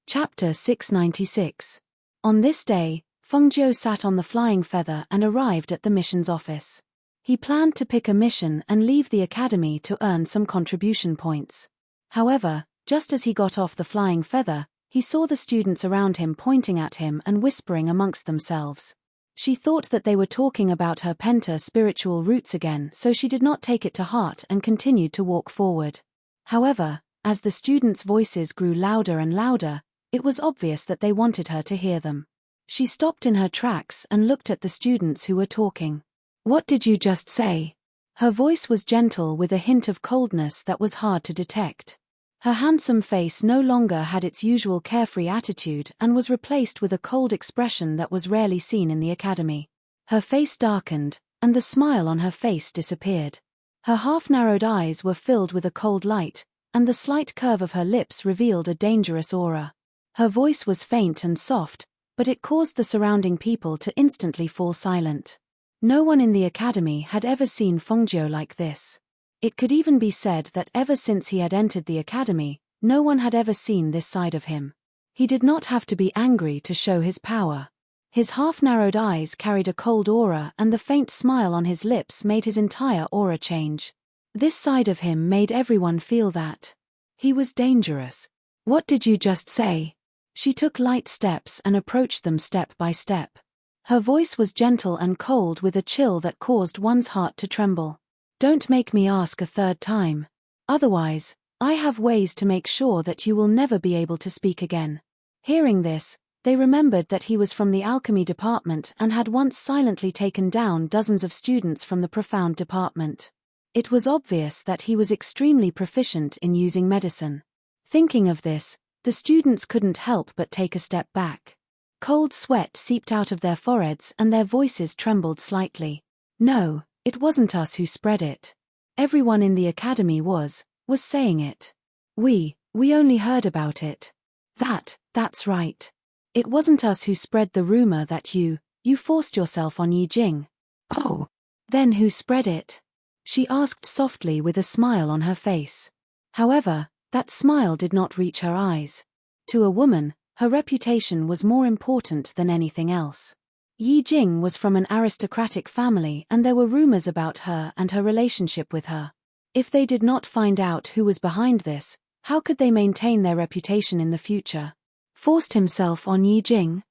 Chapter 696. On this day, Feng Jiu sat on the flying feather and arrived at the mission's office. He planned to pick a mission and leave the academy to earn some contribution points. However, just as he got off the flying feather, he saw the students around him pointing at him and whispering amongst themselves. She thought that they were talking about her penta spiritual roots again, so she did not take it to heart and continued to walk forward. However, as the students' voices grew louder and louder, it was obvious that they wanted her to hear them. She stopped in her tracks and looked at the students who were talking. What did you just say? Her voice was gentle with a hint of coldness that was hard to detect. Her handsome face no longer had its usual carefree attitude and was replaced with a cold expression that was rarely seen in the academy. Her face darkened, and the smile on her face disappeared. Her half-narrowed eyes were filled with a cold light, and the slight curve of her lips revealed a dangerous aura. Her voice was faint and soft, but it caused the surrounding people to instantly fall silent. No one in the academy had ever seen Feng Jiu like this. It could even be said that ever since he had entered the academy, no one had ever seen this side of him. He did not have to be angry to show his power. His half-narrowed eyes carried a cold aura, and the faint smile on his lips made his entire aura change. This side of him made everyone feel that he was dangerous. What did you just say? She took light steps and approached them step by step. Her voice was gentle and cold with a chill that caused one's heart to tremble. Don't make me ask a 3rd time. Otherwise, I have ways to make sure that you will never be able to speak again. Hearing this, They remembered that he was from the alchemy department and had once silently taken down dozens of students from the profound department. It was obvious that he was extremely proficient in using medicine. Thinking of this, the students couldn't help but take a step back. Cold sweat seeped out of their foreheads and their voices trembled slightly. No, it wasn't us who spread it. Everyone in the academy was saying it. We only heard about it. That's right. It wasn't us who spread the rumor that you forced yourself on Yi Jing. Oh. Then who spread it? She asked softly with a smile on her face. However, that smile did not reach her eyes. To a woman, her reputation was more important than anything else. Yi Jing was from an aristocratic family and there were rumors about her and her relationship with her. If they did not find out who was behind this, how could they maintain their reputation in the future? Forced himself on Yi Jing?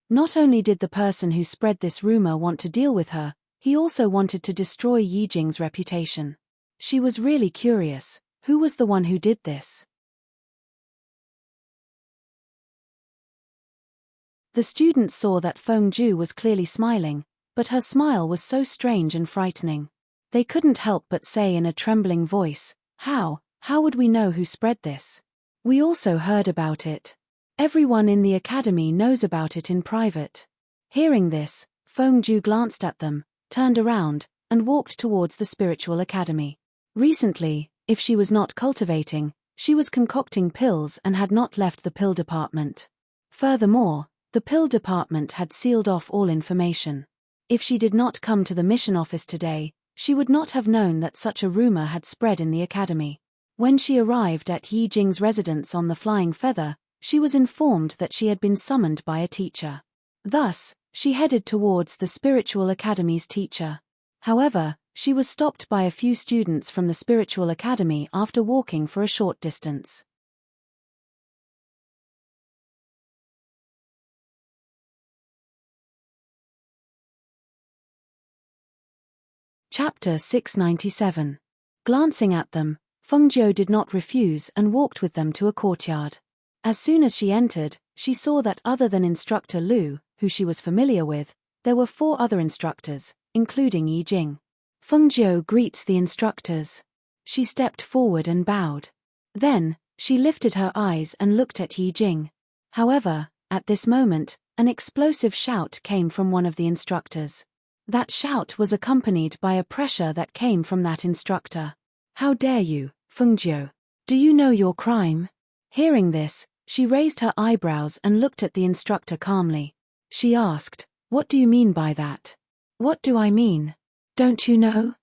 Not only did the person who spread this rumor want to deal with her, he also wanted to destroy Yi Jing's reputation. She was really curious. Who was the one who did this? The students saw that Feng Ju was clearly smiling, but her smile was so strange and frightening. They couldn't help but say in a trembling voice, How would we know who spread this? We also heard about it. Everyone in the academy knows about it in private. Hearing this, Feng Ju glanced at them, turned around, and walked towards the spiritual academy. Recently, if she was not cultivating, she was concocting pills and had not left the pill department. Furthermore, the pill department had sealed off all information. If she did not come to the mission office today, she would not have known that such a rumor had spread in the academy. When she arrived at Yi Jing's residence on the Flying Feather, she was informed that she had been summoned by a teacher. Thus, she headed towards the spiritual academy's teacher. However, she was stopped by a few students from the spiritual academy after walking for a short distance. Chapter 697. Glancing at them, Feng Jiu did not refuse and walked with them to a courtyard. As soon as she entered, she saw that other than Instructor Lu, who she was familiar with, there were 4 other instructors, including Yi Jing. Feng Jiu greets the instructors. She stepped forward and bowed. Then, she lifted her eyes and looked at Yi Jing. However, at this moment, an explosive shout came from one of the instructors. That shout was accompanied by a pressure that came from that instructor. How dare you, Feng Jiu? Do you know your crime? Hearing this, she raised her eyebrows and looked at the instructor calmly. She asked, What do you mean by that? What do I mean? Don't you know?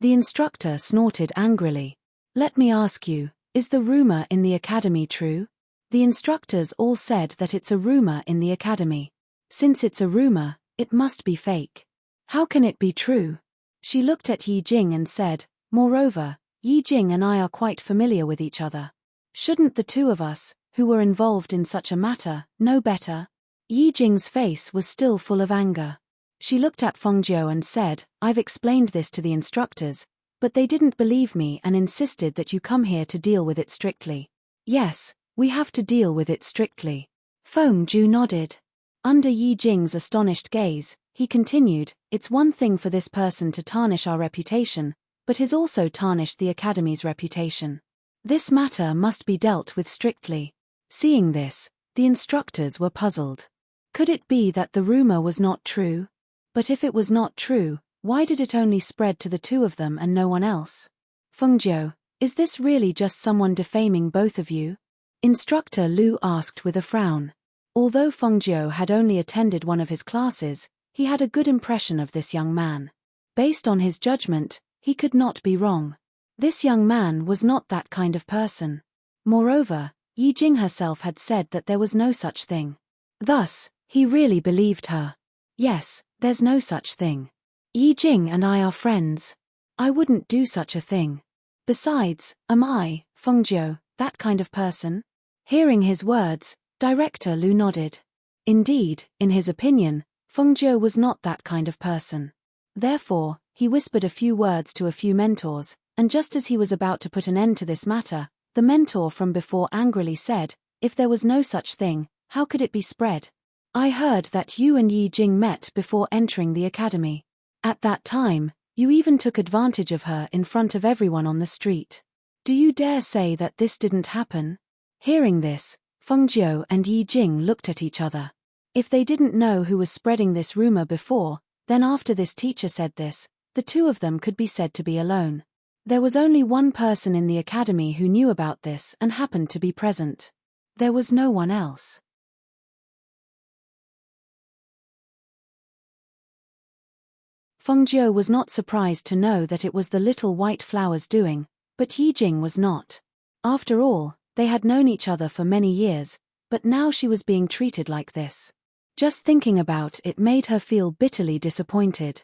The instructor snorted angrily. Let me ask you, is the rumor in the academy true? The instructors all said that it's a rumor in the academy. Since it's a rumor, it must be fake. How can it be true? She looked at Yi Jing and said, Moreover, Yi Jing and I are quite familiar with each other. Shouldn't the two of us, who were involved in such a matter, know better? Yi Jing's face was still full of anger. She looked at Feng Jiu and said, I've explained this to the instructors, but they didn't believe me and insisted that you come here to deal with it strictly. Yes, we have to deal with it strictly. Feng Jiu nodded. Under Yi Jing's astonished gaze, he continued, It's one thing for this person to tarnish our reputation, but he's also tarnished the academy's reputation. This matter must be dealt with strictly. Seeing this, the instructors were puzzled. Could it be that the rumor was not true? But if it was not true, why did it only spread to the two of them and no one else? Feng Jiu, is this really just someone defaming both of you? Instructor Lu asked with a frown. Although Feng Jiu had only attended one of his classes, he had a good impression of this young man. Based on his judgment, he could not be wrong. This young man was not that kind of person. Moreover, Yi Jing herself had said that there was no such thing. Thus, he really believed her. Yes, there's no such thing. Yi Jing and I are friends. I wouldn't do such a thing. Besides, am I, Feng Jiu, that kind of person? Hearing his words, Director Lu nodded. Indeed, in his opinion, Feng Jiu was not that kind of person. Therefore, he whispered a few words to a few mentors, and just as he was about to put an end to this matter, the mentor from before angrily said, If there was no such thing, How could it be spread? I heard that you and Yi Jing met before entering the academy. At that time, you even took advantage of her in front of everyone on the street. Do you dare say that this didn't happen? Hearing this, Feng Jiu and Yi Jing looked at each other. If they didn't know who was spreading this rumor before, then after this teacher said this, the two of them could be said to be alone. There was only one person in the academy who knew about this and happened to be present. There was no one else. Feng Jiu was not surprised to know that it was the little white flower's doing, but Yi Jing was not. After all, they had known each other for many years, but now she was being treated like this. Just thinking about it made her feel bitterly disappointed.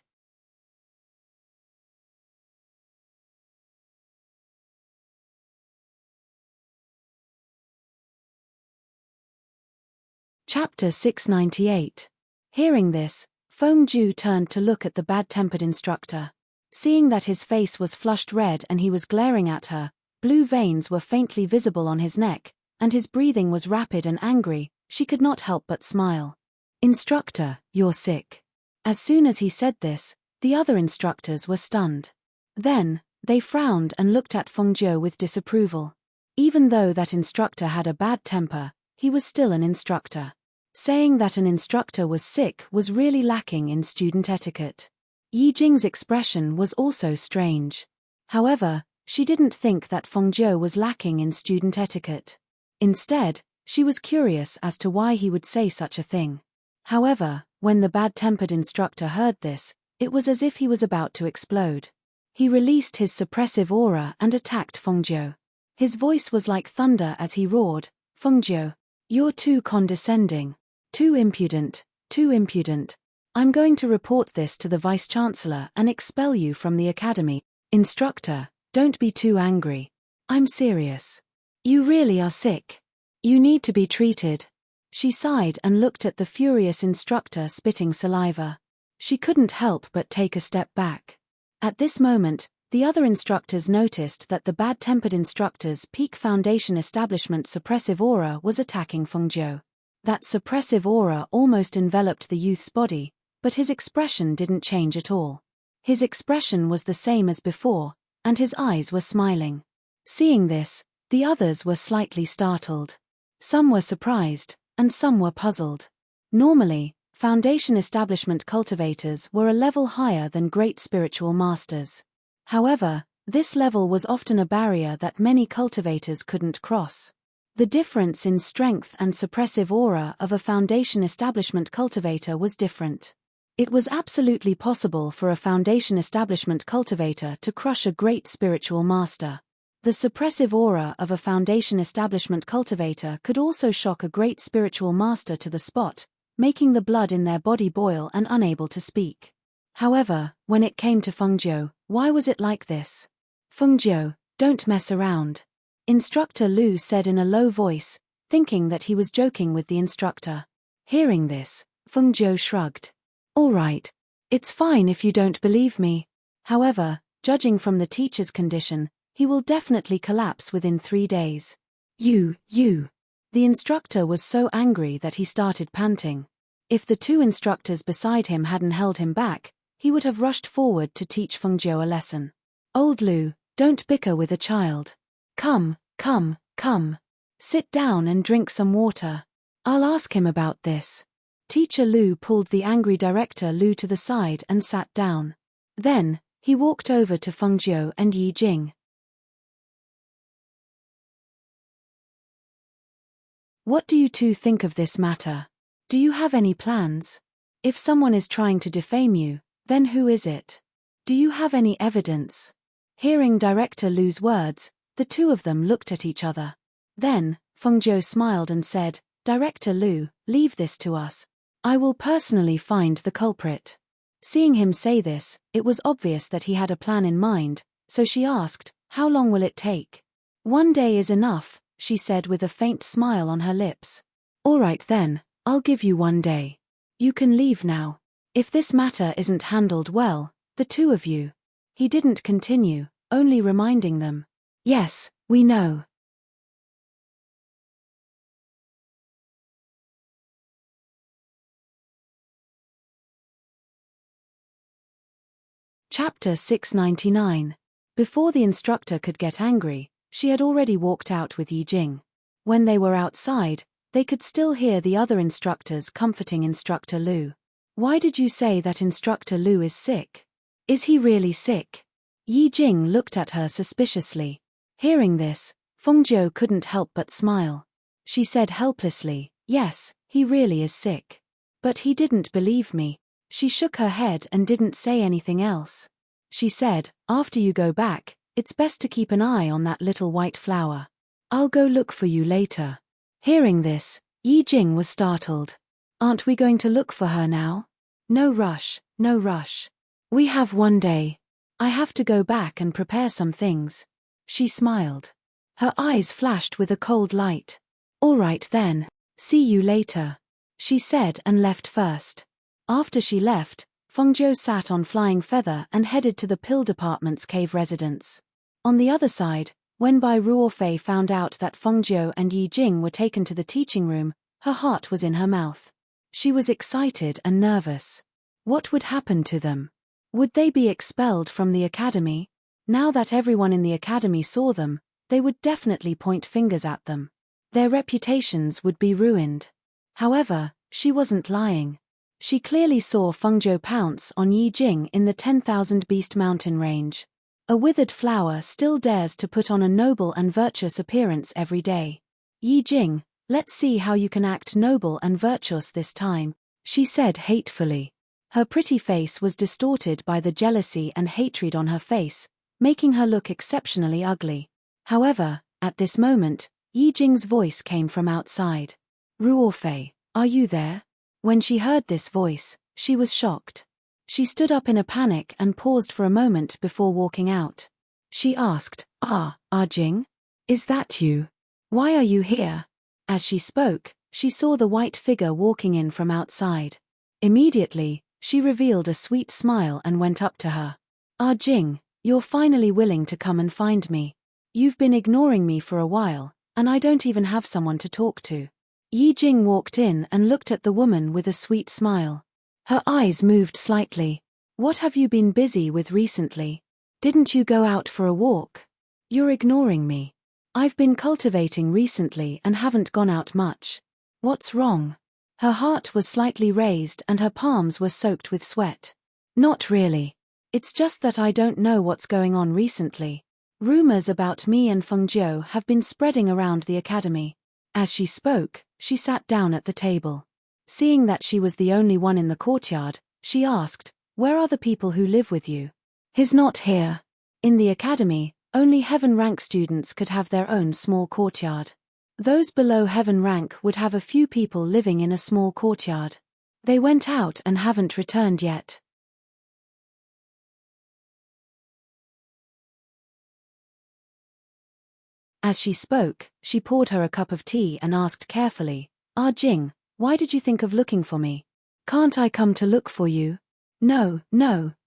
Chapter 698. Hearing this, Feng Jiu turned to look at the bad-tempered instructor. Seeing that his face was flushed red and he was glaring at her, blue veins were faintly visible on his neck, and his breathing was rapid and angry, she could not help but smile. Instructor, you're sick. As soon as he said this, the other instructors were stunned. Then, they frowned and looked at Feng Jiu with disapproval. Even though that instructor had a bad temper, he was still an instructor. Saying that an instructor was sick was really lacking in student etiquette. Yi Jing's expression was also strange. However, she didn't think that Feng Jiu was lacking in student etiquette. Instead, she was curious as to why he would say such a thing. However, when the bad-tempered instructor heard this, it was as if he was about to explode. He released his suppressive aura and attacked Feng Jiu. His voice was like thunder as he roared, "Feng Jiu, you're too condescending. Too impudent, too impudent. I'm going to report this to the Vice-Chancellor and expel you from the academy. Instructor, don't be too angry. I'm serious. You really are sick. You need to be treated." She sighed and looked at the furious instructor spitting saliva. She couldn't help but take a step back. At this moment, the other instructors noticed that the bad-tempered instructor's peak foundation establishment suppressive aura was attacking Feng Jiu. That suppressive aura almost enveloped the youth's body, but his expression didn't change at all. His expression was the same as before, and his eyes were smiling. Seeing this, the others were slightly startled. Some were surprised, and some were puzzled. Normally, foundation establishment cultivators were a level higher than great spiritual masters. However, this level was often a barrier that many cultivators couldn't cross. The difference in strength and suppressive aura of a foundation establishment cultivator was different. It was absolutely possible for a foundation establishment cultivator to crush a great spiritual master. The suppressive aura of a foundation establishment cultivator could also shock a great spiritual master to the spot, making the blood in their body boil and unable to speak. However, when it came to Feng Jiu, why was it like this? "Feng Jiu, don't mess around," Instructor Lu said in a low voice, thinking that he was joking with the instructor. Hearing this, Feng Jiu shrugged. "All right. It's fine if you don't believe me. However, judging from the teacher's condition, he will definitely collapse within 3 days. You. The instructor was so angry that he started panting. If the 2 instructors beside him hadn't held him back, he would have rushed forward to teach Feng Jiu a lesson. "Old Lu, don't bicker with a child. Come. Sit down and drink some water. I'll ask him about this." Teacher Lu pulled the angry director Lu to the side and sat down. Then, he walked over to Feng Jiu and Yi Jing. "What do you two think of this matter? Do you have any plans? If someone is trying to defame you, then who is it? Do you have any evidence?" Hearing Director Lu's words, the two of them looked at each other. Then, Feng Jiu smiled and said, "Director Lu, leave this to us. I will personally find the culprit." Seeing him say this, it was obvious that he had a plan in mind, so she asked, "How long will it take?" "1 day is enough," she said with a faint smile on her lips. "All right then, I'll give you 1 day. You can leave now. If this matter isn't handled well, the two of you." He didn't continue, only reminding them. "Yes, we know." Chapter 699. Before the instructor could get angry, she had already walked out with Yi Jing. When they were outside, they could still hear the other instructors comforting Instructor Lu. Why did you say that Instructor Lu is sick? Is he really sick? Yi Jing looked at her suspiciously. Hearing this, Fengjiu couldn't help but smile. She said helplessly, yes, he really is sick. But he didn't believe me. She shook her head and didn't say anything else. She said, after you go back, it's best to keep an eye on that little white flower. I'll go look for you later. Hearing this, Yi Jing was startled. Aren't we going to look for her now? No rush, no rush. We have one day. I have to go back and prepare some things. She smiled. Her eyes flashed with a cold light. All right then, see you later, she said and left first. After she left, Fengjiu sat on Flying Feather and headed to the Pill Department's cave residence. On the other side, when Bai Ruofei found out that Fengjiu and Yi Jing were taken to the teaching room, her heart was in her mouth. She was excited and nervous. What would happen to them? Would they be expelled from the academy? Now that everyone in the academy saw them, they would definitely point fingers at them. Their reputations would be ruined. However, she wasn't lying. She clearly saw Fengjiu pounce on Yi Jing in the 10,000 Beast Mountain range. A withered flower still dares to put on a noble and virtuous appearance every day. Yi Jing, let's see how you can act noble and virtuous this time, she said hatefully. Her pretty face was distorted by the jealousy and hatred on her face, making her look exceptionally ugly. However, at this moment, Yi Jing's voice came from outside. Ruofei, are you there? When she heard this voice, she was shocked. She stood up in a panic and paused for a moment before walking out. She asked, Jing? Is that you? Why are you here? As she spoke, she saw the white figure walking in from outside. Immediately, she revealed a sweet smile and went up to her. Jing, you're finally willing to come and find me. You've been ignoring me for a while, and I don't even have someone to talk to. Yi Jing walked in and looked at the woman with a sweet smile. Her eyes moved slightly. What have you been busy with recently? Didn't you go out for a walk? You're ignoring me. I've been cultivating recently and haven't gone out much. What's wrong? Her heart was slightly raised and her palms were soaked with sweat. Not really. It's just that I don't know what's going on recently. Rumors about me and Fengjiu have been spreading around the academy. As she spoke, she sat down at the table. Seeing that she was the only one in the courtyard, she asked, where are the people who live with you? He's not here. In the academy, only heaven rank students could have their own small courtyard. Those below heaven rank would have a few people living in a small courtyard. They went out and haven't returned yet. As she spoke, she poured her a cup of tea and asked carefully, Jing, why did you think of looking for me? Can't I come to look for you? No,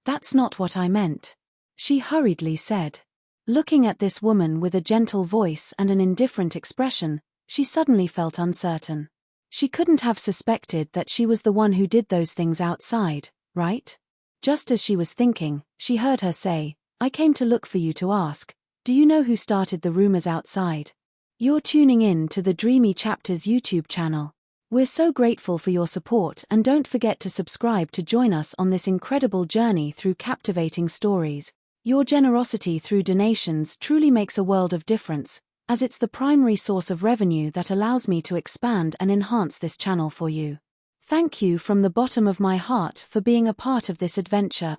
that's not what I meant, she hurriedly said. Looking at this woman with a gentle voice and an indifferent expression, she suddenly felt uncertain. She couldn't have suspected that she was the one who did those things outside, right? Just as she was thinking, she heard her say, I came to look for you to ask, do you know who started the rumors outside? You're tuning in to the Dreamy Chapters YouTube channel. We're so grateful for your support and don't forget to subscribe to join us on this incredible journey through captivating stories. Your generosity through donations truly makes a world of difference, as it's the primary source of revenue that allows me to expand and enhance this channel for you. Thank you from the bottom of my heart for being a part of this adventure.